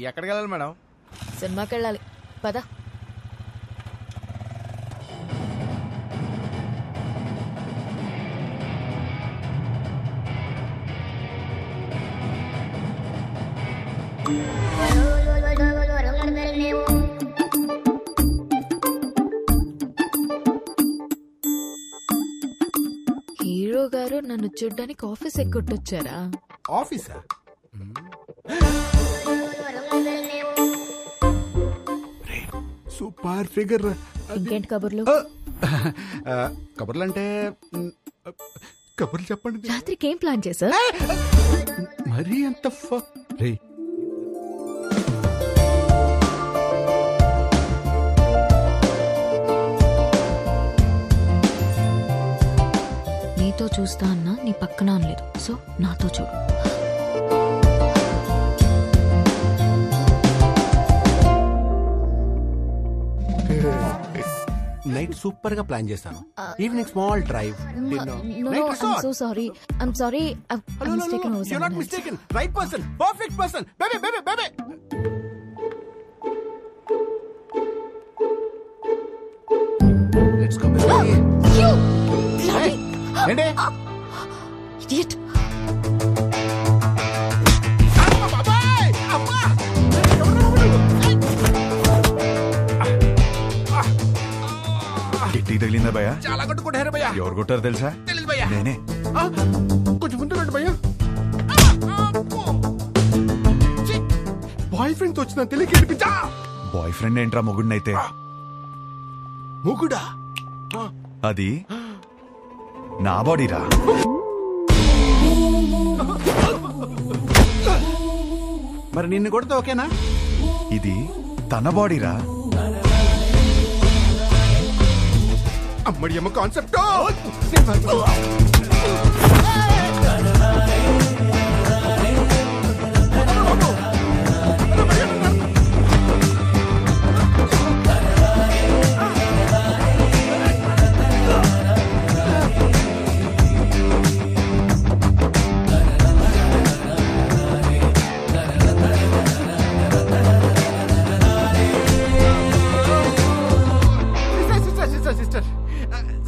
ఎక్కడికి వెళ్ళాలి మేడం? సినిమాకి వెళ్ళాలి. పద. హీరో గారు నన్ను చూడ్డానికి ఆఫీస్ ఎక్కొట్టొచ్చారా? ఆఫీసా? Super figure. ఇంకేంటి కబుర్లు? కబుర్లు అంటే కబుర్లు చెప్పండి. రాత్రికి ఏం ప్లాన్ చేశా? మరీ అంత రే. నీతో చూస్తా అన్నా నీ పక్కన అనలేదు, సో నాతో చూడు. నైట్ సూపర్ గా ప్లాన్ చేశాను. Evening small drive. So sorry. I'm sorry. You're not mistaken. Right person. Perfect person. Baby, baby, baby. Let's go, baby. You! Hey, ఏంటి? Idiot! టీ తగిలిందా భయ్యా? చాలా కొట్టుకుంటారు భయ్యా. ఎవరు కొట్టారు తెలుసా? తెలీదు భయ్యా. నేనే. కొంచెం ముందు రండి భయ్యా. ఫ్రెండ్ వచ్చిన తెలియక బాయ్ ఫ్రెండ్ ఏంట్రా మొగుడినైతే? మొగుడా? అది నా బాడీరా. మరి నిన్ను కొడితే ఓకేనా? ఇది తన బాడీరా. అమ్మడి అమ్మ కాన్సెప్ట్.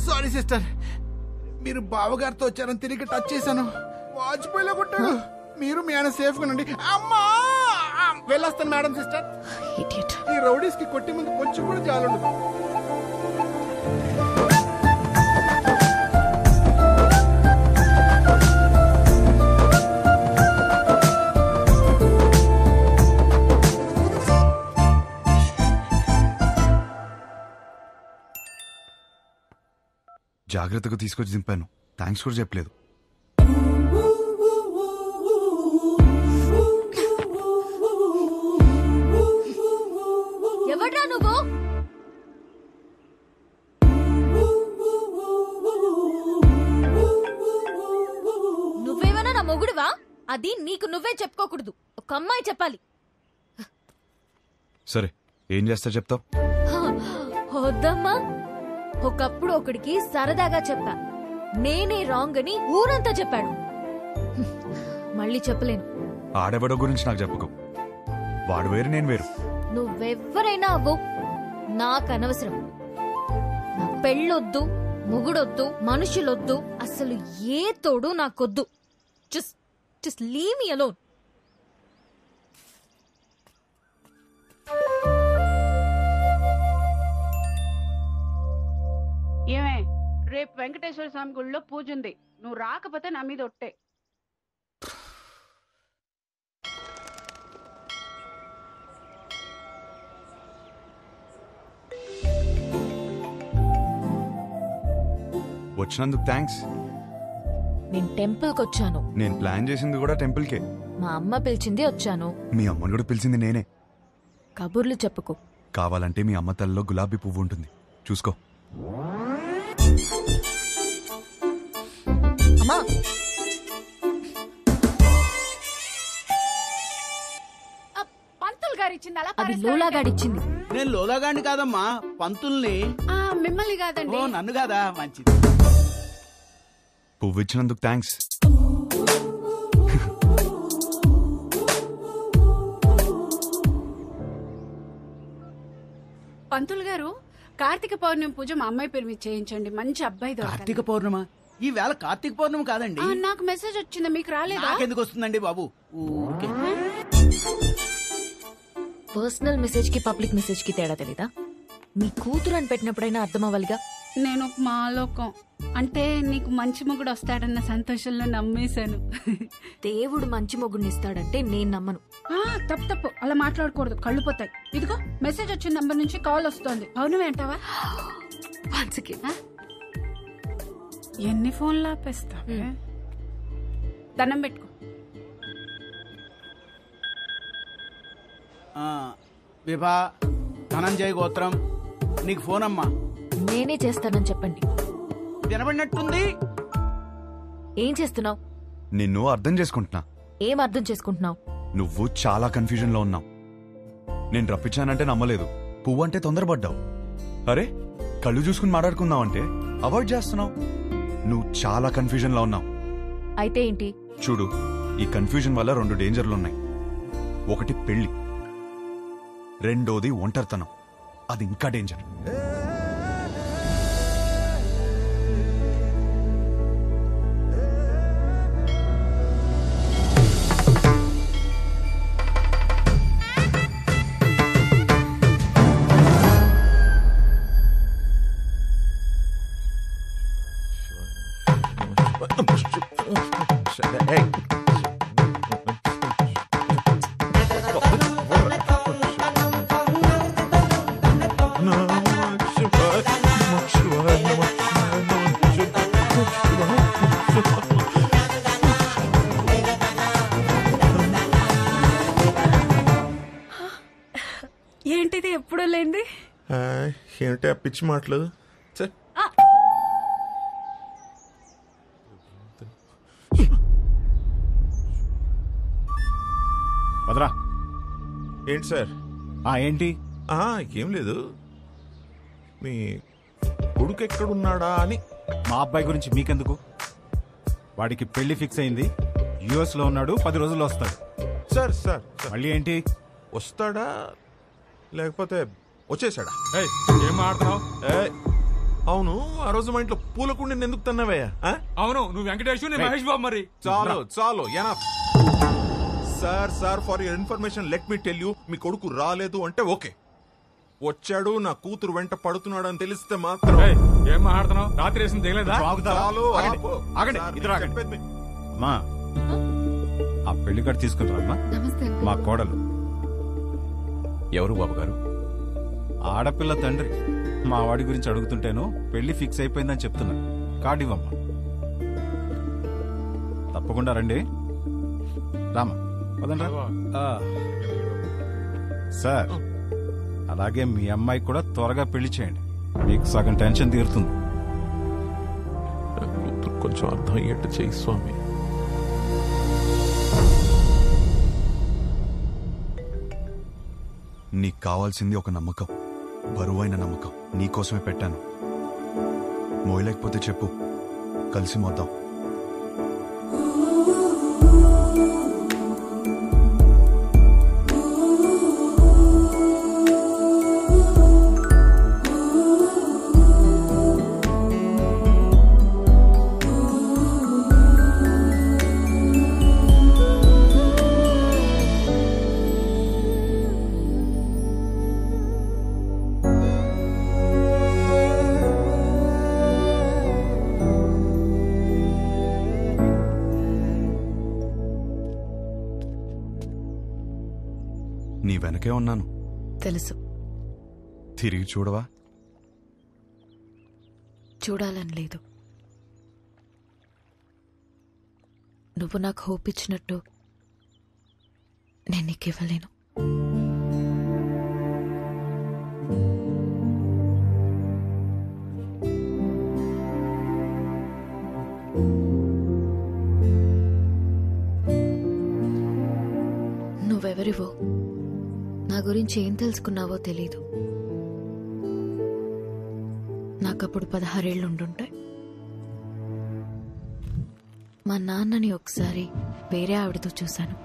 సారీ సిస్టర్, మీరు బావగారితో వచ్చారని తిరిగి టచ్ చేశాను. వాజ్పేయిలో కొట్టాడు. మీరు మీ ఆయన సేఫ్ గా ఉండండి. అమ్మా వెళ్ళొస్తాను మేడం. సిస్టర్, ఈ రౌడీస్ కి కొట్టి ముందు కొంచెం కూడా జాలుండదు. జాగ్రత్తగా తీసుకొచ్చి దింపాను. థ్యాంక్స్ కూడా చెప్పలేదు. ఎవడ్రా నువ్వు? నువ్వేమైనా నా మొగుడువా? అది నీకు నువ్వే చెప్పుకోకూడదు, ఒక అమ్మాయి చెప్పాలి. సరే, ఏం చేస్తా చెప్తావు? వద్దమ్మా. ఒకప్పుడు ఒకడికి సరదాగా చెప్పా, నేనే రాంగ్ అని ఊరంతా చెప్పాడు. మళ్ళీ చెప్పలేను. ఆడెవడో గురించి నాకు చెప్పుకో. వాడు వేరు, నేను వేరు. నువ్వెవ్వరైనా అవ్వు, నాకు అనవసరం. నా పెళ్ళొద్దు, మొగుడొద్దు, మనుషులొద్దు, అసలు ఏ తోడు నాకొద్దు. Just leave me alone. ఏమే, రేపు వెంకటేశ్వర స్వామి గుడిలో పూజ ఉంది. నువ్వు రాకపోతే నా మీద ఒట్టే. వచ్చినందుకు థ్యాంక్స్. నేను టెంపుల్కి వచ్చాను. నేను ప్లాన్ చేసింది కూడా టెంపుల్కే. మా అమ్మ పిలిచింది వచ్చాను. మీ అమ్మని కూడా పిలిచింది నేనే. కబుర్లు చెప్పుకో. కావాలంటే మీ అమ్మ తల్లిలో గులాబీ పువ్వు ఉంటుంది, చూసుకో. అమ్మా, పంతులు గారు ఇచ్చింది. అలా అది లోలాగాడిచ్చింది. నేను లోలాగాడిని కాదమ్మా, పంతుల్ని. మిమ్మల్ని కాదండి. ఓ, నన్ను కాదా? మంచిది. పువ్వు ఇచ్చినందుకు థ్యాంక్స్. పంతులు గారు, కార్తీక పౌర్ణమి పూజ మా అమ్మాయి పేరు మీద చేయించండి. మంచి అబ్బాయి దొరకాలి. కార్తీక పౌర్ణమ? ఈ వేళ కార్తీక పౌర్ణమి కాదండి. నాకు మెసేజ్ వచ్చింది, మీకు రాలేదా? నాకెందుకు వస్తుందండి బాబు? ఊరికే. పర్సనల్ మెసేజ్ కి పబ్లిక్ మెసేజ్ కి తేడా తెలీదా? మీ కూతురు అని పెట్టినప్పుడైనా అర్థం అవ్వాలిగా. నేను ఒక మాలోకం అంటే నీకు మంచి మొగుడు వస్తాడన్న సంతోషంలో నమ్మేశాను. దేవుడు మంచి మొగుడిని ఇస్తాడంటే నేను నమ్మను. తప్పు అలా మాట్లాడకూడదు, కళ్ళు పోతాయి. ఇదిగో మెసేజ్ వచ్చిన నంబర్ నుంచి కాల్ వస్తోంది. పౌర్ణమి అంటావా? ఎన్ని ఫోన్లు ఆపేస్తా? దండం పెట్టుకో. విభా ధనంజయ గోత్రం, నీకు ఫోన్ అమ్మా. నేనే చేస్తానని చెప్పండి. వినబడినట్టుంది. ఏం చేస్తున్నావు? నిన్ను అర్థం చేసుకుంటున్నా. ఏం అర్థం చేసుకుంటున్నావు? నువ్వు చాలా కన్ఫ్యూజన్ లో ఉన్నావు. నేను రప్పించానంటే నమ్మలేదు. పువ్వు అంటే తొందరపడ్డావు. అరే, కళ్ళు చూసుకుని మాట్లాడుకుందాం అంటే అవాయిడ్ చేస్తున్నావు. నువ్వు చాలా కన్ఫ్యూజన్ లో ఉన్నావు. అయితే ఏంటి? చూడు, ఈ కన్ఫ్యూజన్ వల్ల 2 డేంజర్లున్నాయి. ఒకటి పెళ్లి, రెండోది ఒంటరితనం. అది ఇంకా డేంజర్. ఏంటిది ఎప్పుడూ లేంది? ఏంటి ఆ పిచ్చి మాటలు? వదరా. ఏంటి సార్? ఏంటి? ఏం లేదు, మీ కొడుకు ఎక్కడున్నాడా అని. మా అబ్బాయి గురించి మీకెందుకు? వాడికి పెళ్లి ఫిక్స్ అయింది, యుఎస్ లో ఉన్నాడు, 10 రోజుల్లో వస్తాడు. సార్ సార్ మళ్ళీ ఏంటి? వస్తాడా లేకపోతే వచ్చేసాడా? ఏం మాట్లాడుతున్నావు? అవును, ఆ రోజు మా ఇంట్లో పూలకుండి ఎందుకు తన్నావయ్యా? అవును, నువ్వు వెంకటేష్, నేను మహేష్ బాబు. మరి చాలు enough. Sir for your information let me tell you, మీ కొడుకు రాలేదు అంటే ఓకే, వచ్చాడు నా కూతురు వెంట పడుతున్నాడు అని తెలిస్తే మాత్రం. ఏం మాట్లాడుతున్నావు? రాత్రి వేసింది తెలియదా? అమ్మా, ఆ పెళ్లి కార్డు తీసుకుని రామ్మా. మా కోడలు. ఎవరు బాబు గారు? ఆడపిల్ల తండ్రి. మా వాడి గురించి అడుగుతుంటేను పెళ్లి ఫిక్స్ అయిపోయిందని చెప్తున్నా. కార్డు ఇవ్వమ్మా. తప్పకుండా రండి. రామా సార్. అలాగే మీ అమ్మాయి కూడా త్వరగా పెళ్లి చేయండి, మీకు సగం టెన్షన్ తీరుతుంది. కొంచెం అర్థం అయ్యేట్టు చేయి స్వామి. నీకు కావాల్సింది ఒక నమ్మకం, బరువైన నమ్మకం. నీకోసమే పెట్టాను. మోయలేకపోతే చెప్పు, కలిసి మోద్దాం. నీ వెనకే ఉన్నాను. తెలుసు. తిరిగి చూడవా? చూడాలని లేదు. నువ్వు నాకు హోప్ ఇచ్చినట్టు నేను నీకు ఇవ్వలేను. నువ్వెవరివో, నా గురించి ఏం తెలుసుకున్నావో తెలీదు. నాకప్పుడు 16 ఏళ్ళు ఉండుంటాయి. మా నాన్నని ఒకసారి వేరే ఆవిడతో చూశాను.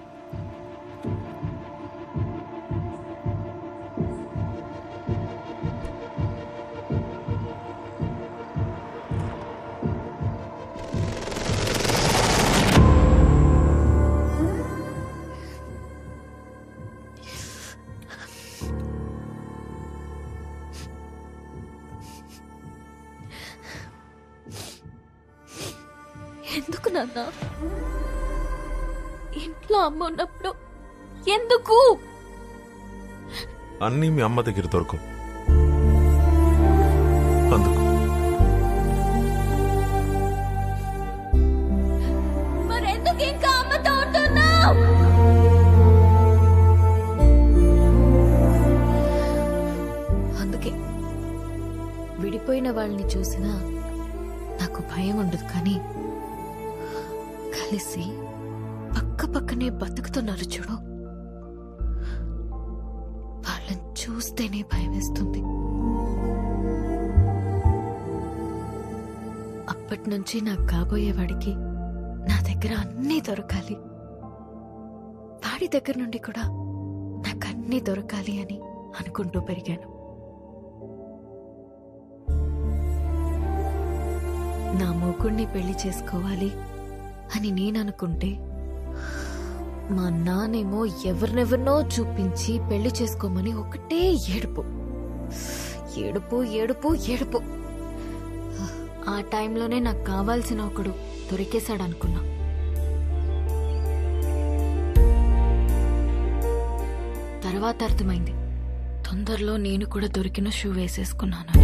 ఎందుకు నాన్న? ఇంట్లో అమ్మ ఉన్నప్పుడు ఎందుకు? అన్నీ మీ అమ్మ దగ్గర దొరకవు, అందుకు. మరెందుకు ఇంకా అమ్మతో ఉంటున్నావు? అందుకే విడిపోయిన వాళ్ళని చూసినా నాకు భయం ఉండదు, కానీ కలిసి పక్క పక్కనే బతుకుతున్నారు చూడు, వాళ్ళని చూస్తేనే భయం వేస్తుంది. అప్పటి నుంచి నాకు కాబోయేవాడికి నా దగ్గర అన్నీ దొరకాలి, వాడి దగ్గర నుండి కూడా నాకు అన్నీ దొరకాలి అని అనుకుంటూ పెరిగాను. నా మూకుణ్ణి పెళ్లి చేసుకోవాలి అని నేననుకుంటే మా నానేమో ఎవరినెవరినో చూపించి పెళ్లి చేసుకోమని ఒకటే ఏడుపు ఏడుపు ఏడుపు ఏడుపు. ఆ టైంలోనే నాకు కావాల్సిన ఒకడు దొరికేశాడనుకున్నా. తర్వాత అర్థమైంది, తొందరలో నేను కూడా దొరికిన షూ వేసేసుకున్నానని.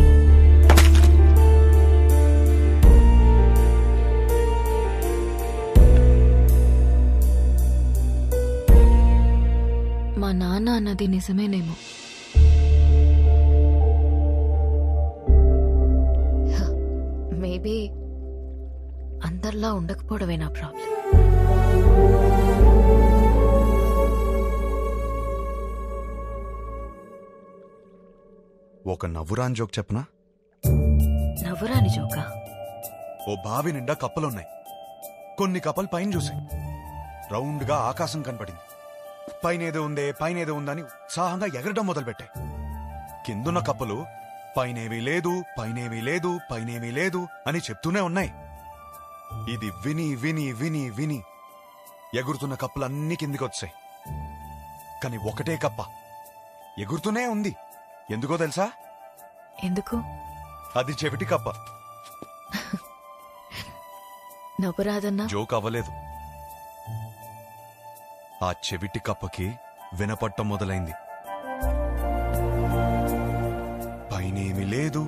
మా నాన్న అన్నది నిజమేనేమో, మేబీ అందరిలా ఉండకపోవడమే నా ప్రాబ్లం. ఒక నవ్వురాని జోక్ చెప్పనా? నవ్వురాని జోకా? ఓ బావి నిండా కప్పలున్నాయి. కొన్ని కప్పలు పైన చూసాయి. రౌండ్ గా ఆకాశం కనపడింది. పైనేదో ఉందని ఉత్సాహంగా ఎగరడం మొదలుపెట్టాయి. కిందున్న కప్పలు పైనేమీ లేదు అని చెప్తూనే ఉన్నాయి. ఇది విని విని విని విని ఎగురుతున్న కప్పలన్నీ కిందికొచ్చాయి. కాని ఒకటే కప్ప ఎగురుతూనే ఉంది. ఎందుకో తెలుసా? ఎందుకు? అది చెవిటి కప్ప. నవ్వురాదన్నా? జోక్ అవ్వలేదు. ఆ చెవిటి కప్పకి వినపట్టం మొదలైంది. పైనేమీ లేదు.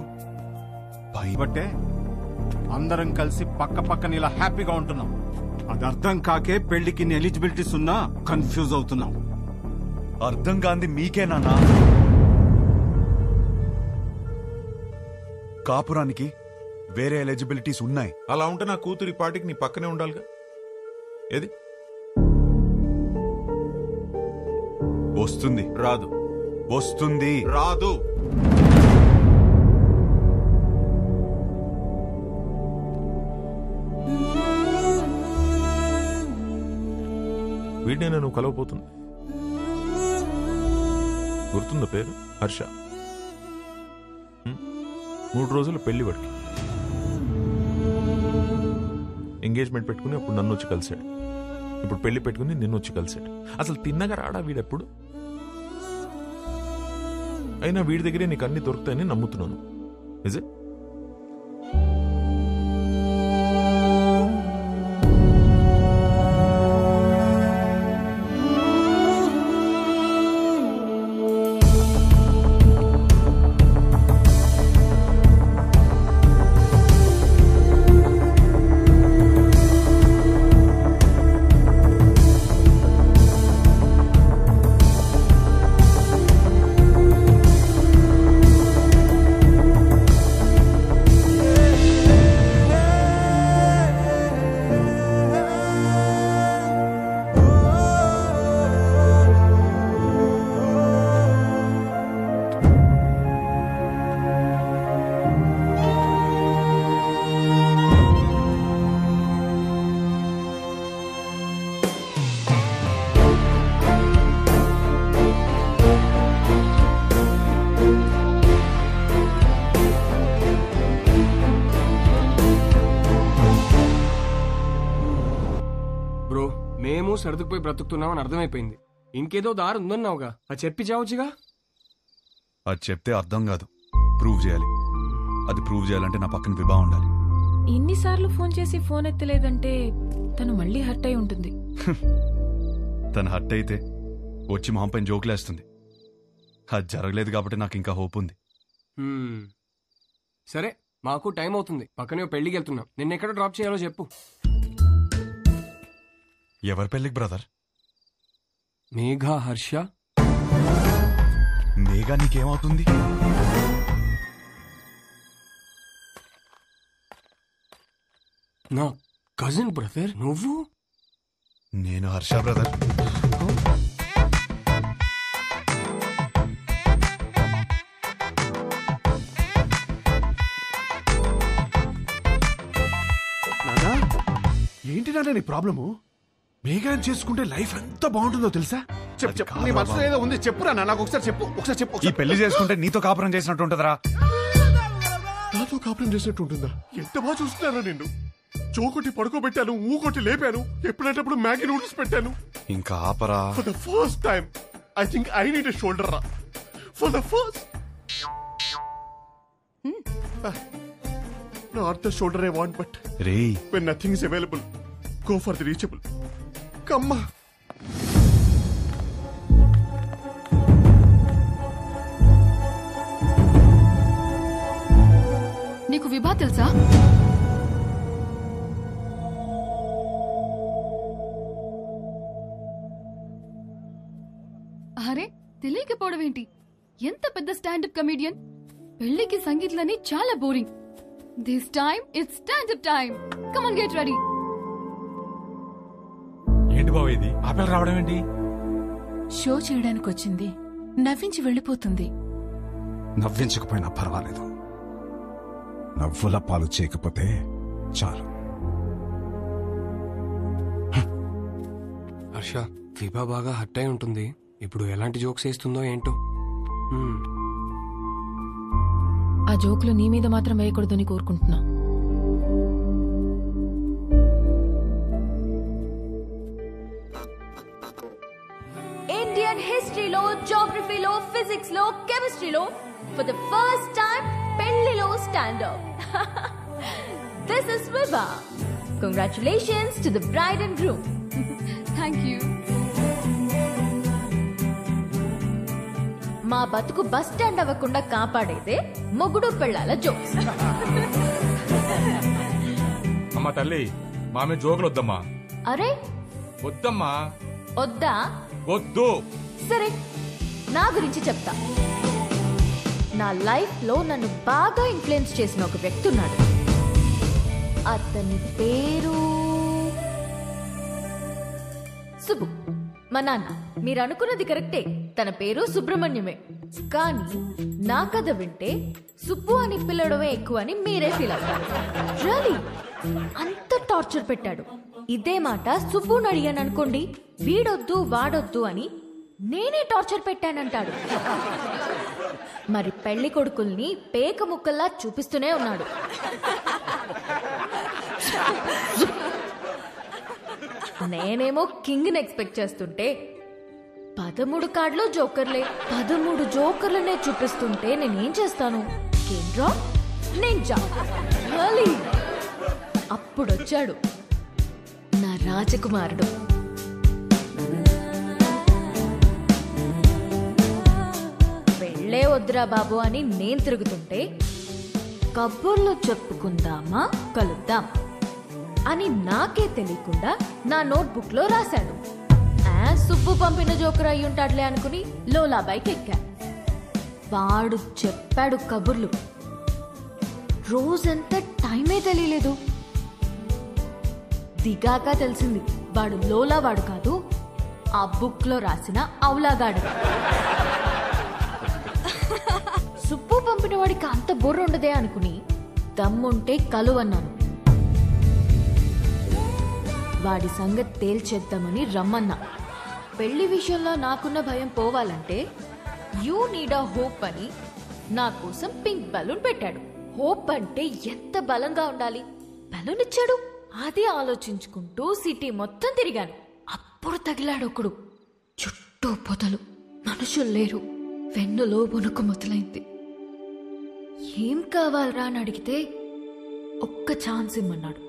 బట్టే అందరం కలిసి పక్క పక్కన ఇలా హ్యాపీగా ఉంటున్నాం. అది అర్థం కాకే పెళ్లికి ఎలిజిబిలిటీస్ ఉన్నా కన్ఫ్యూజ్ అవుతున్నాం. అర్థం కాంది మీకేనా? కాపురానికి వేరే ఎలిజిబిలిటీస్ ఉన్నాయి. అలా ఉంటే నా కూతురి పాటికి నీ పక్కనే ఉండాలిగా. ఏది వస్తుంది? రాదు. వస్తుంది? రాదు. వీడినే నువ్వు కలవపోతుంది. గుర్తుందా పేరు? హర్ష. 3 రోజులు పెళ్లి వాడికి. ఎంగేజ్మెంట్ పెట్టుకుని అప్పుడు నన్ను వచ్చి కలిశాడు. ఇప్పుడు పెళ్లి పెట్టుకుని నిన్ను వచ్చి కలిశాడు. అసలు తిన్నగా రాడా వీడెప్పుడు? అయినా వీడి దగ్గరే నీకు అన్ని దొరుకుతాయని నమ్ముతున్నాను. Is it? సర్దుకుపోయి బ్రతుకుతున్నావు అని అర్థమైపోయింది. ఇంకేదో దారి ఉందన్నావుగా, అది చెప్పి చావచ్చుగా. అది చెప్తే అర్థం కాదు, ప్రూవ్ చేయాలి. అది ప్రూవ్ చేయాలంటే నా పక్కన విభా ఉండాలి. ఇన్నిసార్లు ఫోన్ చేసి ఫోన్ ఎత్తలేదంటే తను మళ్ళీ హర్ట్ అయి ఉంటుంది. తను హర్ట్ అయితే వచ్చి మొహం పైన జోకులేస్తుంది. అది జరగలేదు కాబట్టి నాకు ఇంకా హోప్ ఉంది. సరే, మాకు టైం అవుతుంది. పక్కనే పెళ్లికి వెళ్తున్నాం. నిన్నెక్కడ డ్రాప్ చేయాలో చెప్పు. ఎవరి పెళ్లికి బ్రదర్? మేఘా, హర్ష. మేఘా నీకేమవుతుంది? నా కజిన్ బ్రదర్. నువ్వు? నేను హర్ష బ్రదర్. నానా, ఏంటి నాన్న నీ ప్రాబ్లము? మేఘాన్ని చేసుకుంటే లైఫ్ ఎంత బాగుంటుందో తెలుసా? చెప్పు, నీ మనసులో ఏదో ఉంది, చెప్పురా నాకు ఒకసారి చెప్పు. ఈ పెళ్లి చేసుకుంటే నీతో కాపురం చేసినట్టు ఉంటుందరా? నాతో కాపురం చేసినట్టు ఉంటుందా? ఎంత బాగా చూస్తున్నారా నిన్ను. చోకొట్టి పడుకోబెట్టాను, ఊకొట్టి లేపాను, ఎప్పుడైనప్పుడు మ్యాగీ నూడిల్స్ పెట్టాను. ఇంకా ఆపరా. For the first time I think I need a shoulder రా. For the first not the shoulder I want, but when nothing is available, go for the reachable. కమ్మా. నీకు విభా తెలుసా? అరే, తెలియకపోవడం ఏంటి? ఎంత పెద్ద స్టాండప్ కమేడియన్. పెళ్లికి సంగీత్లని చాలా boring. This time, it's stand-up time. Come on, get ready. ఏంటి బాబు ఇది ఆ పిల్ల రావడం ఏంటి? షో చేయడానికి వచ్చింది, నవ్వించి వెళ్ళిపోతుంది. నవ్వించకపోయినా పర్వాలేదు, నవ్వుల పాలు చేయకపోతే చాలు. హర్ష, విభా బాగా హర్ట్ అయి ఉంటుంది. ఇప్పుడు ఎలాంటి జోక్స్ వేస్తుందో ఏంటో. ఆ జోకులు నీ మీద మాత్రం వేయకూడదని కోరుకుంటున్నా. ఇండియన్ హిస్టరీలో, జాగ్రఫీలో, ఫిజిక్స్ లో, కెమిస్ట్రీలో ఫర్ ద ఫస్ట్ టైం పెళ్లిలో stand up. This is Vibha. Congratulations to the bride and groom. Thank you. మా బతుకు బస్ స్టాండ్ అవ్వకుండా కాపాడేదే మొగుడు పెళ్ళాల జోక్స్. అమ్మా తల్లి, మామే జోకులు వద్దమ్మా. అరే వద్దమ్మా. వద్దా? వద్దు. సరే, నా గురించి చెప్తా. నా లైఫ్ లో నన్ను బాగా ఇన్ఫ్లుయెన్స్ చేసిన ఒక వ్యక్తి ఉన్నాడు. అతని పేరు సుబ్బు. మా నాన్న. మీరు అనుకున్నది కరెక్టే, తన పేరు సుబ్రహ్మణ్యమే. కానీ నా కథ వింటే సుబ్బు అని పిల్లడమే ఎక్కువ అని మీరే ఫీల్ అవుతారు. రియలీ అంత టార్చర్ పెట్టాడు. ఇదే మాట సుబ్బుని అడిగాను అనుకోండి, వీడొద్దు వాడొద్దు అని నేనే టార్చర్ పెట్టానంటాడు. మరి పెళ్లి కొడుకుల్ని పేక ముక్కల్లా చూపిస్తూనే ఉన్నాడు. నేనేమో కింగ్ ని ఎక్స్పెక్ట్ చేస్తుంటే 13 కార్డులో జోకర్లే. 13 జోకర్లనే చూపిస్తుంటే నేనేం చేస్తాను? కేంద్రా నేను అప్పుడొచ్చాడు నా రాజకుమారుడు. పెళ్ళే వద్దురా బాబు అని నేను తిరుగుతుంటే, కబుర్లు చెప్పుకుందామా, కలుద్దాం అని నాకే తెలియకుండా నా నోట్బుక్ లో రాశాడు. సుబ్బు పంపిన జోకర్ అయి ఉంటాడులే అనుకుని లోలా బైక్ ఎక్కా. వాడు చెప్పాడు కబుర్లు. రోజంతా టైమే తెలియలేదు. దిగాక తెలిసింది వాడు లోలా వాడు కాదు, ఆ బుక్ లో రాసిన అవులాగాడు. సుబ్బు పంపిన వాడికి అంత బుర్ర ఉండదే అనుకుని దమ్ముంటే కలువన్నాను. వాడి సంగతి తేల్చేద్దామని రమ్మన్నా. పెళ్లి విషయంలో నాకున్న భయం పోవాలంటే యూ నీడ్ అ హోప్ అని నా కోసం పింక్ బలూన్ పెట్టాడు. హోప్ అంటే ఎంత బలంగా ఉండాలి. బలూన్ ఇచ్చాడు. అదే ఆలోచించుకుంటూ సిటీ మొత్తం తిరిగాను. అప్పుడు తగిలాడు ఒకడు. చుట్టూ పొదలు, మనుషులు లేరు. వెన్నులో వణుకు మొదలైంది. ఏం కావాలరా అని అడిగితే ఒక్క ఛాన్స్ ఇమ్మన్నాడు.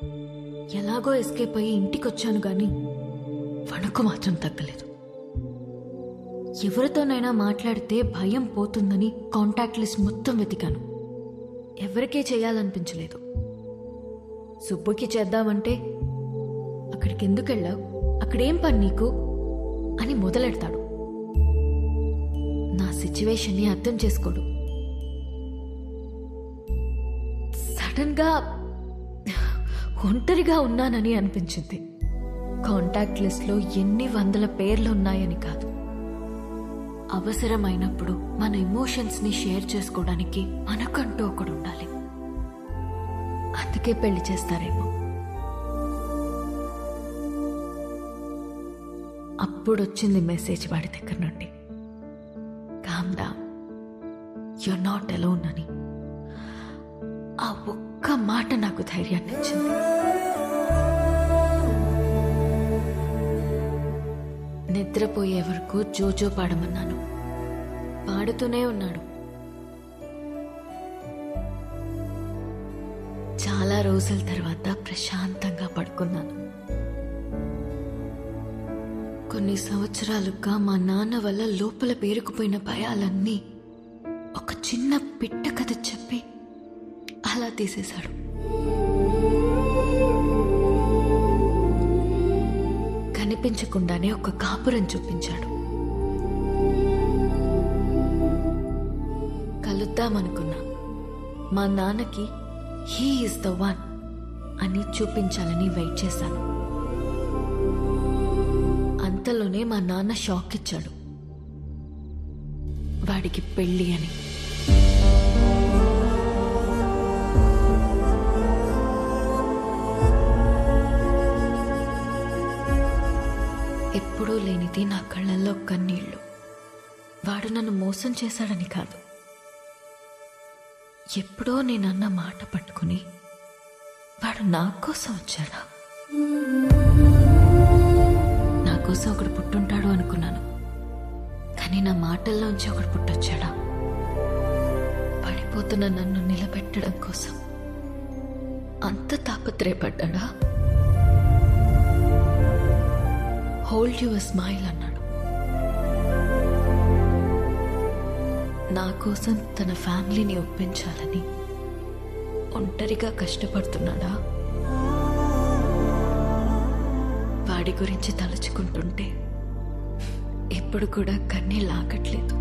ఎలాగో ఎస్కేప్ అయ్యి ఇంటికొచ్చాను గాని వణుకు మాత్రం తగ్గలేదు. ఎవరితోనైనా మాట్లాడితే భయం పోతుందని కాంటాక్ట్ లిస్ట్ మొత్తం వెతికాను. ఎవరికే చేయాలనిపించలేదు. సుబ్బుకి చేద్దామంటే అక్కడికి ఎందుకు వెళ్ళావు, అక్కడేం పని నీకు అని మొదలెడతాడు. నా సిచ్యువేషన్ని అర్థం చేసుకోడు. సడన్ గా ఒంటరిగా ఉన్నానని అనిపించింది. కాంటాక్ట్ లిస్ట్ లో ఎన్ని వందల పేర్లు ఉన్నాయని కాదు, అవసరమైనప్పుడు మన ఎమోషన్స్ ని షేర్ చేసుకోవడానికి మనకంటూ ఒకడు ఉండాలి. అందుకే పెళ్లి చేస్తారేమో. అప్పుడొచ్చింది మెసేజ్ వాడి దగ్గర నుండి, calm down, you're not alone అని. ఆ ఒక్క మాట నాకు ధైర్యాన్ని ఇచ్చింది. నిద్రపోయే వరకు జోజో పాడమన్నాను. పాడుతూనే ఉన్నాడు. చాలా రోజుల తర్వాత ప్రశాంతంగా పడుకున్నాను. కొన్ని సంవత్సరాలుగా మా నాన్న వల్ల లోపల పేరుకుపోయిన భయాలన్నీ ఒక చిన్న పిట్ట కథ చెప్పి అలా తీసేశాడు. కనిపించకుండానే ఒక కాపురం చూపించాడు. కలుద్దామనుకున్నా. మా నాన్నకి హీ ఈస్ ద వన్ అని చూపించాలని వెయిట్ చేశాను. అంతలోనే మా నాన్న షాక్ ఇచ్చాడు, వాడికి పెళ్ళి అని. ఎప్పుడూ లేనిది నా కళ్ళల్లో కన్నీళ్లు. వాడు నన్ను మోసం చేశాడని కాదు, ఎప్పుడో నేనన్న మాట పట్టుకుని వాడు నా కోసం వచ్చాడా? నా కోసం ఒకడు పుట్టుంటాడు అనుకున్నాను, కానీ నా మాటల్లోంచి ఒకడు పుట్టొచ్చాడా? పడిపోతున్న నన్ను నిలబెట్టడం కోసం అంత తాపత్రయపడ్డా? హోల్డ్ యువర్ స్మైల్ అన్నాడు. నా కోసం తన ఫ్యామిలీని ఒప్పించాలని ఒంటరిగా కష్టపడుతున్నాడా? వాడి గురించి తలుచుకుంటుంటే ఇప్పుడు కూడా కన్నీళ్ళు ఆగట్లేదు.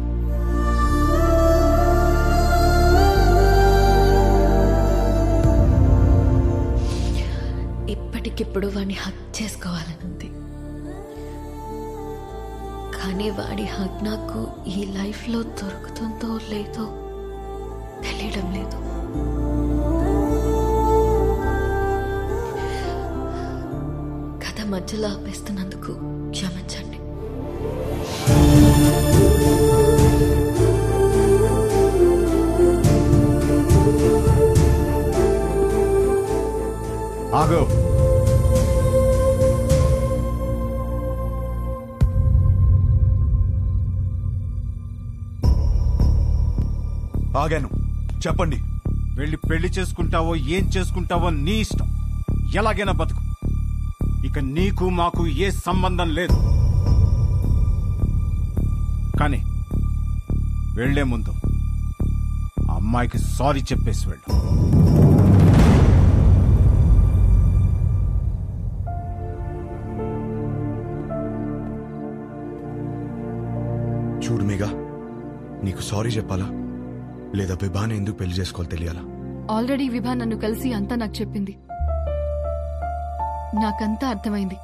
ఇప్పటికిప్పుడు వాడిని హక్ చేసుకోవాలనుంది, కానీ వాడి హక్ నాకు ఈ లైఫ్లో దొరుకుతుందో లేదో తెలియడం లేదు. కథ మధ్యలో ఆపేస్తున్నందుకు క్షమించండి. ఆగో. ఆగాను, చెప్పండి. వెళ్ళి పెళ్లి చేసుకుంటావో ఏం చేసుకుంటావో నీ ఇష్టం, ఎలాగైనా బతుకు. ఇక నీకు మాకు ఏ సంబంధం లేదు. కానీ వెళ్లే ముందు అమ్మాయికి సారీ చెప్పేసి వెళ్ళు. చూడు మీగా, నీకు సారీ చెప్పాలా లేదా విభాని ఎందుకు పెళ్లి చేసుకోవాలి తెలియాలా? ఆల్రెడీ విభా నన్ను కలిసి అంతా నాకు చెప్పింది. నాకంతా అర్థమైంది,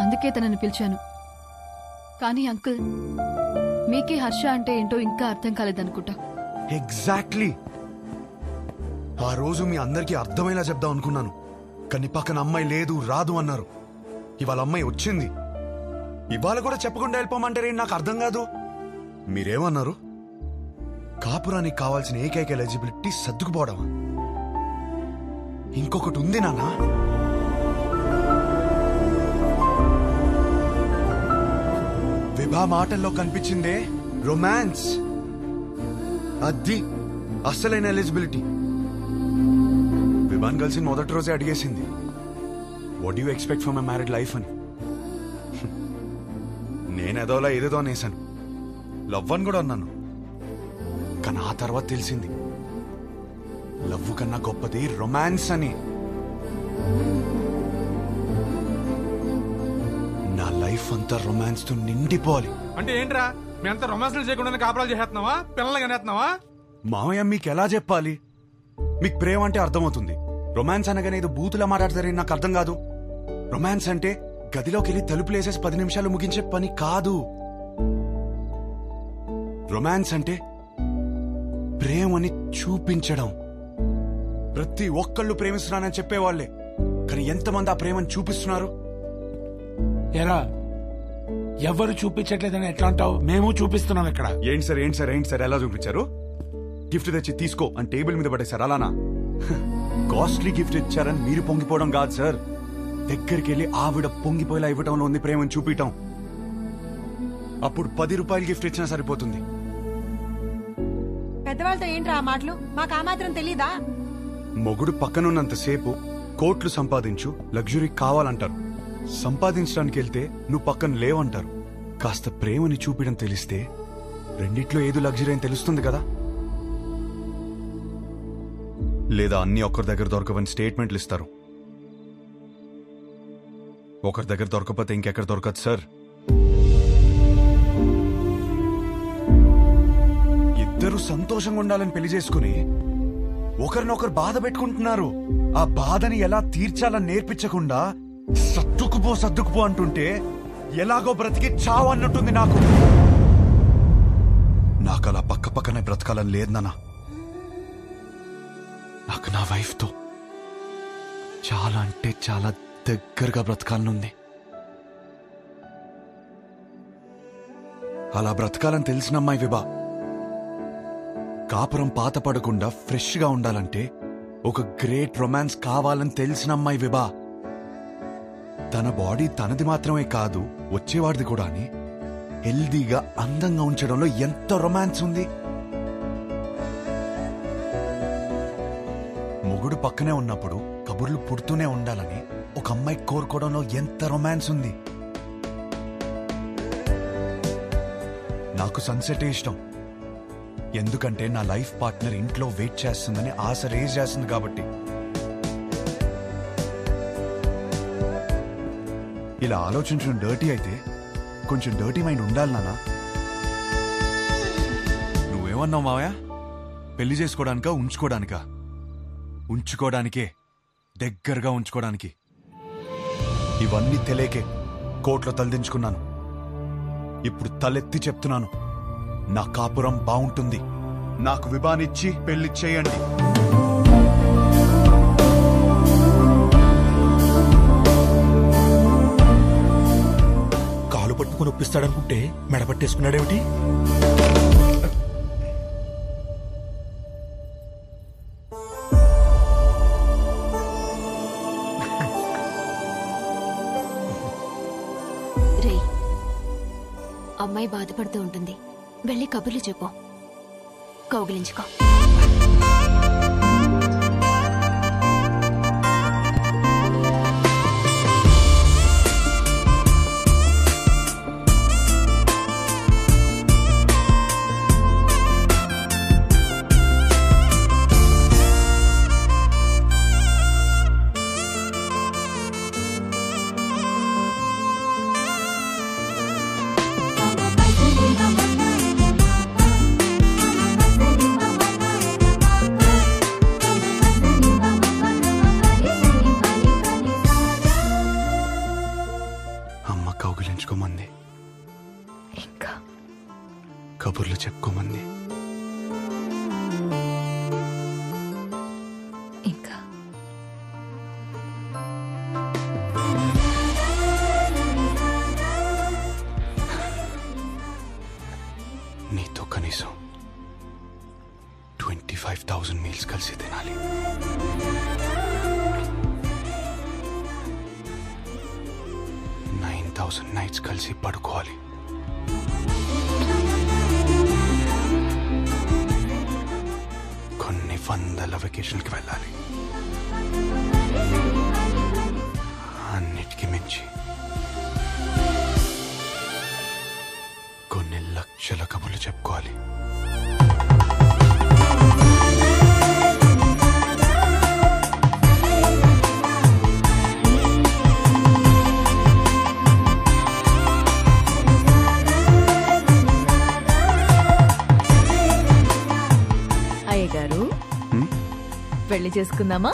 అందుకే తనని పిలిచాను. కానీ అంకుల్, మీకే హర్ష అంటే ఏంటో ఇంకా అర్థం కాలేదనుకుంటా. ఎగ్జాక్ట్లీ. ఆ రోజు మీ అందరికీ అర్థమయ్యేలా చెప్దాం అనుకున్నాను, కానీ పక్కన అమ్మాయి లేదు రాదు అన్నారు. ఇవాళ అమ్మాయి వచ్చింది, ఇవాళ కూడా చెప్పకుండా వెళ్ళిపోమంటారే నాకు అర్థం కాదు. మీరేమన్నారు? కాపురానికి కావాల్సిన ఏకైక ఎలిజిబిలిటీ సర్దుకుపోవడం. ఇంకొకటి ఉంది నాన్న. విభా మాటల్లో కనిపించిందే రొమాన్స్. అది అస్సలైన ఎలిజిబిలిటీ. విభాన్ కలిసి మొదటి రోజే అడిగేసింది, what you expect from a married life అని. నేనేదోలా ఏదేదో అనేసాను, లవ్ అని కూడా అన్నాను. కానీ ఆ తర్వాత తెలిసింది లవ్ కన్నా గొప్పది రొమాన్స్ అని. నా లైఫ్ అంతా రొమాన్స్ తో నిండిపోవాలి. అంటే ఏంట్రా, మీ అంతా రొమాన్స్లు చేయకుండా కాపురాలు చేస్తున్నావా, పిల్లలు కనేస్తున్నావా? మామయ్య మీకు ఎలా చెప్పాలి? మీకు ప్రేమ అంటే అర్థమవుతుంది, రొమాన్స్ అనగానే ఏదో బూతులా మాట్లాడతారని నాకు అర్థం కాదు. రొమాన్స్ అంటే గదిలోకి వెళ్ళి తలుపులేసేసి 10 నిమిషాలు ముగించే పని కాదు. రొమాన్స్ అంటే ప్రేమని చూపించడం. ప్రతి ఒక్కళ్ళు ప్రేమిస్తున్నానని చెప్పేవాళ్లే, కానీ ఎంతమంది ఆ ప్రేమను చూపిస్తున్నారు? ఎరా, ఎవరు చూపించట్లేదని ఎట్లా అంటావు? మేము చూపిస్తున్నాం ఇక్కడ. ఏంటి సార్ ఏంటి సార్ ఏంటి సార్ ఎలా చూపించారు? గిఫ్ట్ తెచ్చి తీసుకో అని టేబుల్ మీద పడేశారు, అలానా? కాస్ట్లీ గిఫ్ట్ ఇచ్చారని మీరు పొంగిపోవడం కాదు సార్, దగ్గరికి వెళ్ళి ఆవిడ పొంగిపోయేలా ఇవ్వటంలో ఉంది ప్రేమను చూపించటం. అప్పుడు 10 రూపాయలు గిఫ్ట్ ఇచ్చినా సరిపోతుంది. పెద్దవాళ్ళతో ఏంట్రా ఆ మాటలు? మాకు ఆ మాత్రం తెలీదా? మొగుడు పక్కనున్నంతసేపు కోట్లు సంపాదించు, లగ్జరీ కావాలంటారు. సంపాదించడానికి వెళ్తే నువ్వు పక్కన లేవంటారు. కాస్త ప్రేమని చూపించడం తెలిస్తే రెండిట్లో ఏదో లగ్జరీ అని తెలుస్తుంది కదా. లేదా అన్ని ఒకరి దగ్గర దొరకవని స్టేట్మెంట్లు ఇస్తారు. ఒకరి దగ్గర దొరకపోతే ఇంకెక్కడ దొరకదు సార్. ఇద్దరు సంతోషంగా ఉండాలని పెళ్లి చేసుకుని ఒకరినొకరు బాధ పెట్టుకుంటున్నారు. ఆ బాధని ఎలా తీర్చాలని నేర్పించకుండా సర్దుకుపో అంటుంటే ఎలాగో బ్రతికి చావు అన్నట్టుంది నాకు. నాకు అలా పక్కనే బ్రతకాలని లేదు నాన్న. నాకు నా వైఫ్తో చాలా అంటే చాలా దగ్గరగా బ్రతకాలనుంది. అలా బ్రతకాలని తెలిసిన అమ్మాయి విభా. కాపురం పాత పడకుండా ఫ్రెష్ గా ఉండాలంటే ఒక గ్రేట్ రొమాన్స్ కావాలని తెలిసిన అమ్మాయి విభా. తన బాడీ తనది మాత్రమే కాదు, వచ్చేవాడిది కూడా అని హెల్దీగా అందంగా ఉంచడంలో ఎంత రొమాన్స్ ఉంది. మొగుడు పక్కనే ఉన్నప్పుడు కబుర్లు పుడుతూనే ఉండాలని ఒక అమ్మాయి కోరుకోవడంలో ఎంత రొమాన్స్ ఉంది. నాకు సన్సెట్ ఇష్టం. ఎందుకంటే నా లైఫ్ పార్ట్నర్ ఇంట్లో వెయిట్ చేస్తుందని ఆశ రేజ్ చేస్తుంది కాబట్టి. ఇలా ఆలోచించడం డర్టీ అయితే కొంచెం డర్టీ మైండ్ ఉండాలి నాన్న. నువ్వేమన్నావు మావయ్య? పెళ్లి చేసుకోవడానికా ఉంచుకోవడానికా? ఉంచుకోవడానికే, దగ్గరగా ఉంచుకోవడానికి. ఇవన్నీ తెలియకే కోర్టులో తలదించుకున్నాను. ఇప్పుడు తలెత్తి చెప్తున్నాను, నా కాపురం బాగుంటుంది. నాకు విభానిచ్చి పెళ్లి చేయండి. కాలు పట్టుకుని ఒప్పిస్తాడనుకుంటే మెడపట్టేసుకున్నాడేమిటి? రే, అమ్మాయి బాధపడుతూ ఉంటుంది, వెళ్ళి కబుర్లు చెప్పు, కౌగిలించుకో. కౌగిలించుకోమంది, ఇంకా కబుర్లు చెప్పుకోమంది, ఇంకా నీతో కనీసం 25,000 మీల్స్ కలిసి తినాలి. నైట్స్ కలిసి పడుకోవాలి. కొన్ని వందల వెకేషన్కి వెళ్ళాలి. అన్నిటికీ మించి కొన్ని లక్షల కబుర్లు చెప్పుకోవాలి. పెళ్లి చేసుకుందామా?